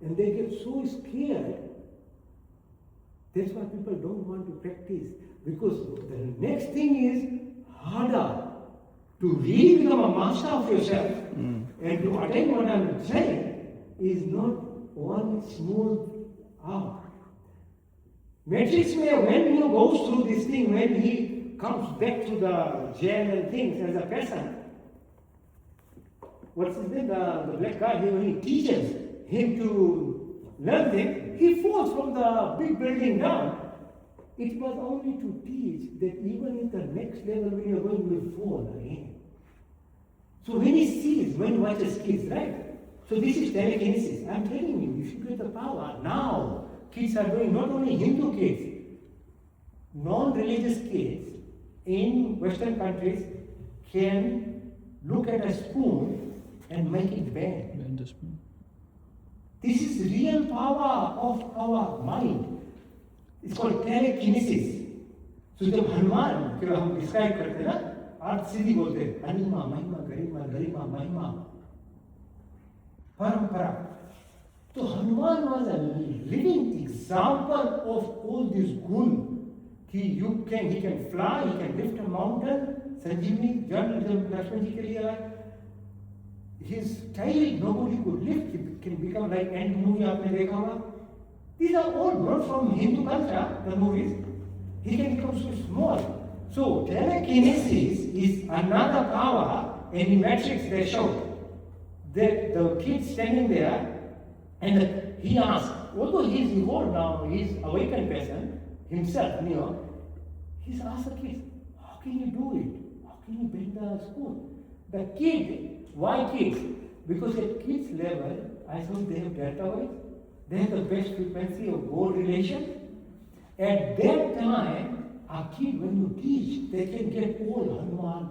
And they get so scared. That's why people don't want to practice. Because the next thing is harder. To really become a master of yourself and to attain what I'm saying is not one smooth out. Matrix में when he goes through this thing, when he comes back to the jail and things as a person, what's his name? The black guy, when he teaches him to learn things, he falls from the big building down. It was only to teach that even in the next level when you're going, you will fall again. So when he sees, when he watches kids, right? So this is telekinesis. I'm telling you, you should get the power now. Kids are doing, not only Hindu kids, non-religious kids in Western countries can look at a spoon and make it bend. This is real power of our mind. It's called telekinesis. So जब हनुमान के हम describe करते हैं ना, अर्थ सीधी बोलते हैं, अनिमा महिमा गरिमा गरिमा महिमा परंपरा. So Hanuman was a living example of all this gun. He can fly, he can lift a mountain. Sanjeevani, Lakshman ji ke liye आया. His tail nobody could lift. He can become like Ant movie आपने देखा होगा. These are all brought from Hindu culture, the movies. He can become so small. So telekinesis is another power, and in Matrix they show that the kid standing there. And he asked, although he is evolved now, he is awakened person himself, he's asked the kids, how can you do it? How can you bend the spoon? The kid, why kids? Because at kids level, I thought they have delta waves, they have the best frequency of goal relation. At that time, a kid, when you teach, they can get all Hanuman,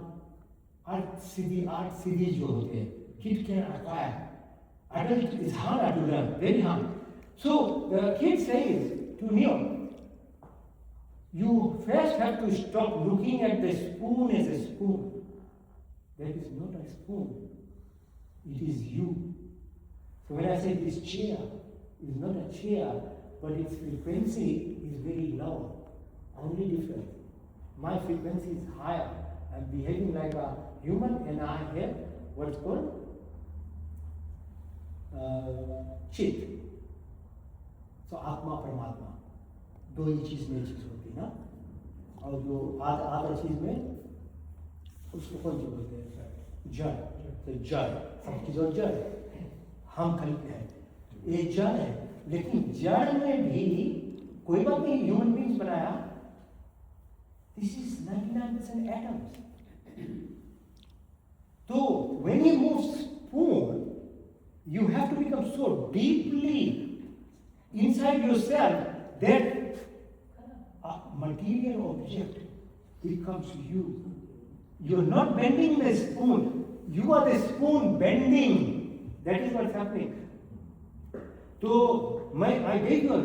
art siddhi jo hote hain. Kid can acquire. Adult is hard to learn, very hard. So the kid says to Neo, you first have to stop looking at the spoon as a spoon. That is not a spoon. It is you. So when I say this chair is not a chair, but its frequency is very low, only different. My frequency is higher. I'm behaving like a human and I have what's called चित्त. So आत्मा परमात्मा दो ही चीज में चीज होती है ना, और जो आधा चीज में उसको कौन सी बोलते हैं? जड़. तो जड़ सब चीज और जड़ हम खरीदते हैं, ये जड़ है. लेकिन जड़ में भी कोई बात नहीं, ह्यूमन बींग्स बनाया. This is 99% atoms. तो when you move spoon, you have to become so deeply inside yourself that a material object becomes you. You're not bending the spoon, you are the spoon bending. That is what's happening. So I gave you a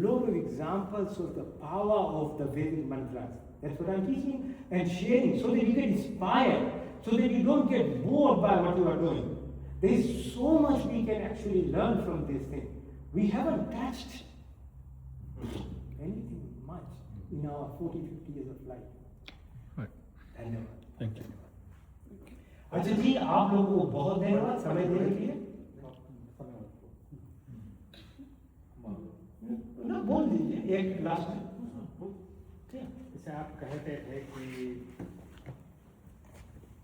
lot of examples of the power of the Vedic mantras. That's what I'm teaching and sharing, so that you get inspired, so that you don't get bored by what you are doing. There is so much we can actually learn from this thing. We haven't touched anything much in our 40-50 years of life. Right. धन्यवाद. Thank you. अच्छा जी, आप लोगों को बहुत धन्यवाद समय देने के लिए. ना बोल दीजिए एक लास्ट में. जैसे आप कहते थे कि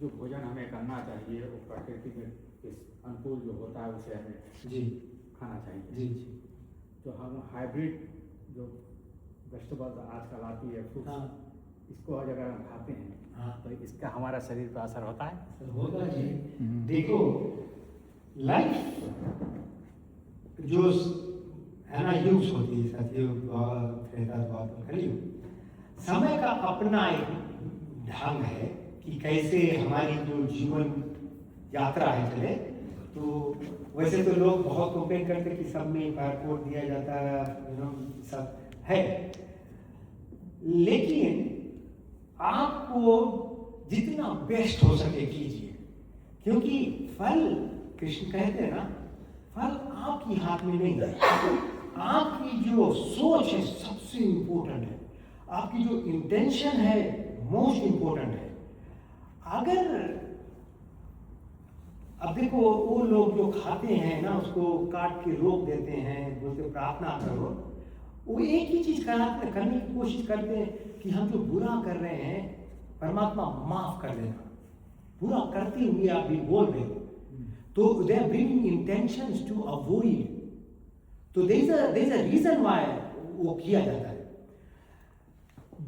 जो भोजन हमें करना चाहिए वो प्रकृति में इस अनुकूल जो होता है उसे हमें जी खाना चाहिए. जी जी. जो हम हाइब्रिड जो वेजिटेबल्स आजकल आती है फ्रूट्स, हाँ इसको अगर हम खाते हैं हाँ तो इसका हमारा शरीर पर असर होता है. होगा जी. देखो लाइफ जो है ना यूज होती है, सतयुग कलयुग, समय का अपना एक ढंग है कि कैसे हमारी जो जीवन यात्रा है चले. तो वैसे तो लोग बहुत कंप्लेन करते हैं कि सब में बारकोड दिया जाता है, सब है, लेकिन आपको जितना बेस्ट हो सके कीजिए, क्योंकि फल कृष्ण कहते हैं ना, फल आपकी हाथ में नहीं है. आपकी जो सोच है सबसे इम्पोर्टेंट है, आपकी जो इंटेंशन है मोस्ट इम्पोर्टेंट है. अगर अब देखो वो लोग जो खाते हैं ना उसको काट के रोक देते हैं, बोलते प्रार्थना करो, वो एक ही चीज करने की कोशिश करते हैं कि हम जो बुरा कर रहे हैं परमात्मा माफ कर देना. बुरा करते हुए आप भी बोल रहे हो, तो they are bringing intentions to avoid. तो there is a reason why वो किया जाता है.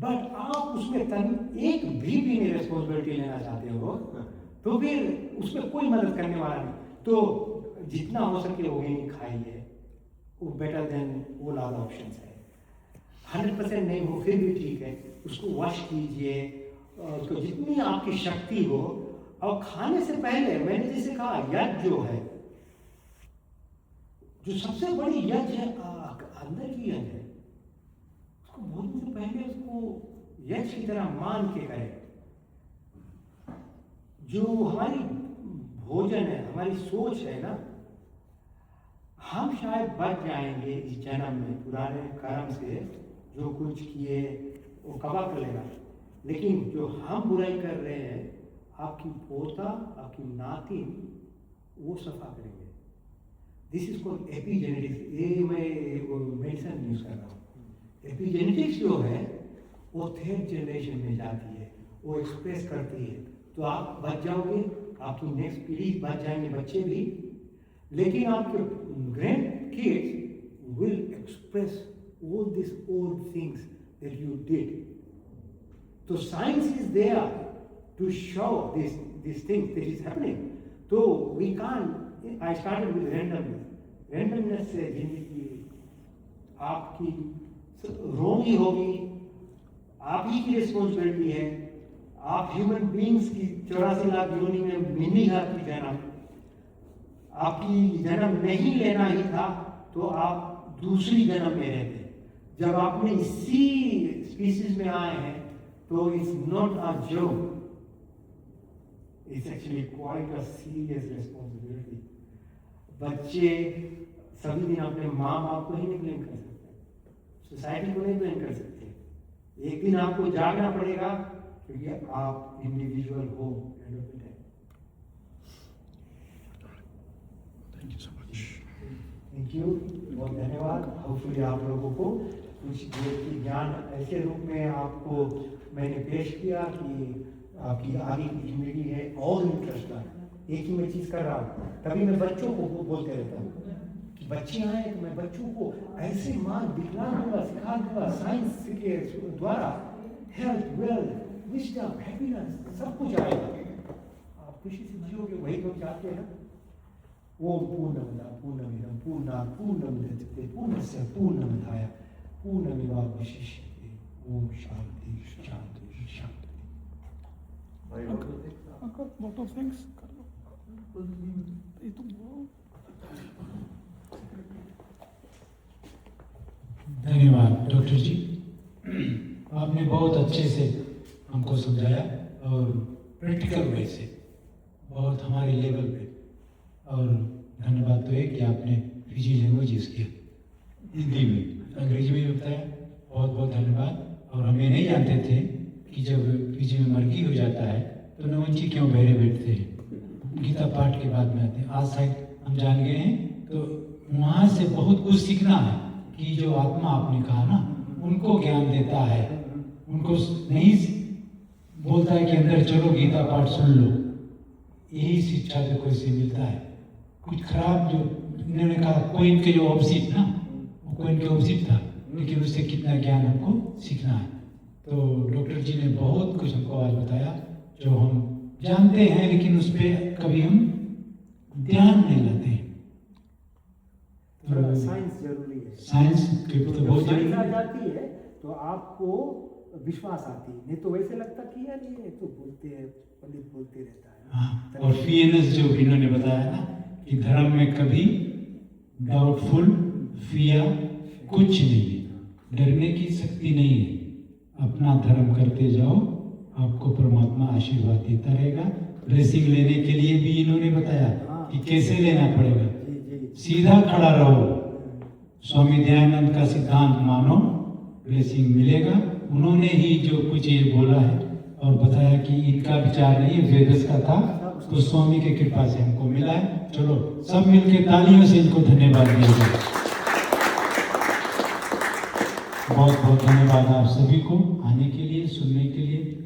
बट आप उसमें एक भी रिस्पॉन्सिबिलिटी लेना चाहते हो तो फिर उसमें कोई मदद करने वाला नहीं. तो जितना हो सके वो नहीं खाइए, वो better than all other options है. 100% नहीं हो फिर भी ठीक है, उसको वॉश कीजिए, उसको जितनी आपकी शक्ति हो. और खाने से पहले मैंने जैसे कहा यज्ञ जो है, जो सबसे बड़ी यज्ञ है अंदर की यज्ञ है, उसको भोजन से पहले उसको यज्ञ की तरह मान के करें. जो हमारी भोजन है, हमारी सोच है ना, हम शायद बच जाएंगे इस जन्म में पुराने कर्म से, जो कुछ किए वो कबा कर लेगा. लेकिन जो हम बुराई कर रहे हैं, आपकी पोता आपकी नातिन वो सफा करेंगे. This is called epigenetics. ये मैं मेडिसिन यूज कर रहा हूँ. एपिजेनेटिक्स जो है वो थर्ड जनरेशन में जाती है, वो एक्सप्रेस करती है. तो आप बच जाओगे, आपकी नेक्स्ट पीढ़ी बच जाएंगे, बच्चे भी. लेकिन आपके grand kids will express all these old things that you did. So science is there to show these things that is happening. So we can't. I started with randomness. Randomness से जिंदगी आपकी रोगी होगी, आप ही की रिस्पॉन्सिबिलिटी है। आप human beings की 84 लाख योनि में मिली है आपकी जन्म, आपकी जन्म नहीं लेना ही था तो आप दूसरी जन्म में रहते। जब आपने इसी स्पीसीज में आए हैं तो it's not a joke, it's actually quite a serious responsibility. बच्चे सभी दिन अपने माँ बाप को ही नहीं ब्लेम कर सकते, सोसाइटी को नहीं ब्लेम कर सकते। एक दिन आपको जागना पड़ेगा क्योंकि आप इंडिविजुअल हो। थैंक यू, बहुत धन्यवाद। होपफुली आप लोगों को कुछ देर की ज्ञान ऐसे रूप में आपको मैंने पेश किया कि आपकी आगे की जिंदगी है और इंटरेस्ट आ। एक ही मैं चीज़ कर रहा हूँ, तभी मैं बच्चों को बोलते रहता हूँ कि बच्चे आए तो मैं बच्चों को ऐसे मान दिखला दूंगा, सिखा दूंगा साइंस के द्वारा। हेल्थ, वेल्थ, विजडम, हैप्पीनेस सब कुछ आएगा। आप खुशी से जियोगे, वही तो चाहते हैं। ओम पूर्णमदा पूर्णमिदं पूर्णात् पूर्णमुदच्यते पूर्णस्य पूर्णमादाय पूर्णमेवावशिष्यते। ओम शांति शांति शांति। अंकल lot of things कर लो। ये तो धन्यवाद डॉक्टर जी, आपने बहुत अच्छे से हमको समझाया और प्रैक्टिकल वे से, बहुत हमारे लेवल पे। और धन्यवाद तो है कि आपने फिजी लैंग्वेज यूज़ किया, हिंदी में, अंग्रेजी में भी बताया, बहुत बहुत धन्यवाद। और हम ये नहीं जानते थे कि जब फिजी में मर्गी हो जाता है तो नवंची क्यों बहरे बैठते हैं, गीता पाठ के बाद में आते हैं। आज शायद हम जान गए हैं, तो वहाँ से बहुत कुछ सीखना है कि जो आत्मा आपने कहा ना, उनको ज्ञान देता है, उनको नहीं बोलता है कि अंदर चलो गीता पाठ सुन लो। यही शिक्षा देखो इससे मिलता है। कुछ खराब जो इन्होंने कहा, कोइन के जो ऑपोजिट ना, वो कोइन के ऑपोजिट था, लेकिन उससे कितना ज्ञान हमको सीखना है। तो डॉक्टर जी ने बहुत कुछ हमको आज बताया जो हम जानते हैं, लेकिन उस पर कभी हम ध्यान नहीं लाते हैं। थोड़ा साइंस जरूरी है। साइंस की तो बहुत साइंस जरूरी आ है। जाती है तो आपको विश्वास आती है, नहीं तो वैसे लगता कि यार ये तो बोलते हैं, पंडित बोलते रहता है। हाँ, और फीयरनेस जो इन्होंने बताया ना कि धर्म में कभी डाउटफुल, फियर कुछ नहीं है, डरने की शक्ति नहीं है। अपना धर्म करते जाओ, आपको परमात्मा आशीर्वाद देता रहेगा। ब्लेसिंग लेने के लिए भी इन्होंने बताया कि कैसे लेना पड़ेगा। सीधा खड़ा रहो, स्वामी दयानंद का सिद्धांत मानो, ब्लेसिंग मिलेगा। उन्होंने ही जो कुछ ये बोला है और बताया कि इनका विचार नहीं, वेदस का था, तो स्वामी की कृपा से हमको मिला है। चलो सब मिलके तालियों से इनको धन्यवाद दीजिए। बहुत बहुत धन्यवाद आप सभी को आने के लिए, सुनने के लिए।